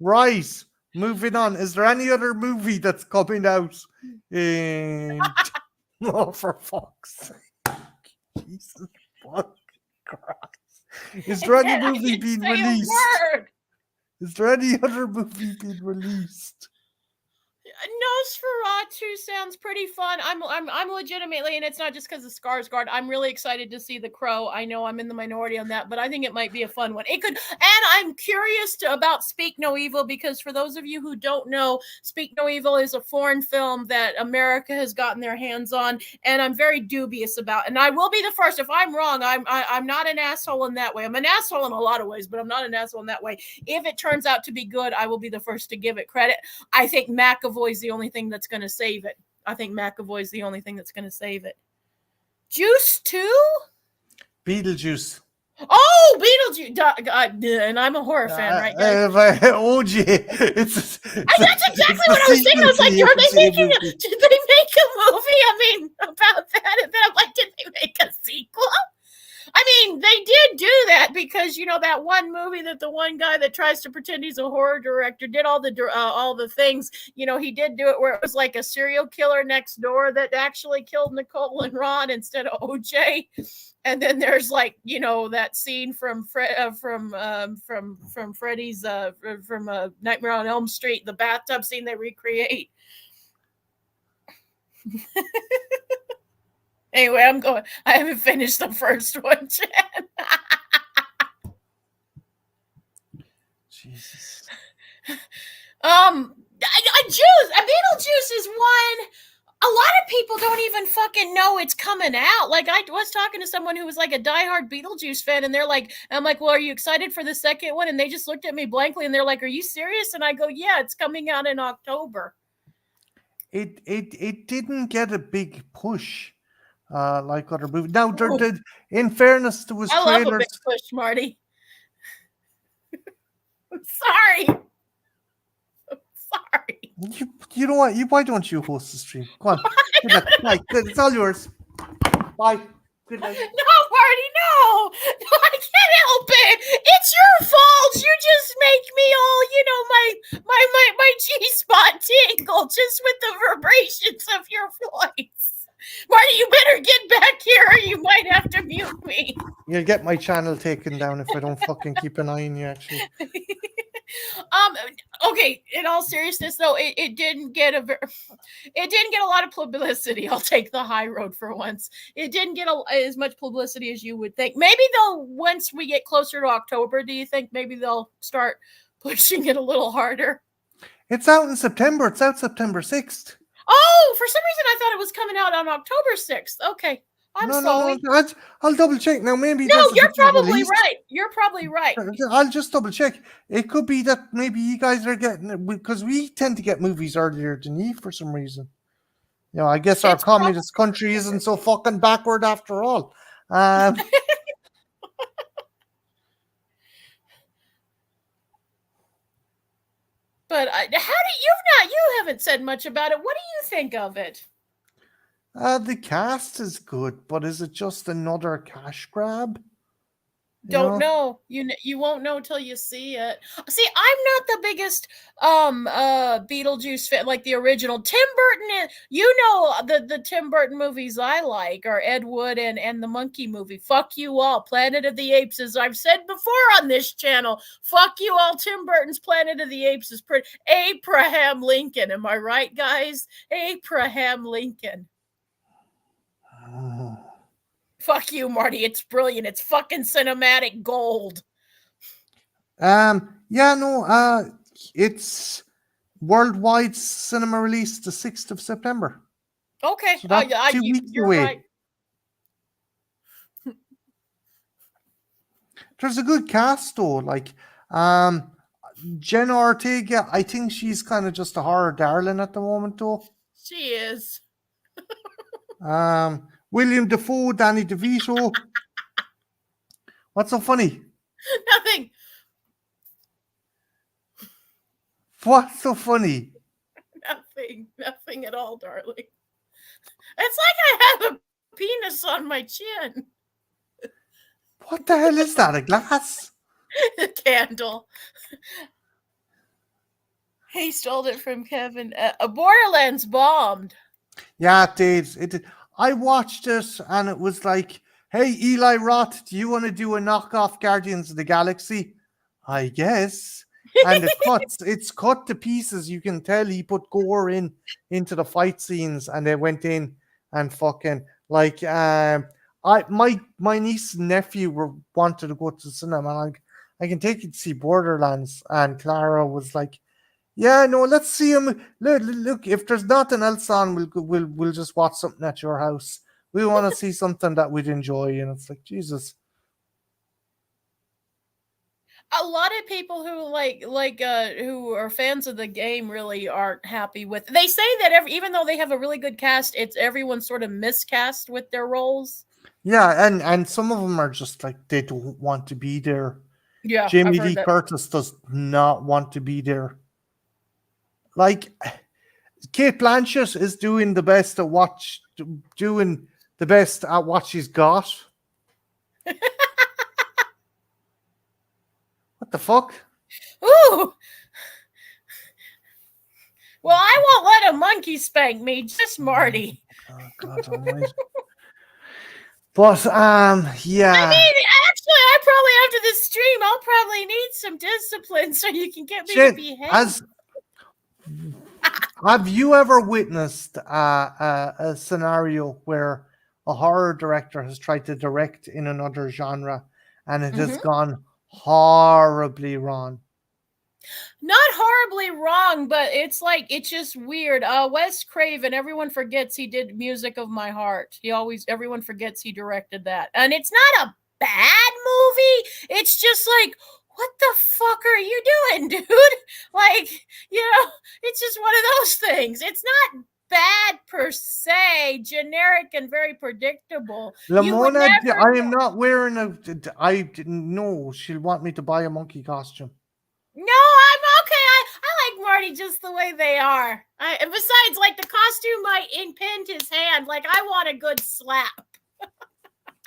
Right, moving on. Is there any other movie that's coming out? Oh, for fuck's sake. Jesus fucking Christ. Is there any movie being released? Is there any other movie being released? Nosferatu sounds pretty fun. I'm legitimately, and it's not just because of Skarsgård. I'm really excited to see The Crow. I know I'm in the minority on that, but I think it might be a fun one. It could, and I'm curious about Speak No Evil, because for those of you who don't know, Speak No Evil is a foreign film that America has gotten their hands on, and I'm very dubious about. And I will be the first. If I'm wrong, I'm not an asshole in that way. I'm an asshole in a lot of ways, but I'm not an asshole in that way. If it turns out to be good, I will be the first to give it credit. I think McAvoy's the only thing that's going to save it. Juice 2? Beetlejuice. Oh, Beetlejuice. And I'm a horror fan, right? OJ. That's exactly what I was thinking. I was like, did they make a movie? I mean, about that? And then I'm like, did they make a sequel? I mean, they did do that because, that one movie that the one guy that tries to pretend he's a horror director did all the things. He did do it where it was like a serial killer next door that actually killed Nicole and Ron instead of OJ. And then there's that scene from Freddy's from Nightmare on Elm Street, the bathtub scene they recreate. Anyway, I haven't finished the first one, Jen. Jesus. Beetlejuice is one. A lot of people don't even fucking know it's coming out. Like, I was talking to someone who was like a diehard Beetlejuice fan, and I'm like, well, are you excited for the second one? And they just looked at me blankly, and they're like, are you serious? And I go, yeah, it's coming out in October. It didn't get a big push. like other movies. Now, in fairness, there was I love a trailers. big push, Marty. I'm sorry. I'm sorry. You know what? Why don't you host the stream? Go on. Good luck. Bye. Good. It's all yours. Bye. Good night. No, Marty, no. No, I can't help it. It's your fault. You just make me all, my G-spot tingle just with the vibrations of your voice. Marty, you better get back here or you might have to mute me. You'll get my channel taken down if I don't fucking keep an eye on you, actually. Okay, in all seriousness though, it didn't get a lot of publicity. I'll take the high road for once. It didn't get as much publicity as you would think. Maybe they'll, once we get closer to October, do you think maybe they'll start pushing it a little harder? It's out in September. It's out September 6th. Oh, for some reason I thought it was coming out on October 6th. Okay. I'm sorry. No, I'll double check. Now, maybe No, that's a you're different probably release. right. You're probably right. I'll just double check. It could be that maybe you guys are getting, because we tend to get movies earlier than you for some reason. You know, I guess our It's communist country isn't so fucking backward after all. But you haven't said much about it. What do you think of it? The cast is good, but is it just another cash grab? Don't know. You won't know till you see it. See, I'm not the biggest Beetlejuice fan, like the original. Tim Burton the Tim Burton movies I like are Ed Wood and the Monkey movie. Fuck you all. Planet of the Apes, as I've said before on this channel. Fuck you all. Tim Burton's Planet of the Apes is pretty. Abraham Lincoln. Am I right, guys? Abraham Lincoln. Fuck you, Marty. It's brilliant. It's fucking cinematic gold. It's worldwide cinema release the 6th of September. Okay. So that's 2 weeks you're away. right. There's a good cast though. Like Jenna Ortega, I think she's kind of just a horror darling at the moment though. She is. William Dafoe, Danny DeVito. What's so funny? Nothing. What's so funny? Nothing at all, darling. It's like I have a penis on my chin. What the hell is that? A glass? A candle. He stole it from Kevin. Borderlands bombed. Yeah, it did. I watched it and it was like, hey, Eli Roth, do you want to do a knockoff Guardians of the Galaxy? I guess. And it's cut to pieces. You can tell he put gore into the fight scenes and they went in and fucking like my niece and nephew wanted to go to the cinema and I can take you to see Borderlands, and Clara was like, yeah, no, let's see him. Look, if there's nothing else on, we'll just watch something at your house. We want to see something that we'd enjoy, and it's like, Jesus. A lot of people who who are fans of the game really aren't happy with. They say that even though they have a really good cast, it's everyone's sort of miscast with their roles. Yeah, and some of them are just like they don't want to be there. Yeah, Jamie Lee Curtis does not want to be there. Like, Kate Blanchett is doing the best at what she's got. What the fuck? Ooh. Well, I won't let a monkey spank me, just Marty. Oh, God almighty. But yeah. I mean, actually, I probably after this stream, I'll probably need some discipline so you can get me to behave. Have you ever witnessed a scenario where a horror director has tried to direct in another genre and it has gone horribly wrong? Not horribly wrong, but it's just weird. Wes Craven, everyone forgets he did Music of My Heart. Everyone forgets he directed that. And it's not a bad movie. It's just like, what the fuck are you doing, dude? Like, it's just one of those things. It's not bad per se, generic and very predictable. Lamona, never I am not wearing I didn't know she'll want me to buy a monkey costume. No, I'm okay. I like Marty just the way they are. And besides, like the costume might impinge his hand. Like I want a good slap.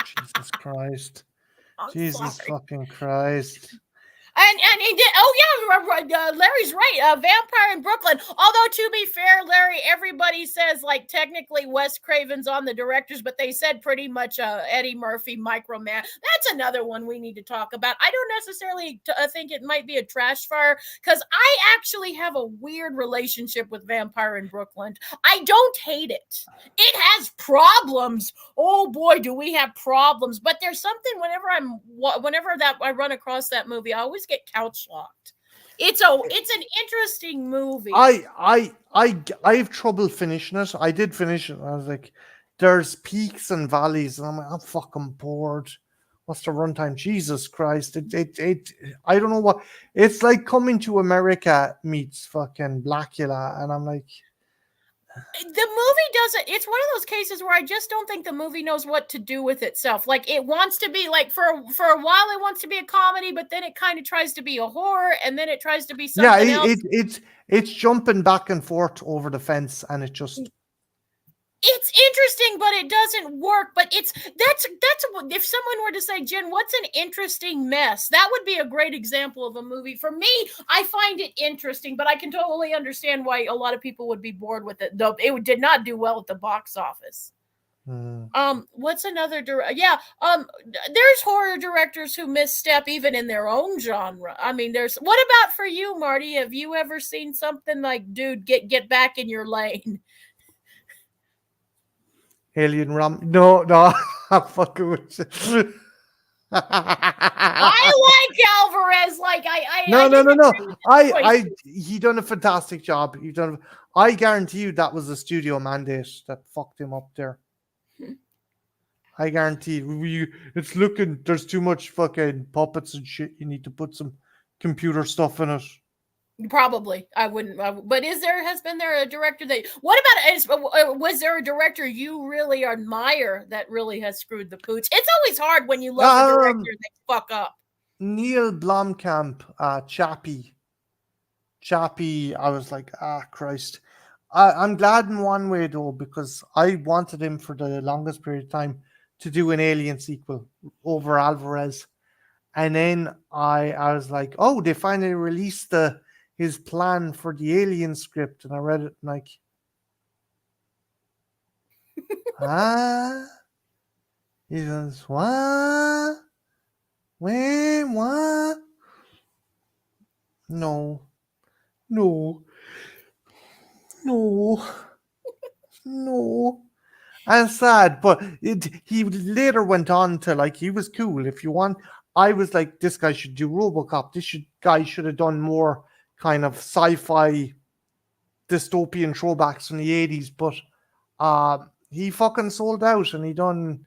Jesus Christ. I'm Jesus sorry. fucking Christ. And he did. Oh yeah, Larry's right. Vampire in Brooklyn. Although to be fair, Larry, everybody says like technically Wes Craven's on the directors, but they said pretty much Eddie Murphy, Microman. That's another one we need to talk about. I don't necessarily think it might be a trash fire because I actually have a weird relationship with Vampire in Brooklyn. I don't hate it. It has problems. Oh boy, do we have problems! But there's something whenever I run across that movie, I always get couch locked. It's an interesting movie. I have trouble finishing it. I did finish it. I was like, there's peaks and valleys, and I'm like, I'm fucking bored. What's the runtime? Jesus Christ! It I don't know what. It's like Coming to America meets fucking Blackula, and I'm like, the movie doesn't. It's one of those cases where I just don't think the movie knows what to do with itself. Like it wants to be like for a while it wants to be a comedy, but then it kind of tries to be a horror, and then it tries to be something else. It's jumping back and forth over the fence, and it just. It's interesting, but it doesn't work. But that's if someone were to say, Jen, what's an interesting mess? That would be a great example of a movie. For me, I find it interesting, but I can totally understand why a lot of people would be bored with it. Though it did not do well at the box office. What's another there's horror directors who misstep even in their own genre. I mean, what about for you, Marty? Have you ever seen something like, dude, get back in your lane? Alien Ram. No, I'm fucking with you. I like Alvarez. Like No. He done a fantastic job. I guarantee you that was a studio mandate that fucked him up there. I guarantee it's looking. There's too much fucking puppets and shit. You need to put some computer stuff in it. Probably, I wouldn't. But has been there a director that? What about? Was there a director you really admire that really has screwed the pooch? It's always hard when you love a director that fuck up. Neil Blomkamp, Chappie. I was like, Christ. I'm glad in one way though because I wanted him for the longest period of time to do an Alien sequel over Alvarez, and then I was like, oh, they finally released his plan for the Alien script, and I read it like, he goes, what? When, what? No. I'm sad, but he later went on to like, he was cool. If you want, I was like, this guy should do RoboCop. Guy should have done more kind of sci-fi dystopian throwbacks from the 80s, but he fucking sold out, and he done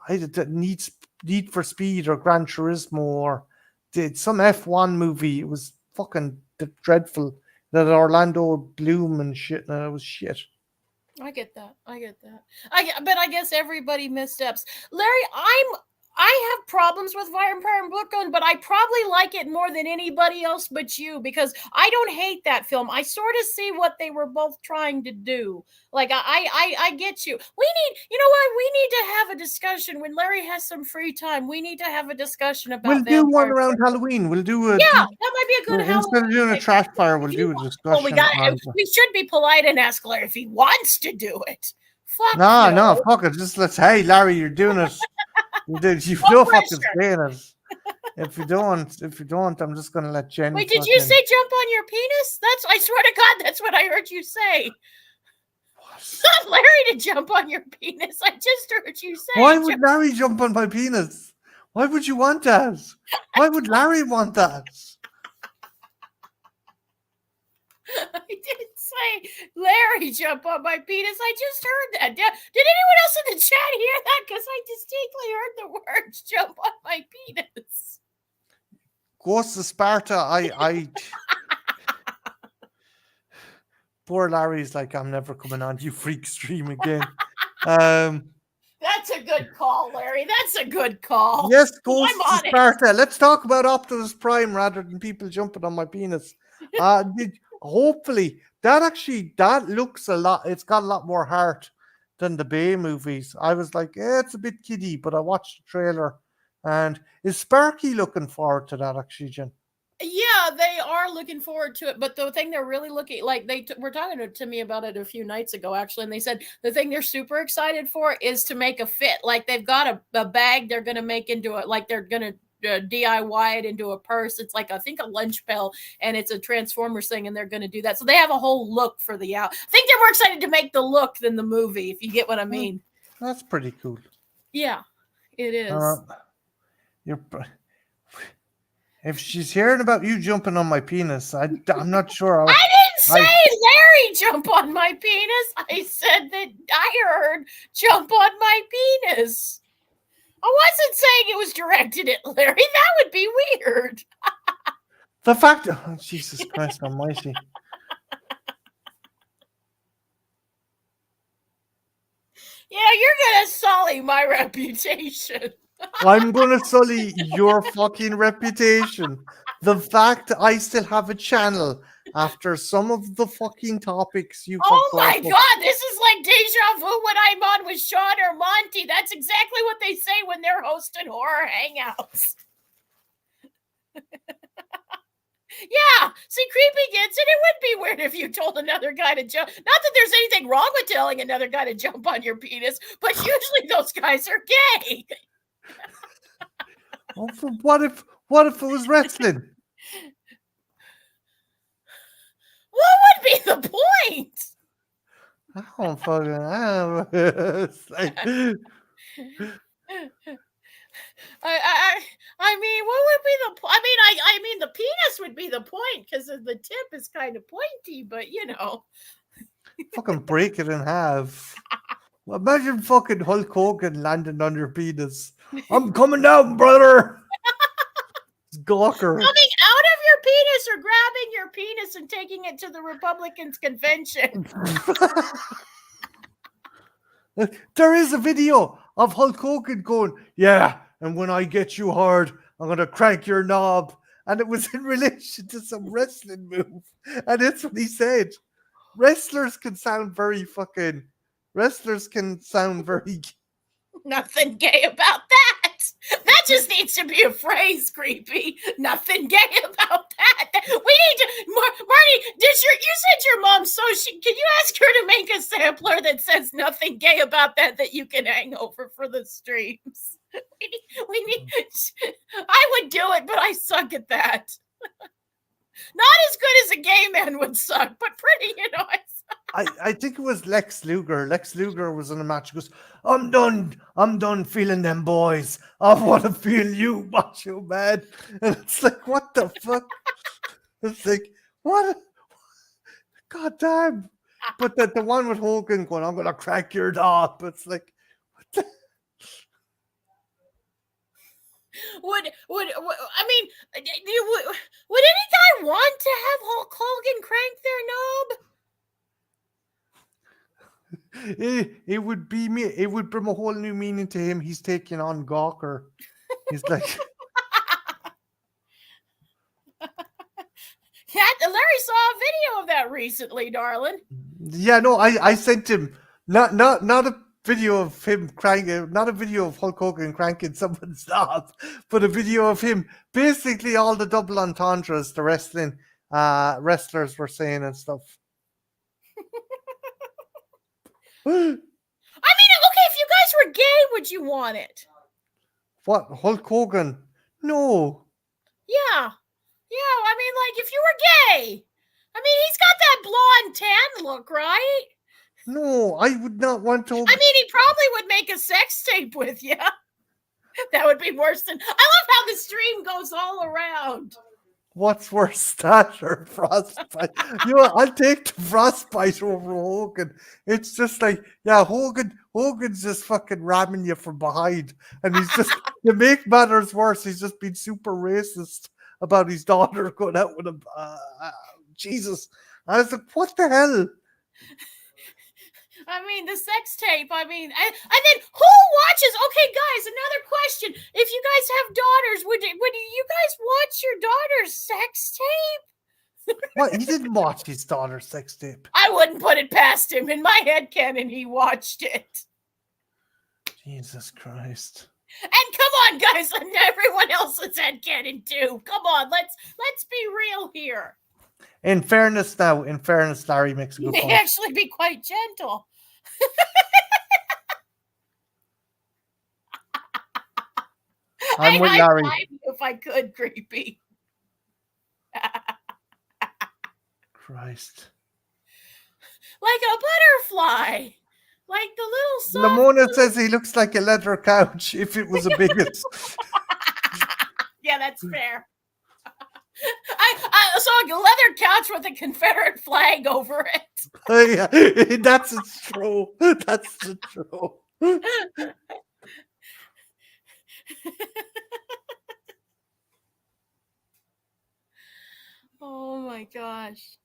Need for Speed or Gran Turismo or did some F1 movie. It was fucking dreadful. That Orlando Bloom and shit, and it was shit. I get that. But I guess everybody missteps. Larry, I have problems with Vampire in Brooklyn, but I probably like it more than anybody else but you because I don't hate that film. I sort of see what they were both trying to do. Like I get you. You know what? We need to have a discussion when Larry has some free time. We need to have a discussion about. We'll do one around Halloween. We'll do that might be a good Halloween. Instead of doing a trash fire, we'll do a discussion. Well, we should be polite and ask Larry if he wants to do it. Fuck no, fuck it. Just hey, Larry, you're doing it. You've no fucking saying it. If you don't, I'm just gonna let Jen. Wait, did you say jump on your penis? I swear to God, that's what I heard you say. It's not Larry to jump on your penis. I just heard you say. Why would Larry jump on my penis? Why would you want that? Why would Larry want that? I didn't say Larry jump on my penis. I just heard that. Did anyone else in the chat hear that? Because I distinctly heard the words jump on my penis. Ghost of Sparta, poor Larry's like, I'm never coming on you freak stream again. That's a good call, Larry. That's a good call. Yes, Ghost I'm on it. Sparta. Let's talk about Optimus Prime rather than people jumping on my penis. Hopefully that looks a lot. It's got a lot more heart than the Bay movies. I was like, it's a bit kiddie, but I watched the trailer, and is Sparky looking forward to that actually, Jen? Yeah, they are looking forward to it. But the thing they're really looking like they were talking to me about it a few nights ago, actually, and they said the thing they're super excited for is to make a fit. Like they've got a bag they're going to make into it, like they're going to DIY it into a purse. It's like I think a lunch bell, and it's a Transformers thing, and they're going to do that. So they have a whole look for the out. I think they're more excited to make the look than the movie, if you get what I mean. That's pretty cool. Yeah, it is. If she's hearing about you jumping on my penis, I'm not sure. I didn't say Larry jump on my penis. I said that I heard jump on my penis. I wasn't saying it was directed at Larry. That would be weird. The fact, oh, Jesus Christ almighty. Yeah, you're going to sully my reputation. I'm going to sully your fucking reputation. The fact I still have a channel after some of the fucking topics you Oh my God, this is like deja vu when I'm on with Sean or Monty. That's exactly what they say when they're hosting horror hangouts. Yeah, see, creepy gets it. It would be weird if you told another guy to jump. Not that there's anything wrong with telling another guy to jump on your penis, but usually those guys are gay. Oh, what if it was wrestling? What would be the point? I don't fucking know. It's like, I mean, what would be the point? I mean, the penis would be the point because the tip is kind of pointy, but you know. fucking break it in half. Imagine fucking Hulk Hogan landing on your penis. I'm coming down, brother. It's Gawker. Coming out of your penis or grabbing your penis and taking it to the Republicans' convention. There is a video of Hulk Hogan going, yeah, and when I get you hard, I'm going to crank your knob. And it was in relation to some wrestling move. And that's what he said. Wrestlers can sound very Nothing gay about that. That just needs to be a phrase, creepy. Nothing gay about that. We need to, Marty. You said your mom, so can you ask her to make a sampler that says nothing gay about that you can hang over for the streams? We need. I would do it, but I suck at that. Not as good as a gay man would suck, but pretty, I think it was Lex Luger. Lex Luger was in a match. He goes, I'm done feeling them boys. I want to feel you, macho man. And it's like, what the fuck? It's like, what? God damn. But the one with Hogan going, I'm going to crack your knob. It's like, what the? Would any guy want to have Hulk Hogan crank their knob? It would be me. It would bring a whole new meaning to him. He's taking on Gawker. He's like, Larry saw a video of that recently, darling. yeah, no, I sent him not a video of him cranking, not a video of Hulk Hogan cranking someone's knob, but a video of him basically all the double entendres the wrestlers were saying and stuff. I mean, okay, if you guys were gay, would you want it? What, Hulk Hogan? No. Yeah. I mean, like, if you were gay, I mean, he's got that blonde tan look, right? No, I would not want to. I mean, he probably would make a sex tape with you. That would be worse than. I love how the stream goes all around. What's worse, that or frostbite? I'll take the frostbite over Hogan. It's just like, yeah, Hogan's just fucking ramming you from behind. And he's just, to make matters worse, he's just been super racist about his daughter going out with him. Jesus. I was like, what the hell? I mean, the sex tape. I mean, and then who watches? Okay, guys, another question. If you guys have daughters, would you guys watch your daughter's sex tape? What? He didn't watch his daughter's sex tape. I wouldn't put it past him. In my head canon, he watched it. Jesus Christ. And come on, guys, and everyone else's head canon too. Come on, let's be real here. In fairness, Larry makes a You good may point. actually be quite gentle. I'm with Larry. If I could, creepy. Christ. Like a butterfly. Like the little soft Lamona says he looks like a leather couch if it was a bigot. Yeah, that's fair. I saw a leather couch with a Confederate flag over it. Oh, yeah, that's true. That's true. Oh my gosh.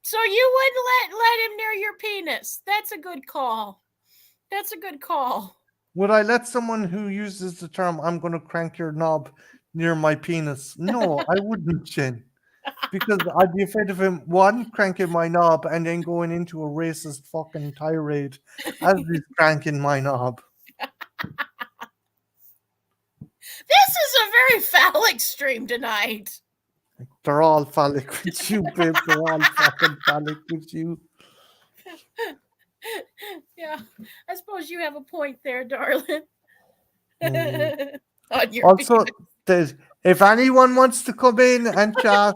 So you wouldn't let him near your penis. That's a good call. That's a good call. Would I let someone who uses the term "I'm going to crank your knob" near my penis? No, I wouldn't, Jen. Because I'd be afraid of him, one, cranking my knob and then going into a racist fucking tirade as he's cranking my knob. This is a very phallic stream tonight. They're all phallic with you, babe. They're all fucking phallic with you. Yeah, I suppose you have a point there, darling. Mm. On your Also, if anyone wants to come in and chat,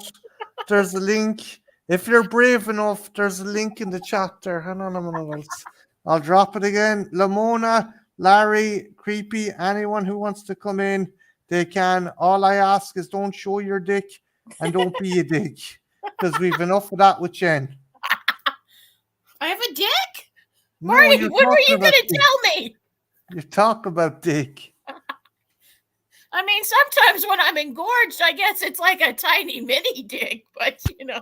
there's a link. If you're brave enough, there's a link in the chat there. Hang on a minute. I'll drop it again. Lamona, Larry, Creepy, anyone who wants to come in, they can. All I ask is don't show your dick and don't be a dick. Because we've enough of that with Jen. I have a dick? No, Marty, you're when were you talking going about to dick. tell me? You talk about dick. I mean, sometimes when I'm engorged, I guess it's like a tiny mini dick, but you know.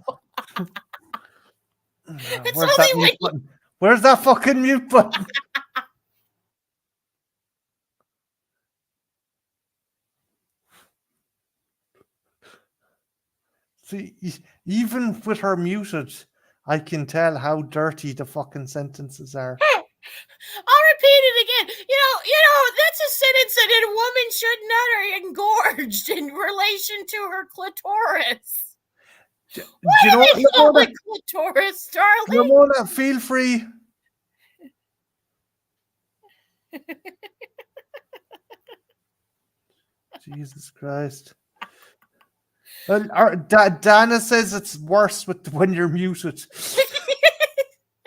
It's Where's that only mute when button? Where's that fucking mute button? See, even with her muted, I can tell how dirty the fucking sentences are. I'll repeat it again. You know, that's a sentence that a woman should not are engorged in relation to her clitoris. Why Do you know do they call it clitoris, darling? Ramona, feel free. Jesus Christ. Dana says it's worse when you're muted.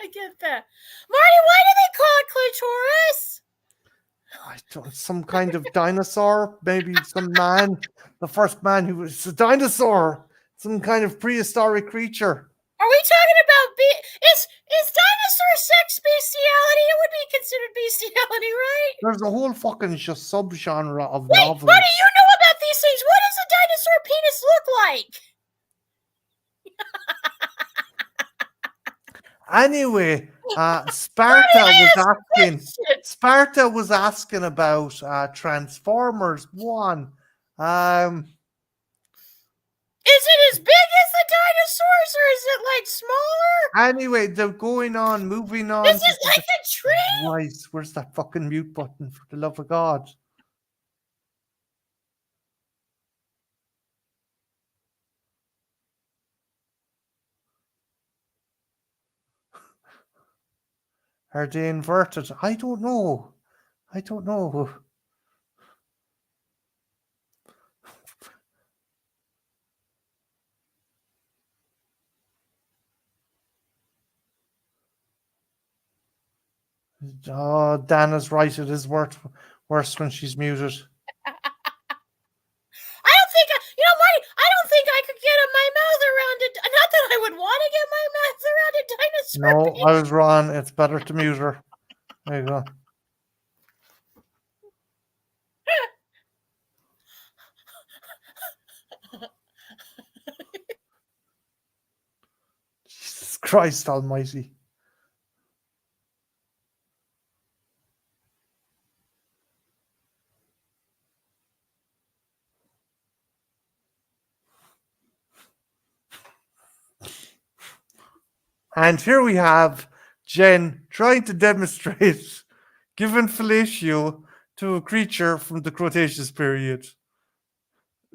I get that. Marty, why do they call it clitoris? I don't, some kind of dinosaur, maybe some man, the first man who was a dinosaur, some kind of prehistoric creature. Are we talking about is dinosaur sex bestiality? It would be considered bestiality, right? There's a whole fucking just subgenre of Wait, novels. Marty, you know about these things. What does a dinosaur penis look like? Anyway, Sparta was asking about Transformers 1. Is it as big as the dinosaurs, or is it like smaller? Anyway, they're moving on. Is it like a tree? Christ, where's that fucking mute button, for the love of God? Are they inverted? I don't know. Oh, Dana's right. It is worse when she's muted. Marty, I don't think I could get my mouth around it. Not that I would want to get my mouth around a dinosaur. No, I was wrong. It's better to mute her. There you go. Christ almighty. And here we have Jen trying to demonstrate giving fellatio to a creature from the Cretaceous period.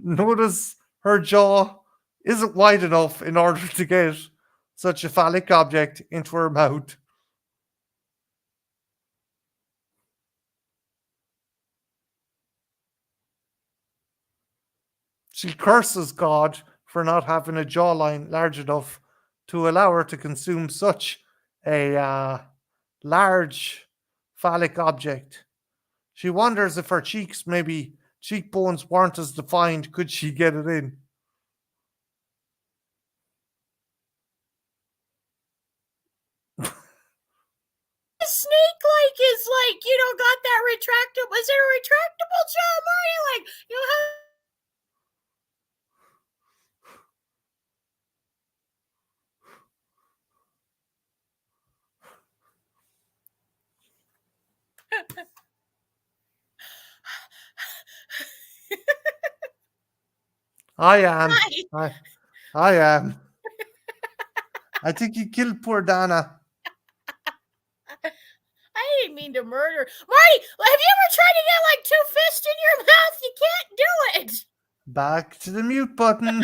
Notice her jaw isn't wide enough in order to get such a phallic object into her mouth. She curses God for not having a jawline large enough to allow her to consume such a large phallic object. She wonders if her cheekbones weren't as defined, could she get it in? Snake is got that retractable. Is it a retractable jaw, Marty? I am. Hi. I am. I think he killed poor Dana. I didn't mean to murder. Marty, have you ever tried to get 2 fists in your mouth? You can't do it. Back to the mute button.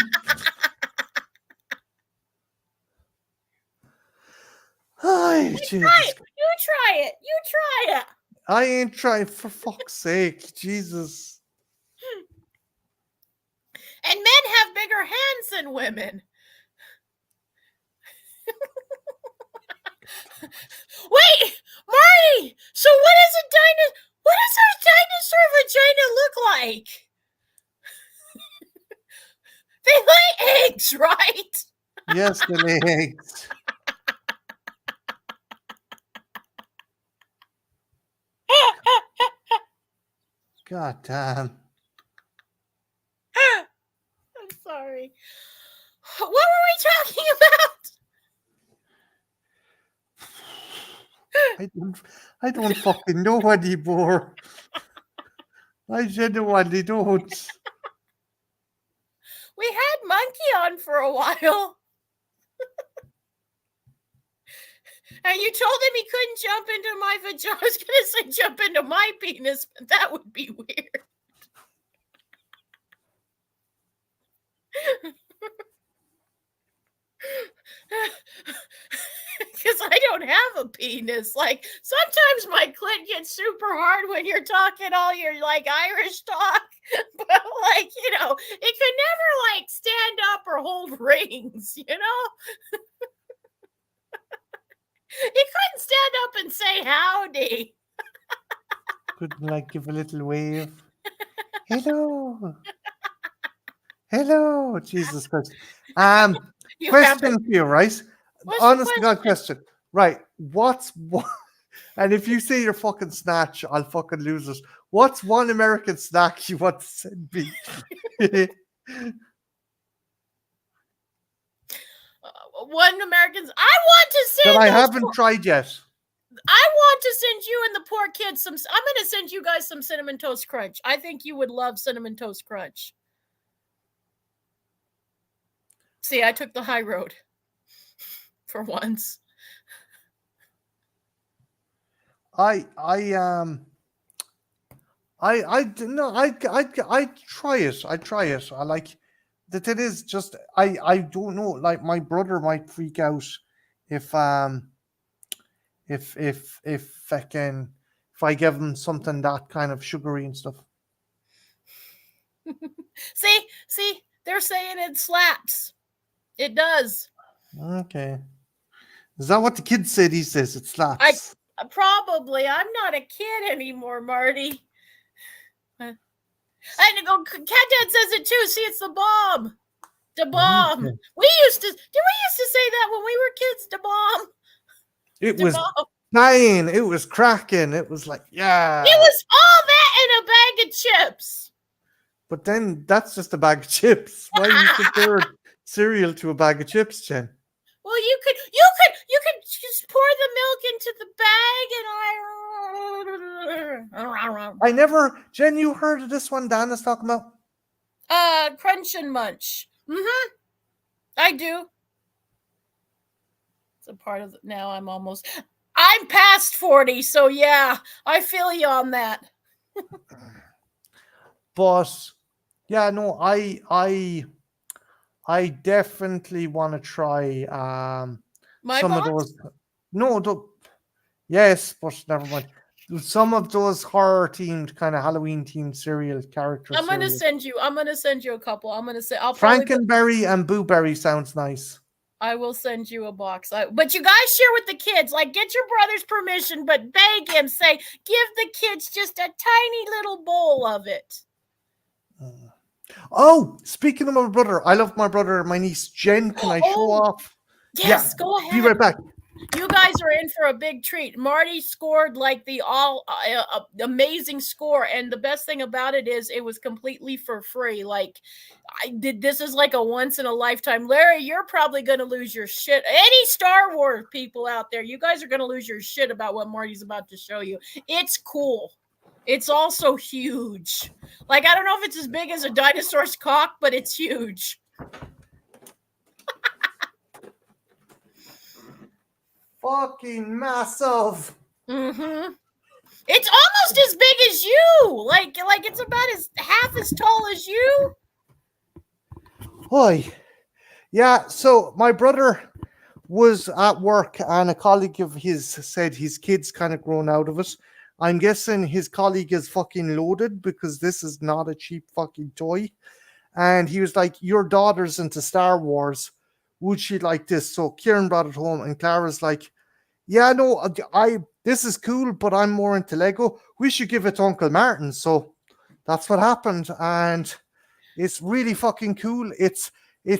Ay, You Jesus. try it. You try it. I ain't trying, for fuck's sake. Jesus. And men have bigger hands than women. Wait, Marty. So what does a dinosaur vagina look like? They lay eggs, right? Yes, the legs. God damn. I'm sorry. What were we talking about? I don't fucking know anymore. I genuinely don't. We had Monkey on for a while. And you told him he couldn't jump into my vagina. I was going to say jump into my penis, but that would be weird. Because I don't have a penis. Sometimes my clit gets super hard when you're talking all your Irish talk. But it could never stand up or hold rings, It couldn't stand up and say howdy. Couldn't give a little wave. Hello. Hello. Jesus Christ. Question for you, right? Honest to God question. Right. What's one? And if you say you're fucking snatch, I'll fucking lose it. What's one American snack you want to send me? One American. I want to send. That I haven't tried yet. I want to send you and the poor kids some. I'm going to send you guys some Cinnamon Toast Crunch. I think you would love Cinnamon Toast Crunch. See, I took the high road for once. I try it. I try it. I like the thing is just I don't know. My brother might freak out if I give him something that kind of sugary and stuff. See, they're saying it slaps. It does. Okay. Is that what the kid said? He says it slaps. Probably. I'm not a kid anymore, Marty. And Cat Dad says it too. See, it's the bomb. The bomb. Okay. We used to say that when we were kids, the bomb. It was dying. It was cracking. It was yeah. It was all that in a bag of chips. But then that's just a bag of chips. Why do you compare cereal to a bag of chips, Jen? Well, you could just pour the milk into the bag and I never, Jen, you heard of this one Dana's talking about? Crunch and Munch. I do. It's a part of now I'm past 40, so yeah, I feel you on that. But yeah, no, I definitely want to try My some box? of those. No, yes, but never mind. Some of those horror themed, kind of Halloween themed cereal characters. I'm gonna send you a couple. I'll probably Frankenberry and Booberry sounds nice. I will send you a box. But you guys share with the kids. Like, get your brother's permission, but beg him. Say, give the kids just a tiny little bowl of it. Oh, speaking of my brother, I love my brother and my niece. Jen, can I show off? Yes, go ahead. Be right back. You guys are in for a big treat. Marty scored like the amazing score, and the best thing about it is it was completely for free. Like, this is like a once in a lifetime. Larry, you're probably gonna lose your shit. Any Star Wars people out there, you guys are gonna lose your shit about what Marty's about to show you. It's cool. It's also huge. Like, I don't know if it's as big as a dinosaur's cock, but it's huge. Fucking massive. It's almost as big as you. Like it's about half as tall as you. Hi. Yeah, so my brother was at work and a colleague of his said his kid's kind of grown out of it. I'm guessing his colleague is fucking loaded because this is not a cheap fucking toy. And he was like, your daughter's into Star Wars. Would she like this? So Kieran brought it home and Clara's like, yeah, no, this is cool, but I'm more into Lego. We should give it to Uncle Martin. So that's what happened. And it's really fucking cool. It's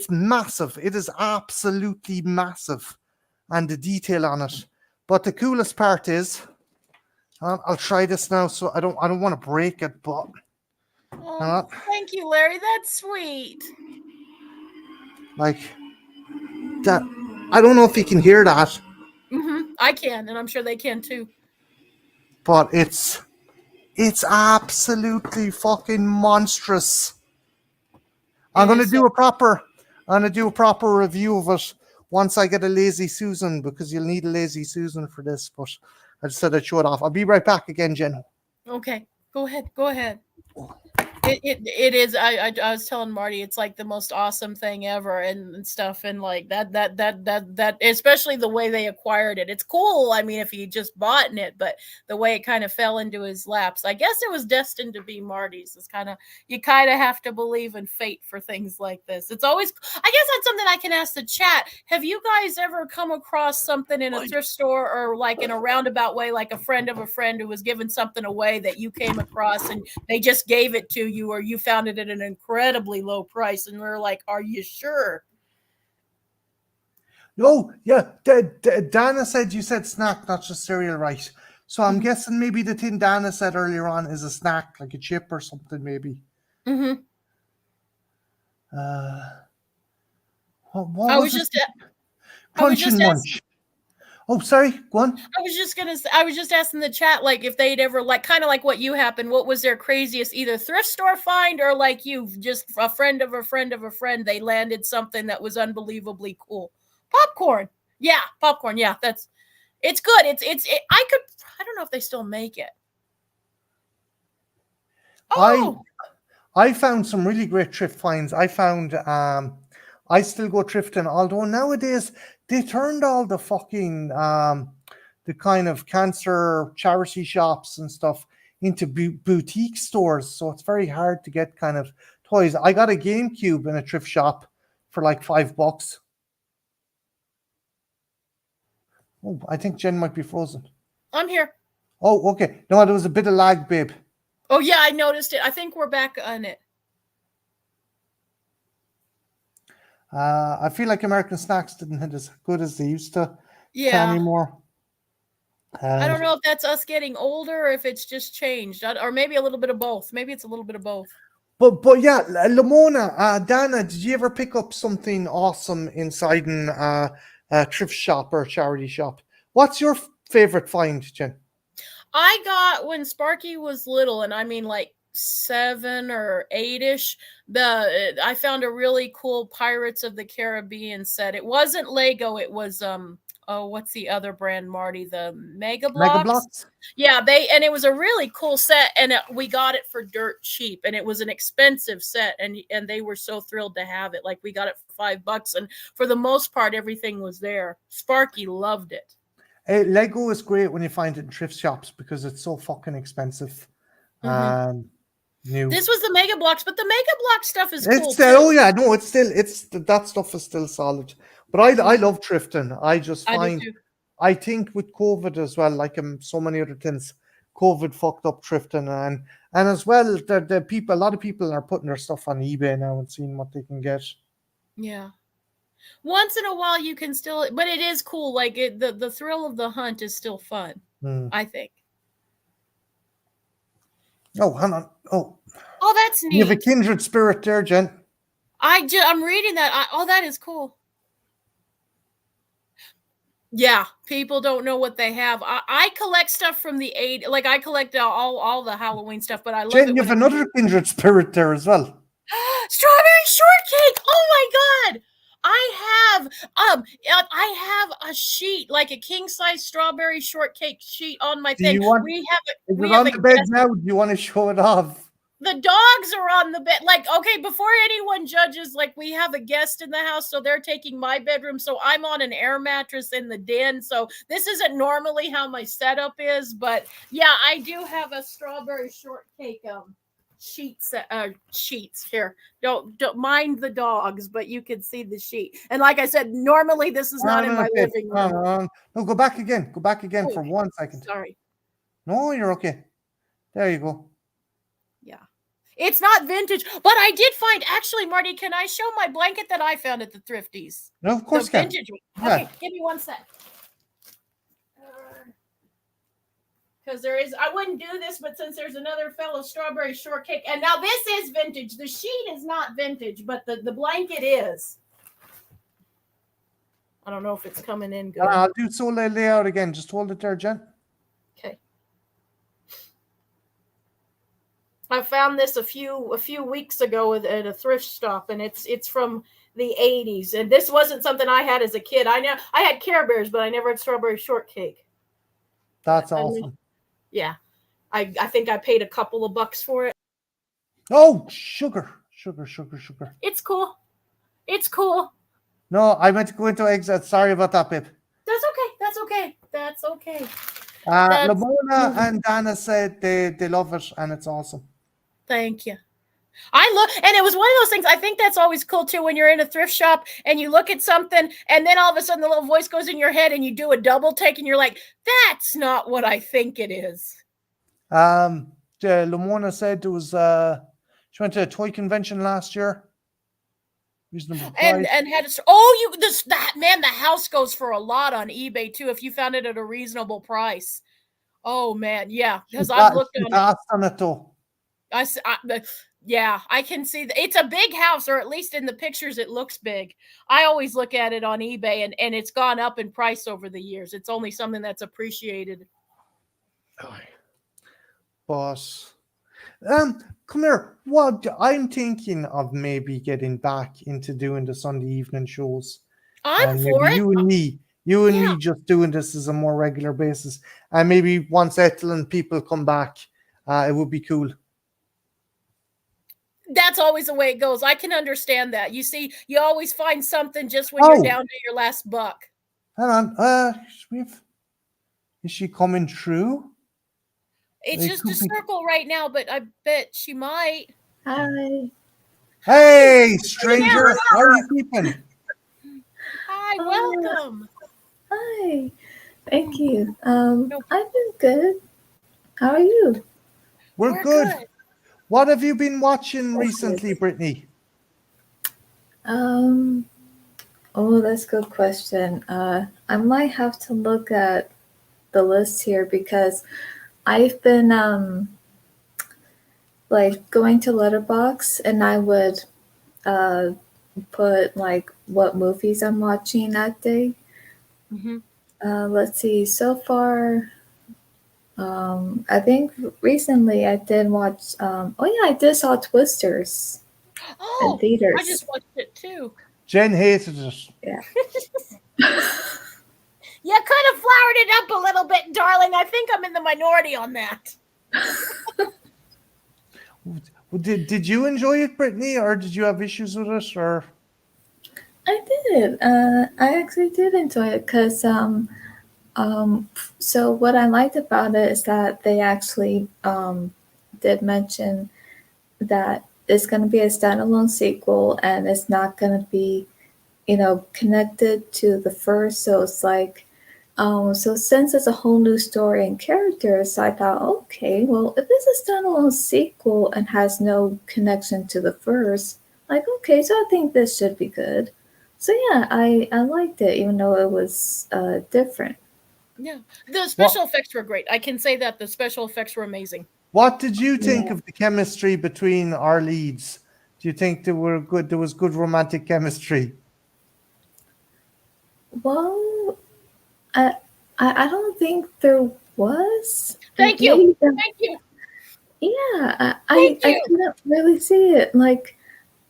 massive. It is absolutely massive. And the detail on it. But the coolest part is, I'll try this now. So I don't want to break it, but thank you, Larry. That's sweet. Like that. I don't know if you can hear that. I can, and I'm sure they can too. But it's absolutely fucking monstrous. I'm gonna do a proper review of it once I get a Lazy Susan, because you'll need a Lazy Susan for this. But I just said I'd show it off. I'll be right back again, Jen. Okay, go ahead. It is. I was telling Marty, it's like the most awesome thing ever and stuff, and like that especially the way they acquired it. It's cool. I mean, if he just bought it, but the way it kind of fell into his laps, I guess it was destined to be Marty's. It's you kind of have to believe in fate for things like this. It's always, I guess that's something I can ask the chat. Have you guys ever come across something in a thrift store or like in a roundabout way, like a friend of a friend who was giving something away that you came across and they just gave it to you, or you found it at an incredibly low price and we're like, are you sure? Oh, yeah. Dana said you said snack, not just cereal, right? So I'm guessing maybe the thing Dana said earlier on is a snack, like a chip or something, maybe. Mm-hmm. What I was Crunch and Munch. Oh, sorry. Go on. I was just asking the chat, like, if they'd ever, like, kind of like what you happened, what was their craziest either thrift store find or like you, just a friend of a friend of a friend, they landed something that was unbelievably cool. Popcorn. Yeah, popcorn. Yeah, it's good. I don't know if they still make it. Oh. I found some really great thrift finds. I found, I still go thrifting, although nowadays they turned all the fucking, the kind of cancer charity shops and stuff into boutique stores. So it's very hard to get kind of toys. I got a GameCube in a thrift shop for like $5. Oh, I think Jen might be frozen. I'm here. Oh, okay. No, there was a bit of lag, babe. Oh, yeah, I noticed it. I think we're back on it. I feel like American Snacks didn't hit as good as they used to anymore. I don't know if that's us getting older or if it's just changed, or maybe a little bit of both. Maybe it's a little bit of both. But yeah, Lamona, Dana, did you ever pick up something awesome inside a thrift shop or a charity shop? What's your favorite find, Jen? I got when Sparky was little, and I mean like 7 or 8ish. I found a really cool Pirates of the Caribbean set. It wasn't Lego. It was what's the other brand, Marty? The Mega Mega Blocks. Blocks? Yeah, and it was a really cool set, and we got it for dirt cheap, and it was an expensive set, and they were so thrilled to have it. Like we got it for $5, and for the most part, everything was there. Sparky loved it. Lego is great when you find it in thrift shops because it's so fucking expensive. New. This was the Mega Blocks, but the Mega Block stuff is It's cool still, too. oh yeah, no, it's still, that stuff is still solid. But I love thrifting. I just find, I think with COVID as well, like so many other things, COVID fucked up thrifting, and as well, the people, a lot of people are putting their stuff on eBay now and seeing what they can get. Yeah. Once in a while you can still, but it is cool. Like the thrill of the hunt is still fun, I think. Oh, hang on. Oh, that's neat. You have a kindred spirit there, Jen. I'm reading that. That is cool. Yeah, people don't know what they have. I collect stuff from the 80s. Like I collect all the Halloween stuff, but I love Jen, it. You have another kindred spirit there as well. Strawberry shortcake. Oh my God. I have a sheet, like a king size strawberry shortcake sheet on my thing. We have the bed now. Do you want to show it off? The dogs are on the bed. Like, okay, before anyone judges, like we have a guest in the house, so they're taking my bedroom. So I'm on an air mattress in the den. So this isn't normally how my setup is, but yeah, I do have a strawberry shortcake sheets here. Don't mind the dogs, but you can see the sheet. And like I said, normally this is not in my living room. No, go back again. Go back again for 1 second. Sorry. No, you're okay. There you go. Yeah. It's not vintage, but I did find, actually, Marty, can I show my blanket that I found at the Thrifties? No, of course, can. Vintage one. Okay, give me 1 sec. Because I wouldn't do this, but since there's another fellow strawberry shortcake, and now this is vintage. The sheet is not vintage, but the blanket is. I don't know if it's coming in good. I'll do solo layout again. Just hold it there, Jen. Okay. I found this a few weeks ago at a thrift shop, and it's from the 80s. And this wasn't something I had as a kid. I had Care Bears, but I never had strawberry shortcake. That's awesome. Yeah. I think I paid a couple of bucks for it. Oh, sugar. It's cool. It's cool. No, I meant to go into exit. Sorry about that, babe. That's okay. Lamona and Dana said they love it and it's awesome. Thank you. And it was one of those things. I think that's always cool too, when you're in a thrift shop and you look at something and then all of a sudden the little voice goes in your head and you do a double take and you're like, that's not what I think it is. Lamona said there was she went to a toy convention last year. And had the house goes for a lot on eBay too if you found it at a reasonable price. Oh man, yeah, because I've looked on it though. Yeah, I can see that it's a big house, or at least in the pictures it looks big. I always look at it on eBay, and it's gone up in price over the years. It's only something that's appreciated. But come here. What I'm thinking of maybe getting back into doing the Sunday evening shows. I'm for it. You and me just doing this as a more regular basis, and maybe once Ethel and people come back, it would be cool. That's always the way it goes. I can understand that. You see, you always find something just when you're down to your last buck. Hang on. Is she coming through? It's just a circle right now, but I bet she might. Hi. Hey, stranger. How are you keeping? Hi, welcome. Hi. Thank you. I've been good. How are you? We're good. What have you been watching recently, Brittany? Oh, that's a good question. I might have to look at the list here because I've been like going to Letterboxd and I would put like what movies I'm watching that day. Mm-hmm. Let's see. So far, I think recently I did watch. I did saw Twisters in Oh, I theaters. just watched it too. Jen hated it. You could have flowered it up a little bit, darling. I think I'm in the minority on that. Did you enjoy it, Brittany, or did you have issues with it? Or I did. I actually did enjoy it because so what I liked about it is that they actually did mention that it's going to be a standalone sequel and it's not going to be, connected to the first. So it's like, so since it's a whole new story and characters, I thought, okay, well, if it's a standalone sequel and has no connection to the first, like, okay, so I think this should be good. So yeah, I liked it, even though it was different. Yeah, the special effects were great. I can say that the special effects were amazing. what did you think Yeah. of the chemistry between our leads? Do you think they were good? There was good romantic chemistry. Well, I don't think there was. Thank you. Maybe Thank you. Yeah, Thank I you. couldn't really see it. Like,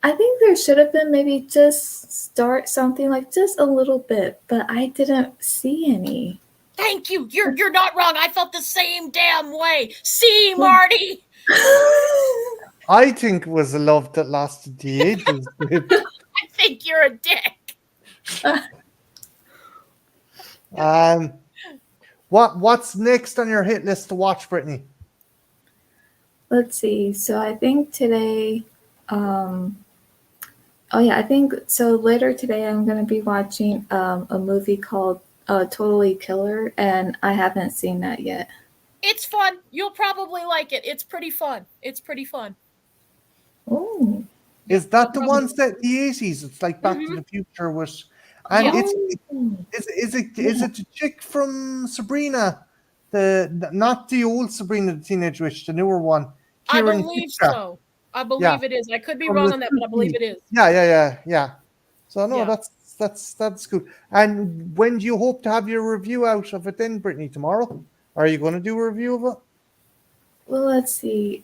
I think there should have been maybe just start something like just a little bit, but I didn't see any. Thank you. You're not wrong. I felt the same damn way. See, Marty. I think it was a love that lasted the ages. I think you're a dick. What's next on your hit list to watch, Brittany? Let's see. So I think today, I think so. Later today, I'm going to be watching a movie called Totally Killer, and I haven't seen that yet. It's fun. You'll probably like it. It's pretty fun. It's pretty fun. Oh, Is that the one set in the 80s? It's like Back to the Future was, and Yeah. is it the chick from Sabrina, not the old Sabrina the Teenage Witch, the newer one. I Kieran believe Kipka. so. I believe Yeah. it is. I could be From wrong the on that, but I believe it is. Yeah. So no, Yeah. that's good. And when do you hope to have your review out of it then, Brittany? Tomorrow? Are you going to do a review of it? well, let's see.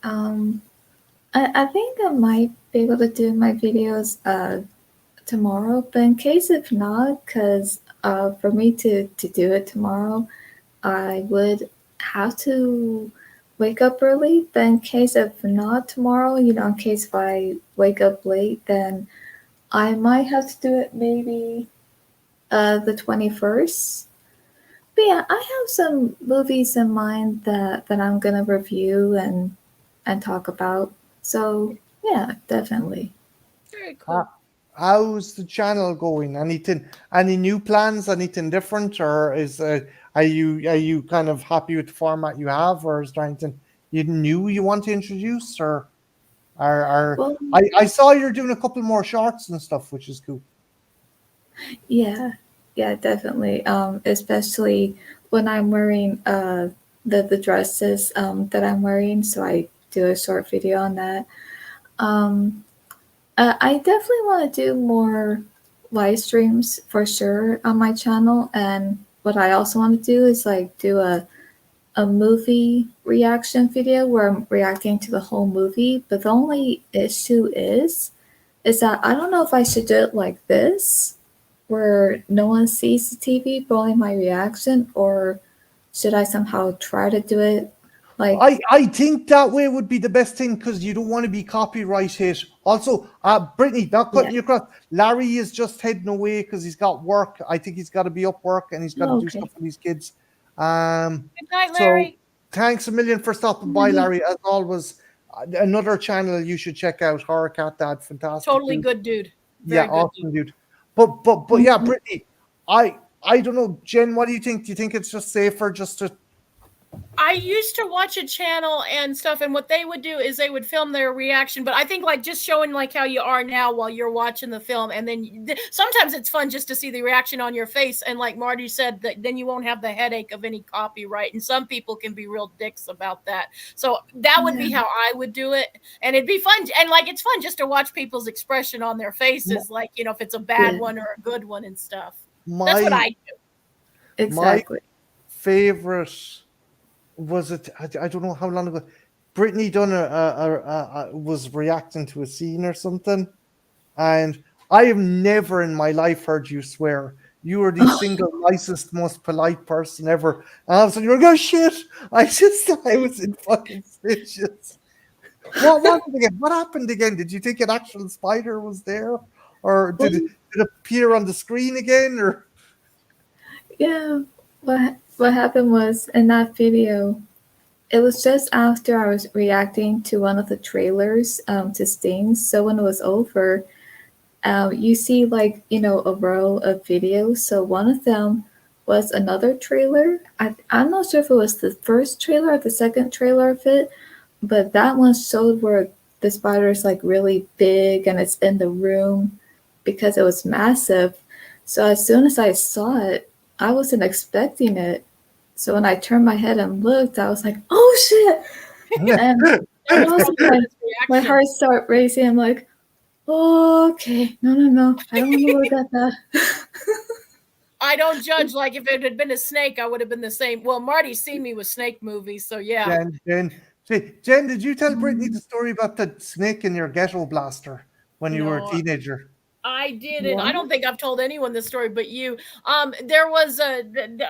I think I might be able to do my videos tomorrow, but in case if not, because for me to do it tomorrow, I would have to wake up early. But in case if not tomorrow, in case if I wake up late, then I might have to do it maybe the 21st. But yeah, I have some movies in mind that I'm gonna review and talk about. So yeah, definitely. Very cool. How's the channel going? Any new plans? Anything different, or are you kind of happy with the format you have, or is there anything new you want to introduce, or Well, I saw you're doing a couple more shorts and stuff, which is cool. yeah, definitely. Especially when I'm wearing the dresses that I'm wearing, so I do a short video on that. I definitely want to do more live streams for sure on my channel, and what I also want to do is like do a movie reaction video where I'm reacting to the whole movie. But the only issue is that I don't know if I should do it like this, where no one sees the TV but only my reaction, or should I somehow try to do it like I think that way would be the best thing because you don't want to be copyright hit. Also, Brittany, not cutting you across. Larry is just heading away because he's got work. I think he's got to be up work and he's got to do stuff for these kids. Good night, So Larry. thanks a million for stopping by, Larry. As always, another channel you should check out. Horror Cat Dad, fantastic. Totally dude. good dude. Very good Awesome dude. But yeah, Brittany, I don't know, Jen. What do you think? Do you think it's just safer just to? I used to watch a channel and stuff, and what they would do is they would film their reaction. But I think like just showing like how you are now while you're watching the film, and then sometimes it's fun just to see the reaction on your face. And like Marty said, that then you won't have the headache of any copyright. And some people can be real dicks about that. So that would be how I would do it, and it'd be fun. And like it's fun just to watch people's expression on their faces, like if it's a bad one or a good one and stuff. That's what I do. Exactly. Favorite was it? I don't know how long ago. Brittany done was reacting to a scene or something, and I have never in my life heard you swear. You are the single nicest, most polite person ever. And all of a sudden you're going, shit. I was in fucking stitches. What happened again? What happened again? Did you think an actual spider was there? Or did it appear on the screen again? Or Yeah. What happened was in that video, it was just after I was reacting to one of the trailers to Stings. So when it was over, you see like a row of videos. So one of them was another trailer. I'm not sure if it was the first trailer or the second trailer of it, but that one showed where the spider is like really big and it's in the room because it was massive. So as soon as I saw it, I wasn't expecting it. So when I turned my head and looked, I was like, "Oh shit!" And also my heart started racing. I'm like, "Oh, okay, no, I don't want to look at that." I don't judge. Like if it had been a snake, I would have been the same. Well, Marty's seen me with snake movies, so yeah. Jen, did you tell Brittany the story about the snake in your ghetto blaster when you were a No, teenager? I didn't. What? I don't think I've told anyone this story but you. There was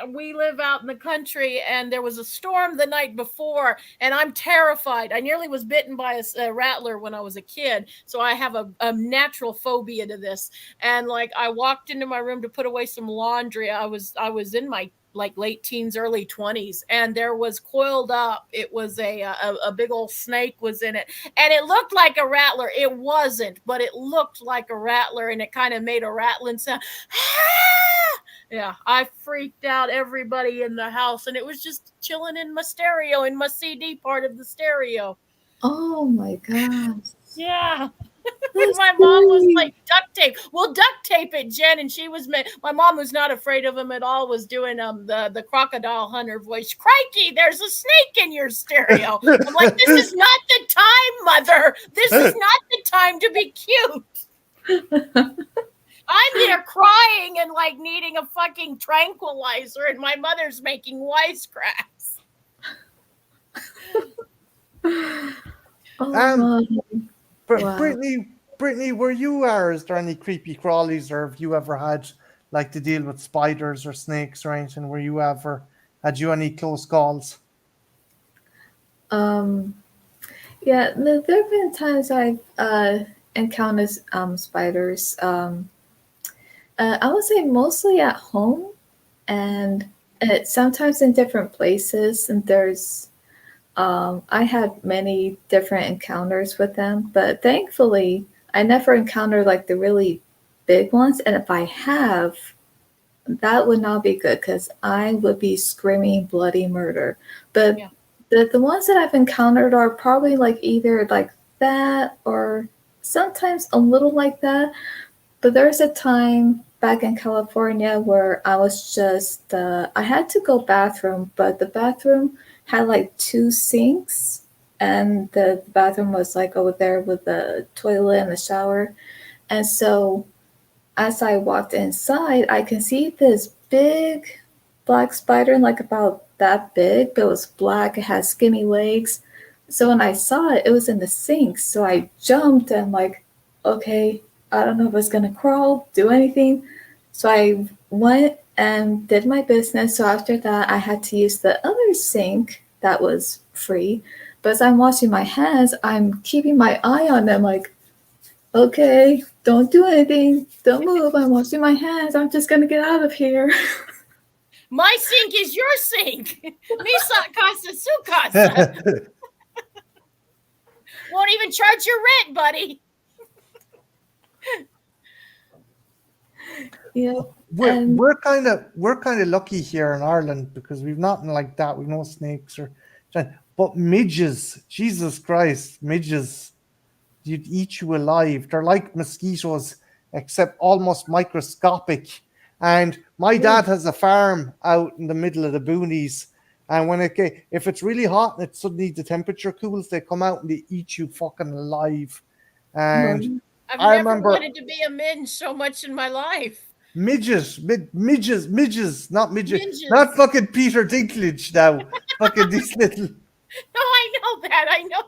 we live out in the country, and there was a storm the night before, and I'm terrified. I nearly was bitten by a rattler when I was a kid, so I have a natural phobia to this. And like I walked into my room to put away some laundry. I was in my like late teens, early 20s, and there was coiled up. It was a big old snake was in it, and it looked like a rattler. It wasn't, but it looked like a rattler, and it kind of made a rattling sound. Yeah, I freaked out everybody in the house, and it was just chilling in my stereo, in my CD part of the stereo. Oh my gosh. Yeah. My mom was like, duct tape. Well, duct tape it, Jen. And she was my mom, was not afraid of him at all, was doing the crocodile hunter voice. Crikey, there's a snake in your stereo. I'm like, this is not the time, mother. This is not the time to be cute. I'm here crying and like needing a fucking tranquilizer, and my mother's making wisecracks. Oh, wow. Brittany, were you is there any creepy crawlies, or have you ever had like to deal with spiders or snakes or anything? Were you ever had you any close calls? Yeah, there have been times I've encountered spiders. I would say mostly at home, and sometimes in different places. And I had many different encounters with them, but thankfully, I never encountered like the really big ones. And if I have, that would not be good because I would be screaming bloody murder. But Yeah. the ones that I've encountered are probably like either like that or sometimes a little like that. But there's a time back in California where I was just, I had to go bathroom, but the bathroom had like 2 sinks, and the bathroom was like over there with the toilet and the shower. And so as I walked inside, I can see this big black spider, like about that big, but it was black. It had skinny legs. So when I saw it, it was in the sink. So I jumped and like, okay, I don't know if it's gonna crawl, do anything. So I went and did my business. So after that, I had to use the other sink that was free. But as I'm washing my hands, I'm keeping my eye on them like, okay, don't do anything. Don't move. I'm washing my hands. I'm just going to get out of here. My sink is your sink. Misa casa su casa. Won't even charge your rent, buddy. Yeah. We're kind of lucky here in Ireland because we've nothing like that. We've no snakes but midges. Jesus Christ, midges! You'd eat you alive. They're like mosquitoes, except almost microscopic. And my dad has a farm out in the middle of the boonies. And when if it's really hot and suddenly the temperature cools, they come out and they eat you fucking alive. And I've I never remember wanted to be a minge so much in my life. midges, midges, not midget, Midges. not fucking Peter Dinklage now. Fucking these little No, I know that. I know.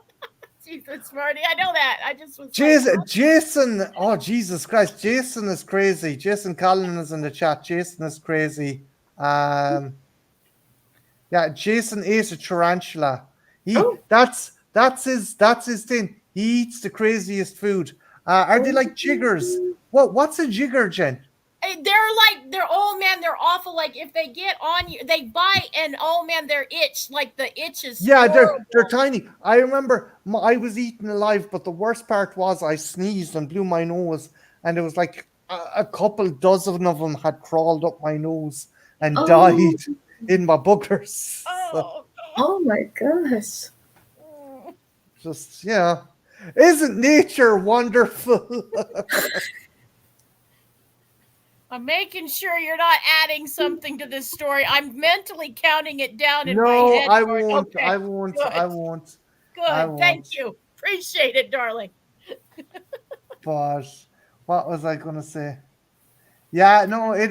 Jesus, Marty. I know that. I just was Jason. Oh Jesus Christ, Jason is crazy. Jason Collins is in the chat. Jason is crazy. Yeah, Jason ate a tarantula. That's his thing. He eats the craziest food. Are they like jiggers? What's a jigger, Jen? they're oh man, they're awful. Like if they get on you, they bite, and oh man, they're itch. Like the itch is they're tiny. I remember I was eaten alive, but the worst part was I sneezed and blew my nose, and it was like a couple dozen of them had crawled up my nose and died in my boogers. Oh my gosh. Just isn't nature wonderful? I'm making sure you're not adding something to this story. I'm mentally counting it down in my No, head. I Marty. won't. Okay. I won't. Good. I won't. Good. I won't. Thank you. Appreciate it, darling. But what was I gonna say? Yeah, no, it.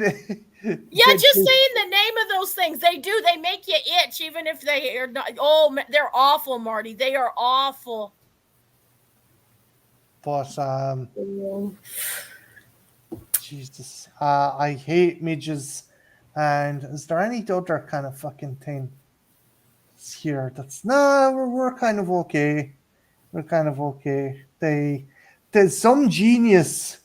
Yeah, just saying the name of those things. They do. They make you itch, even if they are not. Oh, they're awful, Marty. They are awful. But Jesus, I hate midges. And is there any other kind of fucking thing here that's we're kind of okay. We're kind of okay. There's some genius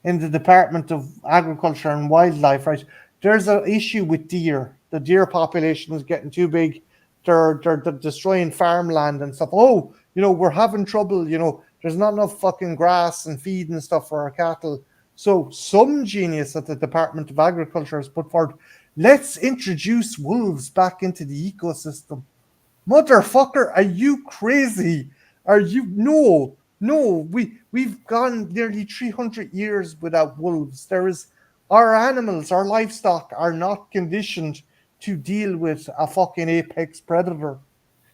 in the Department of Agriculture and Wildlife, right? There's an issue with deer. The deer population is getting too big. They're destroying farmland and stuff. Oh, we're having trouble. There's not enough fucking grass and feed and stuff for our cattle. So some genius at the Department of Agriculture has put forward, let's introduce wolves back into the ecosystem. Motherfucker, are you crazy? Are you no, we've gone nearly 300 years without wolves. Our animals, our livestock are not conditioned to deal with a fucking apex predator.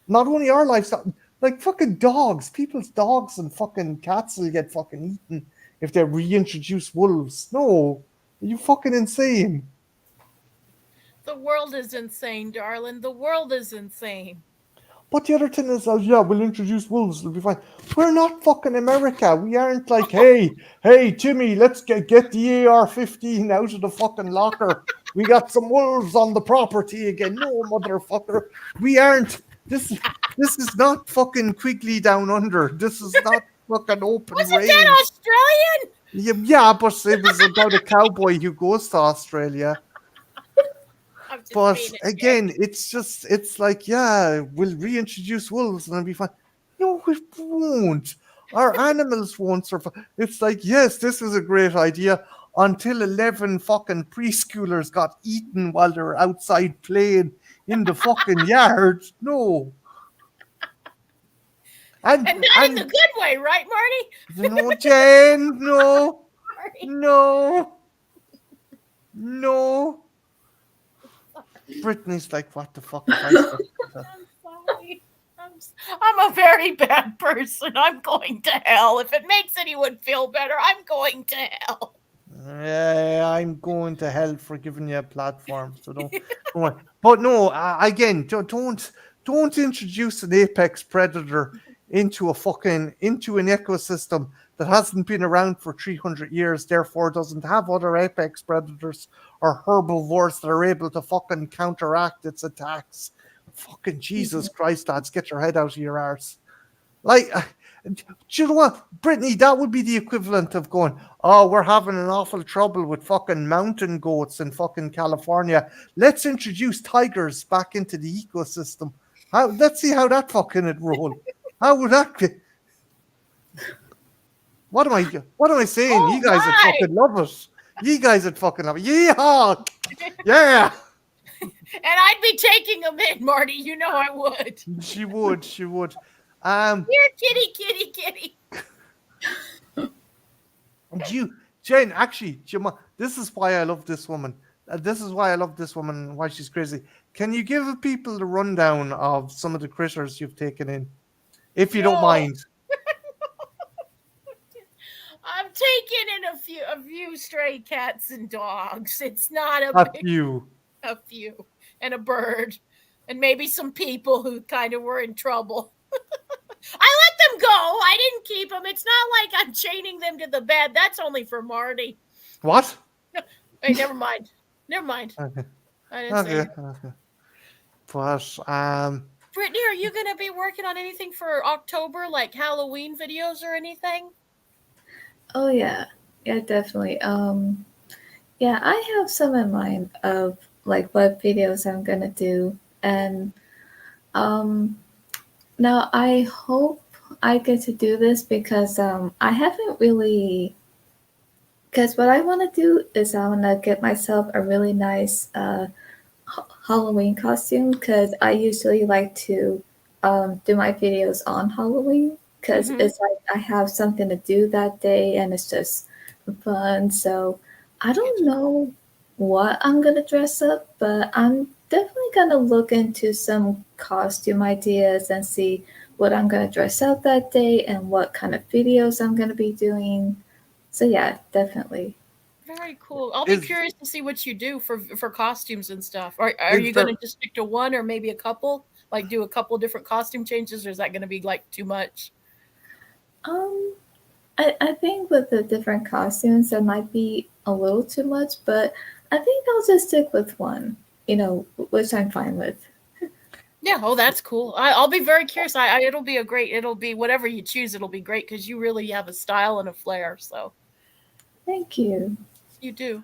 Not only our livestock, like fucking dogs, people's dogs and fucking cats will get fucking eaten if they reintroduce wolves. No, are you fucking insane? The world is insane, darling. The world is insane. But the other thing is, we'll introduce wolves. It'll be fine. We're not fucking America. We aren't like, hey, Timmy, let's get the AR-15 out of the fucking locker. We got some wolves on the property again. No, motherfucker. We aren't. This is not fucking Quigley Down Under. This is not fucking open range. Wasn't that Australian? Yeah, but it was about a cowboy who goes to Australia. But again, it's like, we'll reintroduce wolves and it'll be fine. No, we won't. Our animals won't survive. It's like, yes, this is a great idea until 11 fucking preschoolers got eaten while they were outside playing in the fucking yard. No. And not in the good way, right, Marty? No, Jen, no. Marty. No. Brittany's like, what the fuck? I'm sorry. I'm a very bad person. I'm going to hell. If it makes anyone feel better, I'm going to hell. Yeah, I'm going to hell for giving you a platform. So don't worry. But no, again, don't introduce an apex predator into an ecosystem that hasn't been around for 300 years, therefore doesn't have other apex predators or herbivores that are able to fucking counteract its attacks. Fucking Jesus Christ, lads, get your head out of your arse. Like, do you know what, Brittany, that would be the equivalent of going, oh, we're having an awful trouble with fucking mountain goats in fucking California. Let's introduce tigers back into the ecosystem. Let's see how that fucking would roll. How would that be? What am I saying? Oh, you guys would fucking love it. You guys would fucking love it. Yeehaw! Yeah! And I'd be taking them in, Marty. You know I would. She would. Here, kitty. Jane, actually, this is why I love this woman. And why she's crazy. Can you give people the rundown of some of the critters you've taken in? If you don't mind. I'm taking in a few stray cats and dogs. It's not A big, few. a few, and a bird, and maybe some people who kind of were in trouble. I let them go. I didn't keep them. It's not like I'm chaining them to the bed. That's only for Marty. What? Hey, never mind. Never mind. Okay. I didn't say Okay. it. Okay. But Brittany, are you going to be working on anything for October, like Halloween videos or anything? Oh yeah, yeah, definitely. Yeah, I have some in mind of like what videos I'm gonna do, and um, now I hope I get to do this because I haven't really. Because what I want to do is I want to get myself a really nice Halloween costume because I usually like to do my videos on Halloween because it's like I have something to do that day and it's just fun. So I don't know what I'm gonna dress up, but I'm definitely gonna look into some costume ideas and see what I'm gonna dress up that day and what kind of videos I'm gonna be doing. So yeah, definitely. Very cool. I'll be curious to see what you do for costumes and stuff. Are you going to just stick to one or maybe a couple? Like do a couple different costume changes, or is that going to be like too much? I think with the different costumes, that might be a little too much, but I think I'll just stick with one, which I'm fine with. Yeah. Oh, that's cool. I'll be very curious. It'll be whatever you choose. It'll be great because you really have a style and a flair. So Thank you. you do.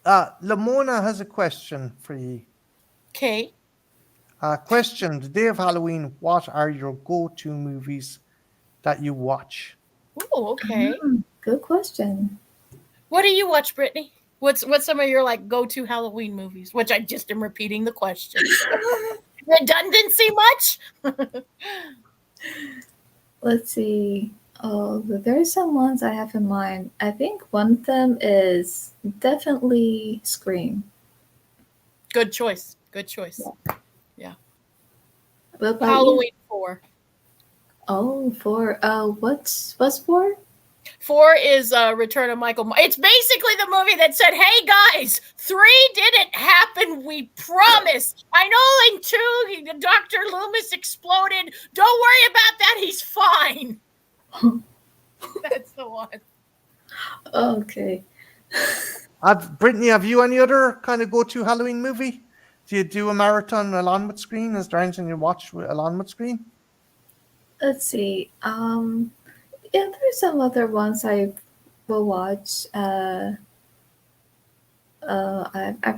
Lamona has a question for you. Okay. Question: the day of Halloween, what are your go-to movies that you watch? Oh, okay. Good question. What do you watch, Brittany? What's some of your like go-to Halloween movies? Which I just am repeating the question. Redundancy much? Let's see. Oh, there's some ones I have in mind. I think one of them is definitely Scream. Good choice. Good choice. Yeah. What about Halloween you? 4. Oh, 4. What's 4? 4 is Return of Michael. It's basically the movie that said, "Hey guys, 3 didn't happen. We promise. I know in 2, Dr. Loomis exploded. Don't worry about that. He's fine." That's the one. Okay. Brittany, have you any other kind of go-to Halloween movie? Do you do a marathon along with Screen? Is there anything you watch along with Screen? Let's see. Yeah, there's some other ones I will watch. I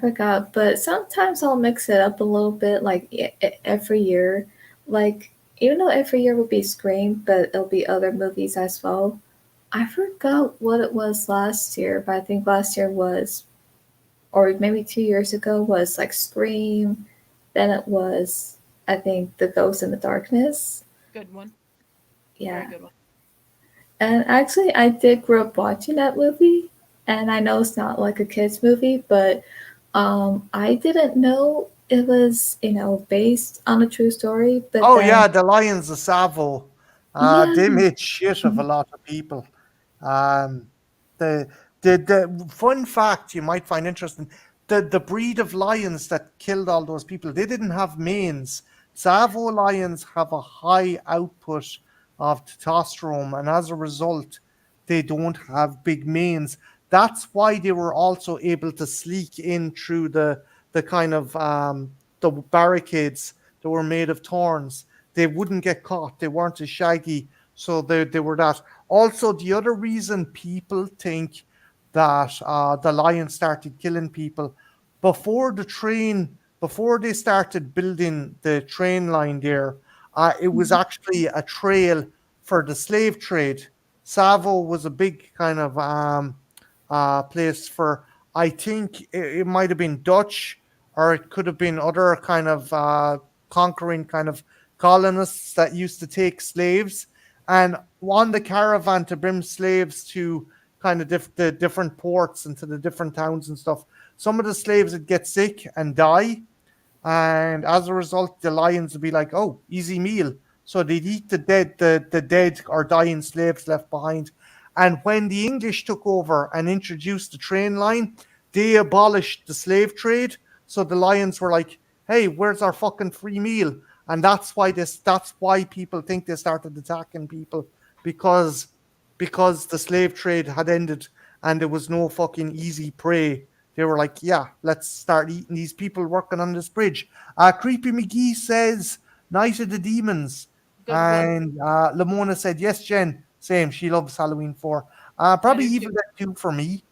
forgot, but sometimes I'll mix it up a little bit, like every year. Like, even though every year will be Scream, but it'll be other movies as well. I forgot what it was last year, but I think last year was, or maybe 2 years ago, was like Scream. Then it was, I think, The Ghost in the Darkness. Good one. Yeah. Very good one. And actually, I did grow up watching that movie. And I know it's not like a kid's movie, but I didn't know it was, based on a true story. But Yeah, the Lions of Savo. They yeah, made shit of a lot of people. Um, the the fun fact you might find interesting: the breed of lions that killed all those people, they didn't have manes. Savo lions have a high output of testosterone, and as a result, they don't have big manes. That's why they were also able to sneak in through the kind of the barricades that were made of thorns. They wouldn't get caught. They weren't as shaggy, so they were that. Also, the other reason people think that the lions started killing people before they started building the train line there, it was actually a trail for the slave trade. Savo was a big kind of place for, I think it might have been Dutch or it could have been other kind of conquering kind of colonists that used to take slaves and on the caravan to bring slaves to kind of the different ports and to the different towns and stuff. Some of the slaves would get sick and die, and as a result, the lions would be like, "Oh, easy meal." So they'd eat the dead or dying slaves left behind, And when the English took over and introduced the train line, they abolished the slave trade. So the lions were like, "Hey, where's our fucking free meal?" And that's why people think they started attacking people, because the slave trade had ended and there was no fucking easy prey. They were like, "Yeah, let's start eating these people working on this bridge." Creepy McGee says, "Night of the Demons." Good one. And Lamona said, "Yes, Jen, same. She loves Halloween 4. Probably I do Evil too. Dead 2 for me.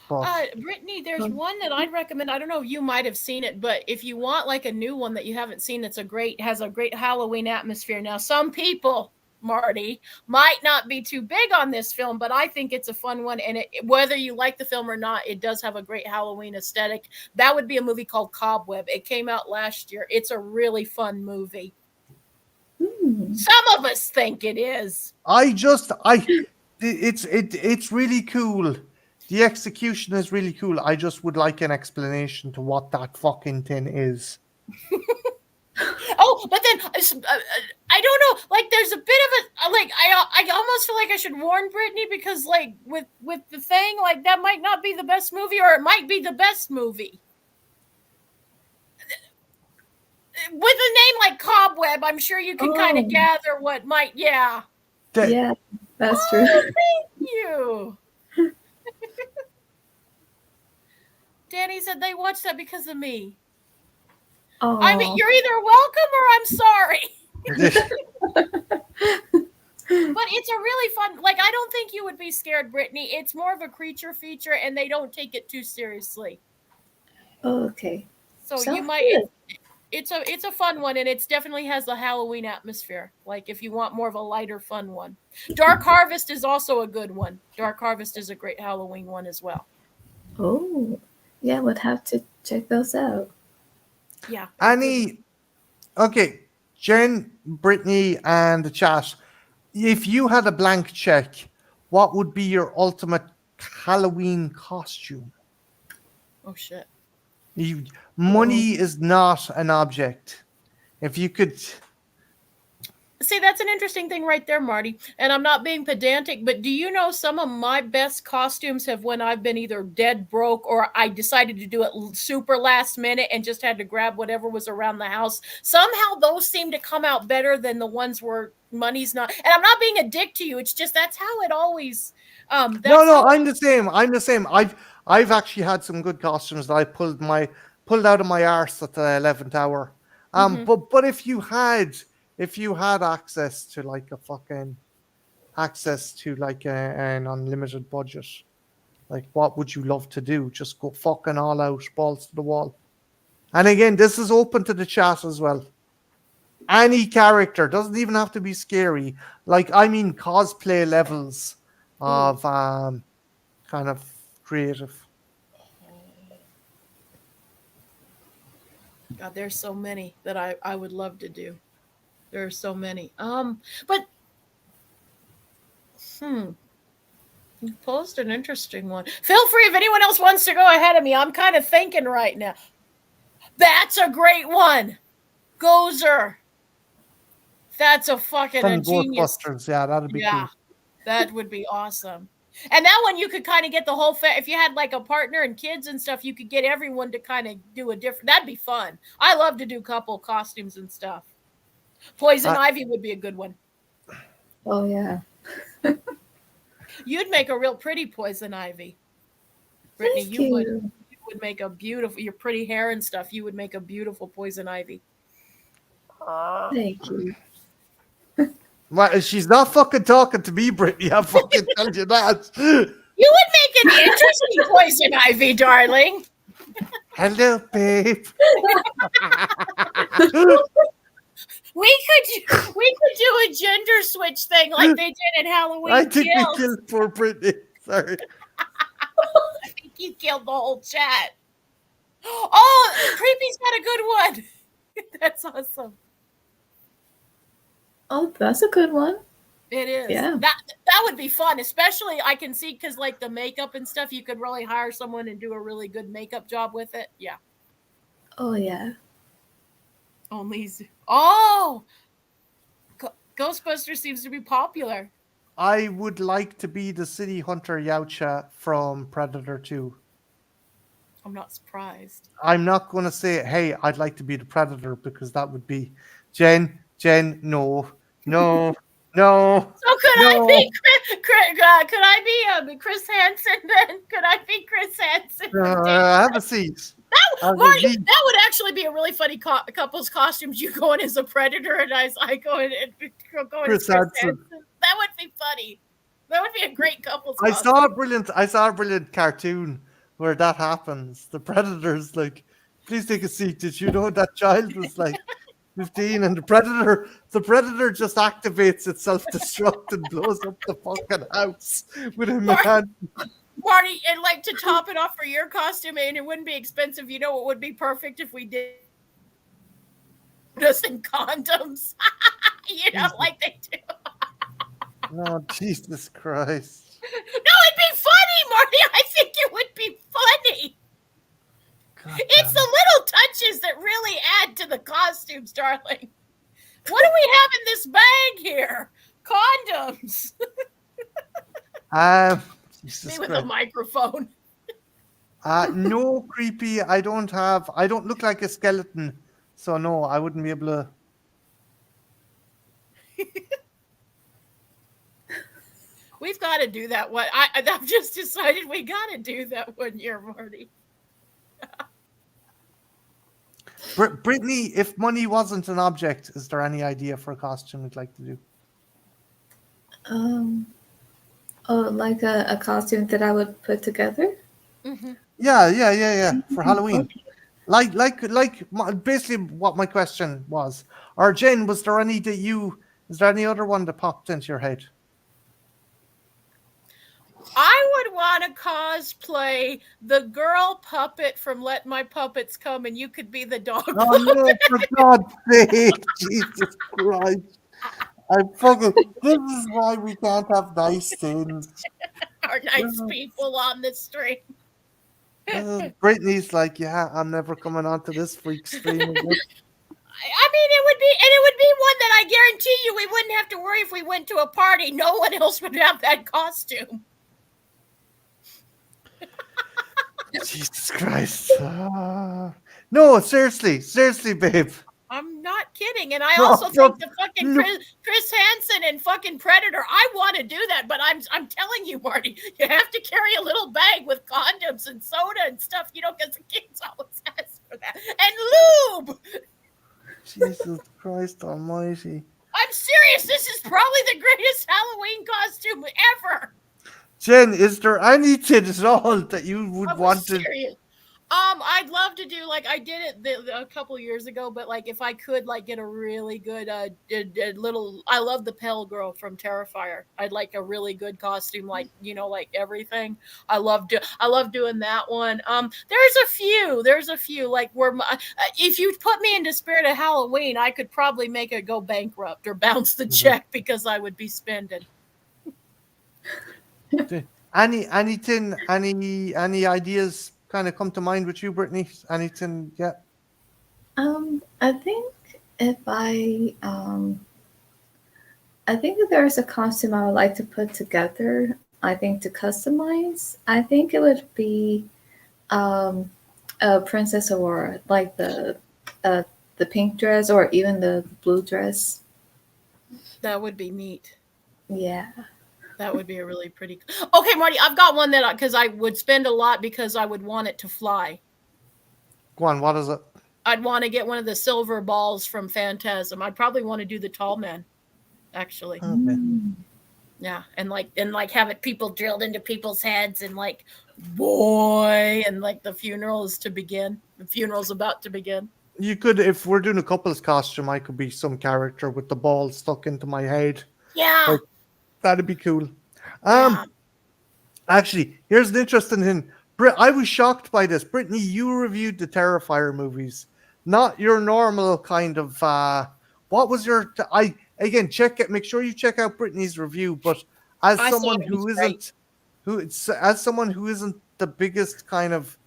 But Brittany, there's one that I'd recommend. I don't know if you might have seen it, but if you want like a new one that you haven't seen, has a great Halloween atmosphere. Now, some people, Marty, might not be too big on this film, but I think it's a fun one. And whether you like the film or not, it does have a great Halloween aesthetic. That would be a movie called Cobweb. It came out last year. It's a really fun movie. Some of us think it is. it's really cool. The execution is really cool. I just would like an explanation to what that fucking thing is. Oh, but then I don't know. Like, there's a bit of a like. I almost feel like I should warn Brittany, because like with the thing, like that might not be the best movie, or it might be the best movie. With a name like Cobweb, I'm sure you can kind of gather what might. Yeah. Yeah, that's true. Thank you. Danny said they watched that because of me. Oh, I mean, you're either welcome or I'm sorry. But it's a really fun, like, I don't think you would be scared, Brittany. It's more of a creature feature, and they don't take it too seriously. okay. So Sounds you might, good. it's a fun one, and it definitely has the Halloween atmosphere. Like, if you want more of a lighter, fun one. Dark Harvest is also a good one. Dark Harvest is a great Halloween one as well. Oh, yeah, would have to check those out. Yeah. Okay, Jen, Brittany, and the chat. If you had a blank check, what would be your ultimate Halloween costume? Oh, shit. Money is not an object. If you could. See, that's an interesting thing right there, Marty. And I'm not being pedantic, but do you know some of my best costumes have when I've been either dead broke or I decided to do it super last minute and just had to grab whatever was around the house. Somehow those seem to come out better than the ones where money's not. And I'm not being a dick to you. It's just that's how it always. No, I'm the same. I've actually had some good costumes that I pulled out of my arse at the 11th hour. But if you had access to like an unlimited budget, like what would you love to do? Just go fucking all out, balls to the wall. And again, this is open to the chat as well. Any character, doesn't even have to be scary. Like, I mean, cosplay levels of kind of creative. God, there's so many that I would love to do. There are so many. But you posed an interesting one. Feel free if anyone else wants to go ahead of me. I'm kind of thinking right now. That's a great one. Gozer. That's a fucking From genius. Ghostbusters, yeah, that'd be cool. That would be awesome. And that one you could kind of get the whole if you had like a partner and kids and stuff, you could get everyone to kind of do a different. That'd be fun. I love to do couple costumes and stuff. Poison Ivy would be a good one. Oh, yeah. You'd make a real pretty Poison Ivy. Brittany, you would make a beautiful, your pretty hair and stuff. You would make a beautiful Poison Ivy. Thank you. Well, she's not fucking talking to me, Brittany. I fucking tell you that. You would make an interesting Poison Ivy, darling. Hello, babe. We could do a gender switch thing like they did in Halloween. I think we killed poor Brittany. Sorry. I think you killed the whole chat. Oh, Creepy's got a good one. That's awesome. Oh, that's a good one. It is. Yeah. That would be fun, especially I can see because like the makeup and stuff, you could really hire someone and do a really good makeup job with it. Yeah. Oh, yeah. God, Ghostbusters seems to be popular. I would like to be the city hunter Yautja from Predator 2. I'm not surprised. I'm not going to say, hey, I'd like to be the Predator because that would be Jen, no, no, no, So could I no. be could I be Chris Hansen then? Could I be Chris Hansen? Have a seat. Have a Marty, seat. that would actually be a really funny couple's costumes. You going as a Predator and I going as Chris Chris Hansen. Hansen. That would be funny. That would be a great couple's I costume. saw a brilliant cartoon where that happens. The Predator's like, please take a seat. Did you know that child was like 15 and the Predator just activates its self-destruct and blows up the fucking house with a man. Marty, and like to top it off for your costume, and it wouldn't be expensive. You know what would be perfect if we did us in condoms. You know, like they do. Oh, Jesus Christ. No, it'd be funny, Marty. I think it would be funny. God It's damn the little touches that really add to the costumes, darling. What do we have in this bag here? Condoms. Jesus Me with Christ. a microphone. No, creepy. I don't look like a skeleton. So no, I wouldn't be able to. We've got to do that one. I've just decided we got to do that one year, Marty. Brittany, if money wasn't an object, is there any idea for a costume you'd like to do? Like a costume that I would put together. Mm-hmm. Yeah. For Halloween. Basically what my question was. Or Jen, is there any other one that popped into your head? I would want to cosplay the girl puppet from Let My Puppets Come, and you could be the dog. Oh no, for God's sake, Jesus Christ. This is why we can't have nice things. Our nice people on the stream. Brittany's like, yeah, I'm never coming onto this freak stream again. I mean, it would be one that I guarantee you we wouldn't have to worry if we went to a party. No one else would have that costume. Jesus Christ. No, seriously, babe. I'm not kidding. And I also think the fucking no. Chris Hansen and fucking Predator, I want to do that, but I'm telling you, Marty, you have to carry a little bag with condoms and soda and stuff, you know, because the kids always ask for that. And lube! Jesus Christ almighty. I'm serious. This is probably the greatest Halloween costume ever. Jen, is there anything at all that you would want to... Serious. I'd love to do, like, I did it a couple years ago, but like if I could like get a really good little, I love the Pale Girl from Terrifier. I'd like a really good costume, like, you know, like everything. I love doing that one. There's a few like where if you put me into Spirit of Halloween, I could probably make it go bankrupt or bounce the check because I would be spending. Any ideas kind of come to mind with you, Brittany? Anything yet? I think if I think if there's a costume I would like to put together, I think to customize, I think it would be a Princess Aurora, like the pink dress or even the blue dress. That would be neat. Yeah. That would be a really pretty. Okay, Marty, I've got one that because I would spend a lot because I would want it to fly. Go on, what is it? I'd want to get one of the silver balls from Phantasm. I'd probably want to do the tall man, actually. Okay. Yeah, and like have it people drilled into people's heads and like boy, and like the funeral is to begin. The funeral's about to begin. You could, if we're doing a couple's costume, I could be some with the ball stuck into my head. Yeah. Like, that'd be cool. Yeah. Actually, here's an interesting thing. I was shocked by this. Brittany, you reviewed the Terrifier movies, not your normal kind of. What was your? Make sure you check out Brittany's review. But as someone who isn't the biggest kind of,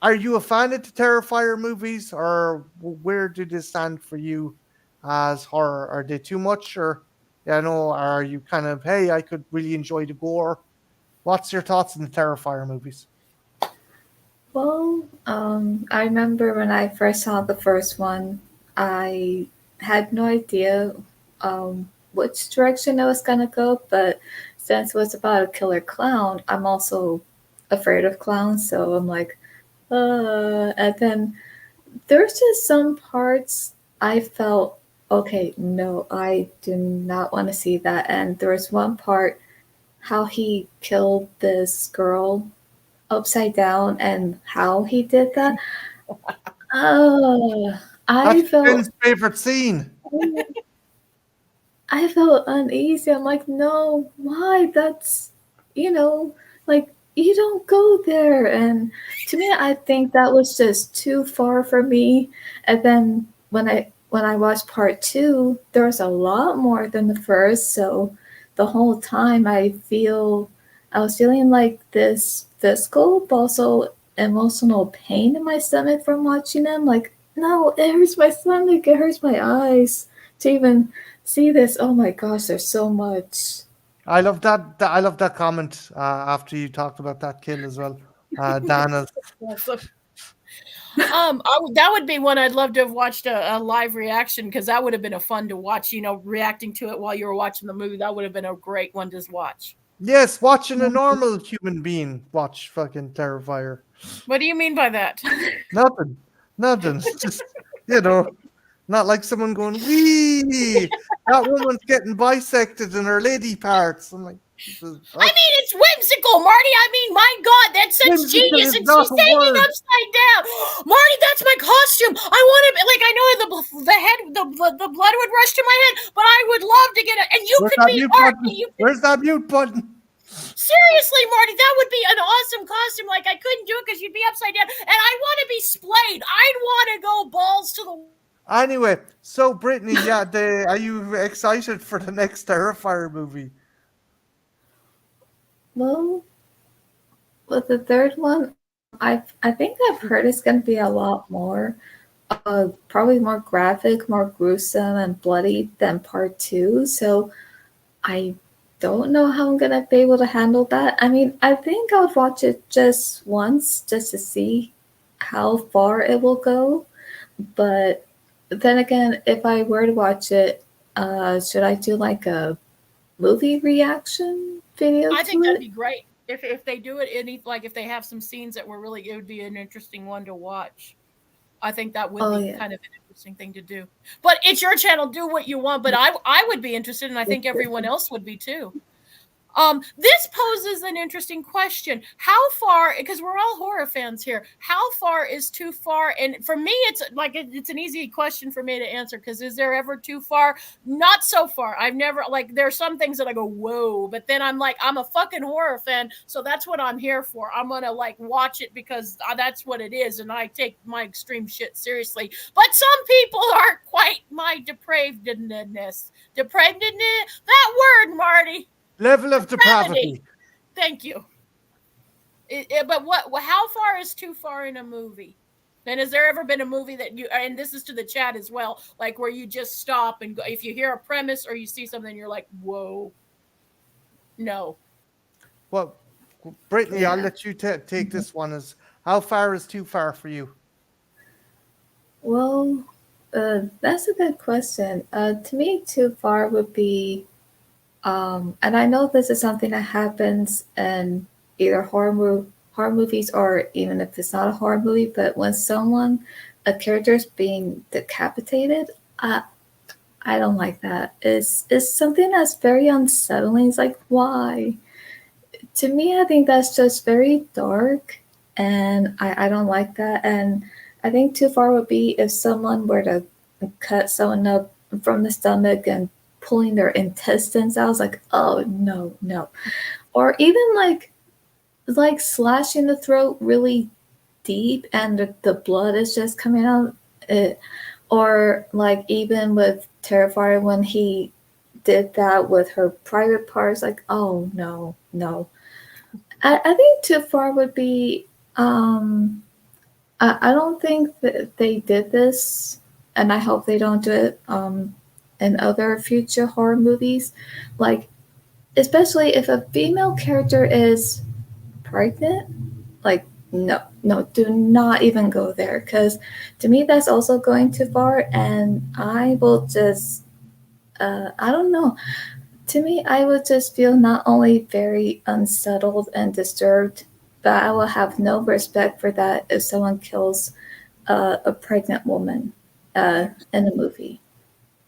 are you a fan of the Terrifier movies, or where do they stand for you as horror? Are they too much, or? you know, are you kind of, hey, I could really enjoy the gore? What's your thoughts on the Terrifier movies? Well, I remember when I first saw the first one, I had no idea which direction I was gonna go, but since it was about a killer clown, I'm also afraid of clowns, so I'm like, and then there's just some parts I felt, okay, no, I do not want to see that. And there was one part how he killed this girl upside down and how he did that. Oh, That's I felt Ben's favorite scene. I felt uneasy. I'm like, no, why? That's, you know, like you don't go there. And to me, I think that was just too far for me. And then when I watched part two, there was a lot more than the first. So the whole time I was feeling like this physical, but also emotional pain in my stomach from watching them. Like, no, it hurts my stomach, it hurts my eyes to even see this. Oh my gosh, there's so much. I love I love that comment after you talked about that kill as well. Dana's. Awesome. That would be one I'd love to have watched a live reaction, because that would have been a fun to watch. You know, reacting to it while you were watching the movie. That would have been a great one to watch. Yes, watching a normal human being watch fucking Terrifier. What do you mean by that? Nothing. Nothing. It's just, you know, not like someone going, wee, that woman's getting bisected in her lady parts. I'm like, I mean, it's whimsical, Marty. I mean, my God, that's such Whimsical genius. is And not she's a hanging word. upside down. Marty, that's my costume. I want to be like, I know the blood would rush to my head, but I would love to get it. And you Where's could that be mute Marty. button? You could, Where's that mute button? seriously, Marty, that would be an awesome costume. Like, I couldn't do it because you'd be upside down. And I want to be splayed. I'd want to go balls to the. Anyway, so Brittany, yeah, are you excited for the next Terrifier movie? Well, with the third one, I think I've heard it's going to be a lot more, probably more graphic, more gruesome and bloody than part two. So I don't know how I'm going to be able to handle that. I mean, I think I would watch it just once just to see how far it will go. But then again, if I were to watch it, should I do like a movie reaction video I to think that'd it? be great if they do it. Like if they have some scenes that were really, it would be an interesting one to watch. I think that would Oh be yeah. kind of an interesting thing to do. But it's your channel. Do what you want. But I would be interested, and I think everyone else would be too. This poses an interesting question. How far, because we're all horror fans here, how far is too far? And for me, it's like, it's an easy question for me to answer, because is there ever too far? Not so far. I've never, like, there are some things that I go, whoa, but then I'm like, I'm a fucking horror fan, so that's what I'm here for. I'm gonna like watch it because that's what it is, and I take my extreme shit seriously. But some people aren't quite my depravedness. Depravedness? That word, Marty. Level of depravity. Thank you. But how far is too far in a movie? And has there ever been a movie that you, and this is to the chat as well, like where you just stop and go, if you hear a premise or you see something, you're like, whoa, no. Well, Brittany, I'll let you take this one. As how far is too far for you? Well, that's a good question. To me, too far would be, and I know this is something that happens in either horror movies, or even if it's not a horror movie, but when a character is being decapitated, I don't like that. It's something that's very unsettling. It's like, why? To me, I think that's just very dark, and I don't like that. And I think too far would be if someone were to cut someone up from the stomach and pulling their intestines out. I was like, oh no, no. Or even like slashing the throat really deep and the blood is just coming out. Or like even with Terrifier when he did that with her private parts, like, oh no, no. I think too far would be, I don't think that they did this, and I hope they don't do it, in other future horror movies. Like, especially if a female character is pregnant, like, no, do not even go there. Because to me, that's also going too far. And I will just, I don't know. To me, I would just feel not only very unsettled and disturbed, but I will have no respect for that if someone kills a pregnant woman in a movie.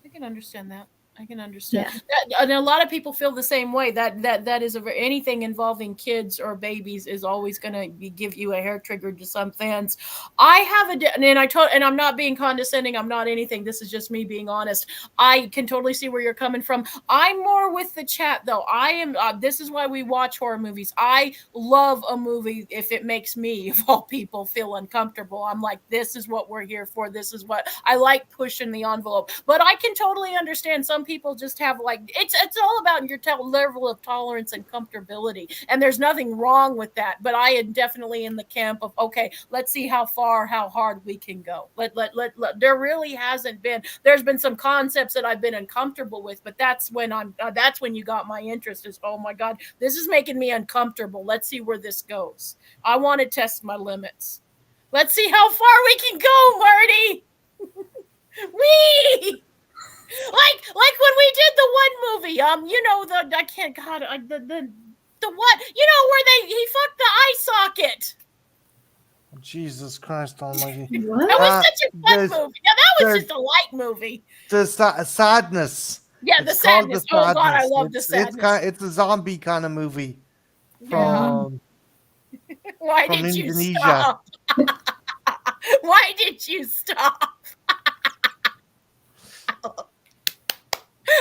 I can understand that. I can understand. Yeah. And a lot of people feel the same way. That is anything involving kids or babies is always going to give you a hair trigger to some fans. I have and I'm not being condescending. I'm not anything. This is just me being honest. I can totally see where you're coming from. I'm more with the chat though. I am. This is why we watch horror movies. I love a movie if it makes me, of all people, feel uncomfortable. I'm like, this is what we're here for. This is what I like, pushing the envelope. But I can totally understand some people just have like it's all about your level of tolerance and comfortability, and there's nothing wrong with that. But I am definitely in the camp of, okay, let's see how hard we can go. Let there really hasn't been. There's been some concepts that I've been uncomfortable with, but that's when you got my interest. Is, oh my God, this is making me uncomfortable. Let's see where this goes. I want to test my limits. Let's see how far we can go, Marty. Wee. Like when we did the one movie, I can't, God, the what, where he fucked the eye socket. Jesus Christ Almighty! What? That was such a fun movie. Now that was just a light movie. The sadness. Yeah, the sadness. Oh God, I love the sadness. It's a zombie kind of movie. Yeah. Why from did Indonesia. you stop? Why did you stop?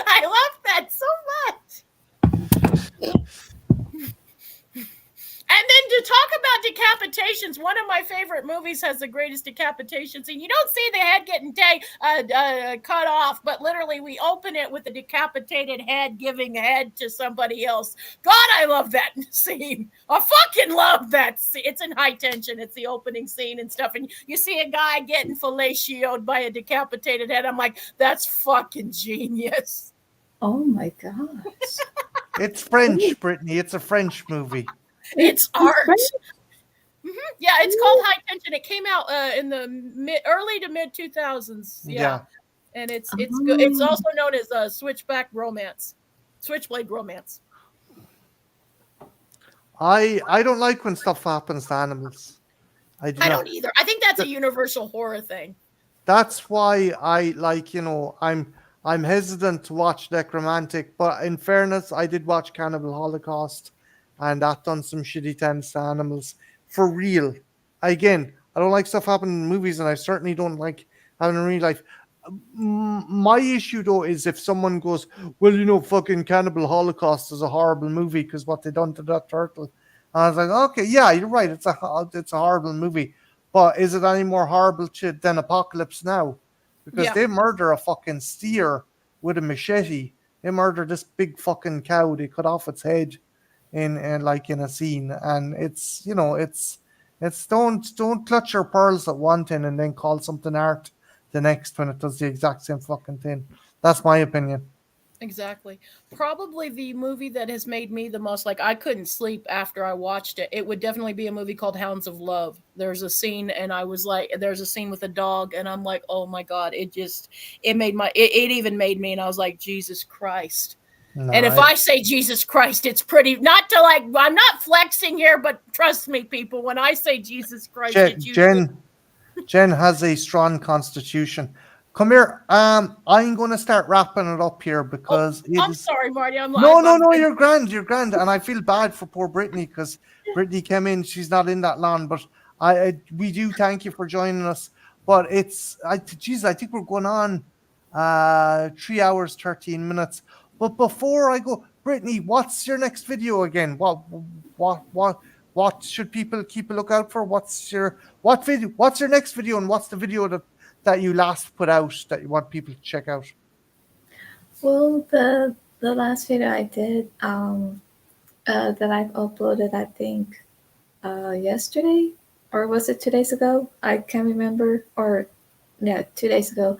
I love that so much. And then to talk about decapitations, one of my favorite movies has the greatest decapitation scene. You don't see the head getting cut off, but literally we open it with a decapitated head giving head to somebody else. God, I love that scene. I fucking love that scene. It's in high tension. It's the opening scene and stuff. And you see a guy getting fellatioed by a decapitated head. I'm like, that's fucking genius. Oh my gosh. It's French, Brittany. It's a French movie. It's art. Mm-hmm. Yeah, it's called High Tension. It came out in the early to mid 2000s. Yeah. And it's good. It's also known as Switchblade romance. I don't like when stuff happens to animals. I don't either. I think that's a universal horror thing. That's why I like, I'm hesitant to watch Necromantic, but in fairness, I did watch Cannibal Holocaust, and that done some shitty things to animals for real. Again, I don't like stuff happening in movies, and I certainly don't like having in real life. My issue though is if someone goes, well, fucking Cannibal Holocaust is a horrible movie because what they done to that turtle. And I was like, okay, yeah, you're right. It's a horrible movie, but is it any more horrible than Apocalypse Now? Because they murder a fucking steer with a machete. They murder this big fucking cow. They cut off its head in a scene, and it's don't clutch your pearls at one thing and then call something art the next when it does the exact same fucking thing. That's my opinion. Exactly. Probably the movie that has made me the most, like, I couldn't sleep after I watched it. It would definitely be a movie called Hounds of Love. There's a scene, and I was like, there's a scene with a dog, and I'm like, oh my God, it even made me, and I was like, Jesus Christ. No, and if I say Jesus Christ, it's pretty, not to like, I'm not flexing here, but trust me, people, when I say Jesus Christ, Jen has a strong constitution. Come here. I'm going to start wrapping it up here because I'm sorry, Marty. No, you're grand. You're grand, and I feel bad for poor Brittany because Brittany came in. She's not in that long, but we do thank you for joining us. But I think we're going on 3 hours 13 minutes. But before I go, Brittany, what's your next video again? What should people keep a lookout for? What's your next video, and what's the video that you last put out that you want people to check out? Well, the last video I did that I've uploaded, I think yesterday, or was it 2 days ago? I can't remember. 2 days ago.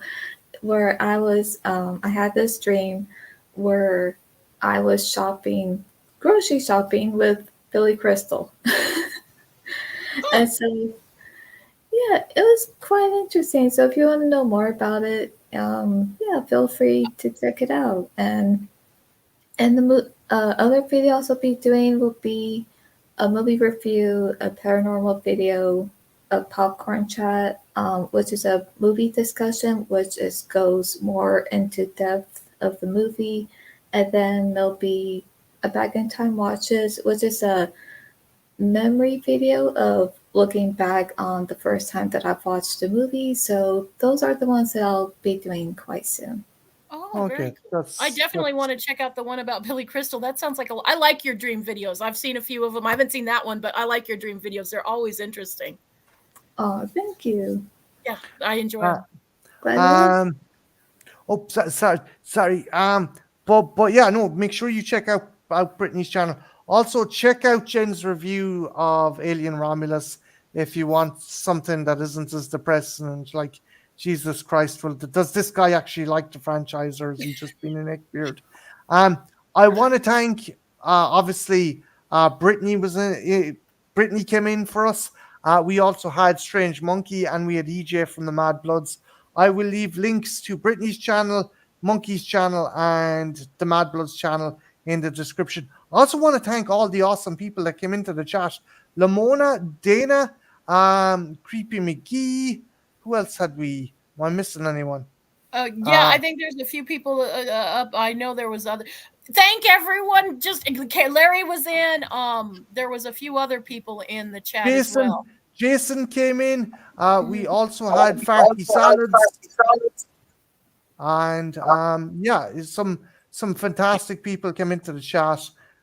where I was I had this dream where I was grocery shopping with Billy Crystal. And so yeah, it was quite interesting. So if you want to know more about it, yeah, feel free to check it out. And the other videos I'll be doing will be a movie review, a paranormal video, a popcorn chat, which is a movie discussion, which goes more into depth of the movie, and then there'll be a back in time watches, which is a memory video of looking back on the first time that I've watched the movie. So those are the ones that I'll be doing quite soon. Oh, very Okay, cool. I definitely want to check out the one about Billy Crystal. That sounds like I like your dream videos. I've seen a few of them. I haven't seen that one, but I like your dream videos. They're always interesting. Oh, thank you. Yeah, I enjoy them. Glad Oh, sorry. But yeah, no. Make sure you check out Brittany's channel. Also, check out Jen's review of Alien Romulus if you want something that isn't as depressing and like, Jesus Christ, well, does this guy actually like the franchise, or is he just being a neckbeard? I want to thank obviously Brittany Brittany came in for us. We also had Strange Monkey and we had EJ from the Mad Bloods. I will leave links to Brittany's channel, Monkey's channel, and the Mad Bloods channel in the description. I also want to thank all the awesome people that came into the chat. Lamona, Dana, Creepy McGee. Who else had we? Am I missing anyone? Yeah, I think there's a few people up. I know there was other. Thank everyone. Just Larry was in. There was a few other people in the chat as well. Jason came in. We also had Farty Salads. And yeah, some fantastic people came into the chat.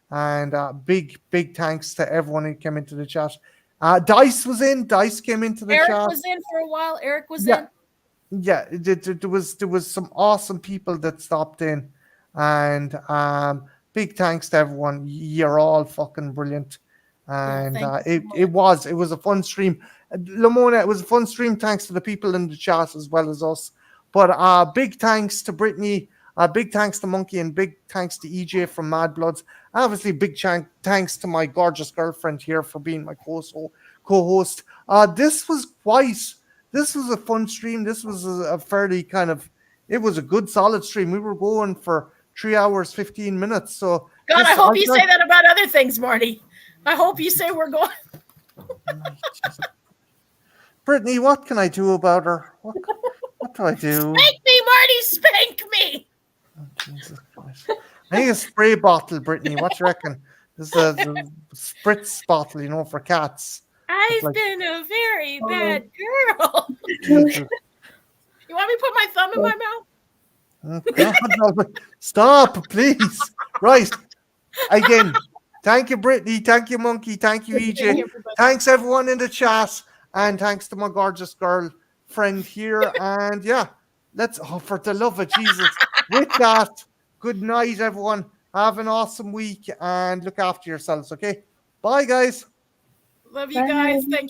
And big thanks to everyone who came into the chat. Dice was in. Dice came into the chat. Eric was in for a while. Eric was in. Yeah, there was some awesome people that stopped in, and big thanks to everyone. You're all fucking brilliant, and it was a fun stream. Lamona, it was a fun stream. Thanks to the people in the chat as well as us. But big thanks to Brittany. Big thanks to Monkey, and big thanks to EJ from Mad Bloods. Obviously, big thanks to my gorgeous girlfriend here for being my co-host. This was a fun stream. This was a fairly it was a good solid stream. We were going for 3 hours, 15 minutes. So God, I hope you say that about other things, Marty. I hope you say we're going. Brittany, what can I do about her? What do I do? Spank me, Marty, spank me. Oh, Jesus Christ. I need a spray bottle, Brittany. What do you reckon? This is a spritz bottle, for cats. I've been a very bad girl. You want me to put my thumb in my mouth? Oh, God, stop, please. Right. Again, thank you, Brittany. Thank you, Monkey. Thank you, EJ. Thanks, everyone in the chat. And thanks to my gorgeous girl friend here. And yeah, for the love of Jesus. With that, good night, everyone. Have an awesome week and look after yourselves, okay? Bye, guys. Love you guys. Thank you.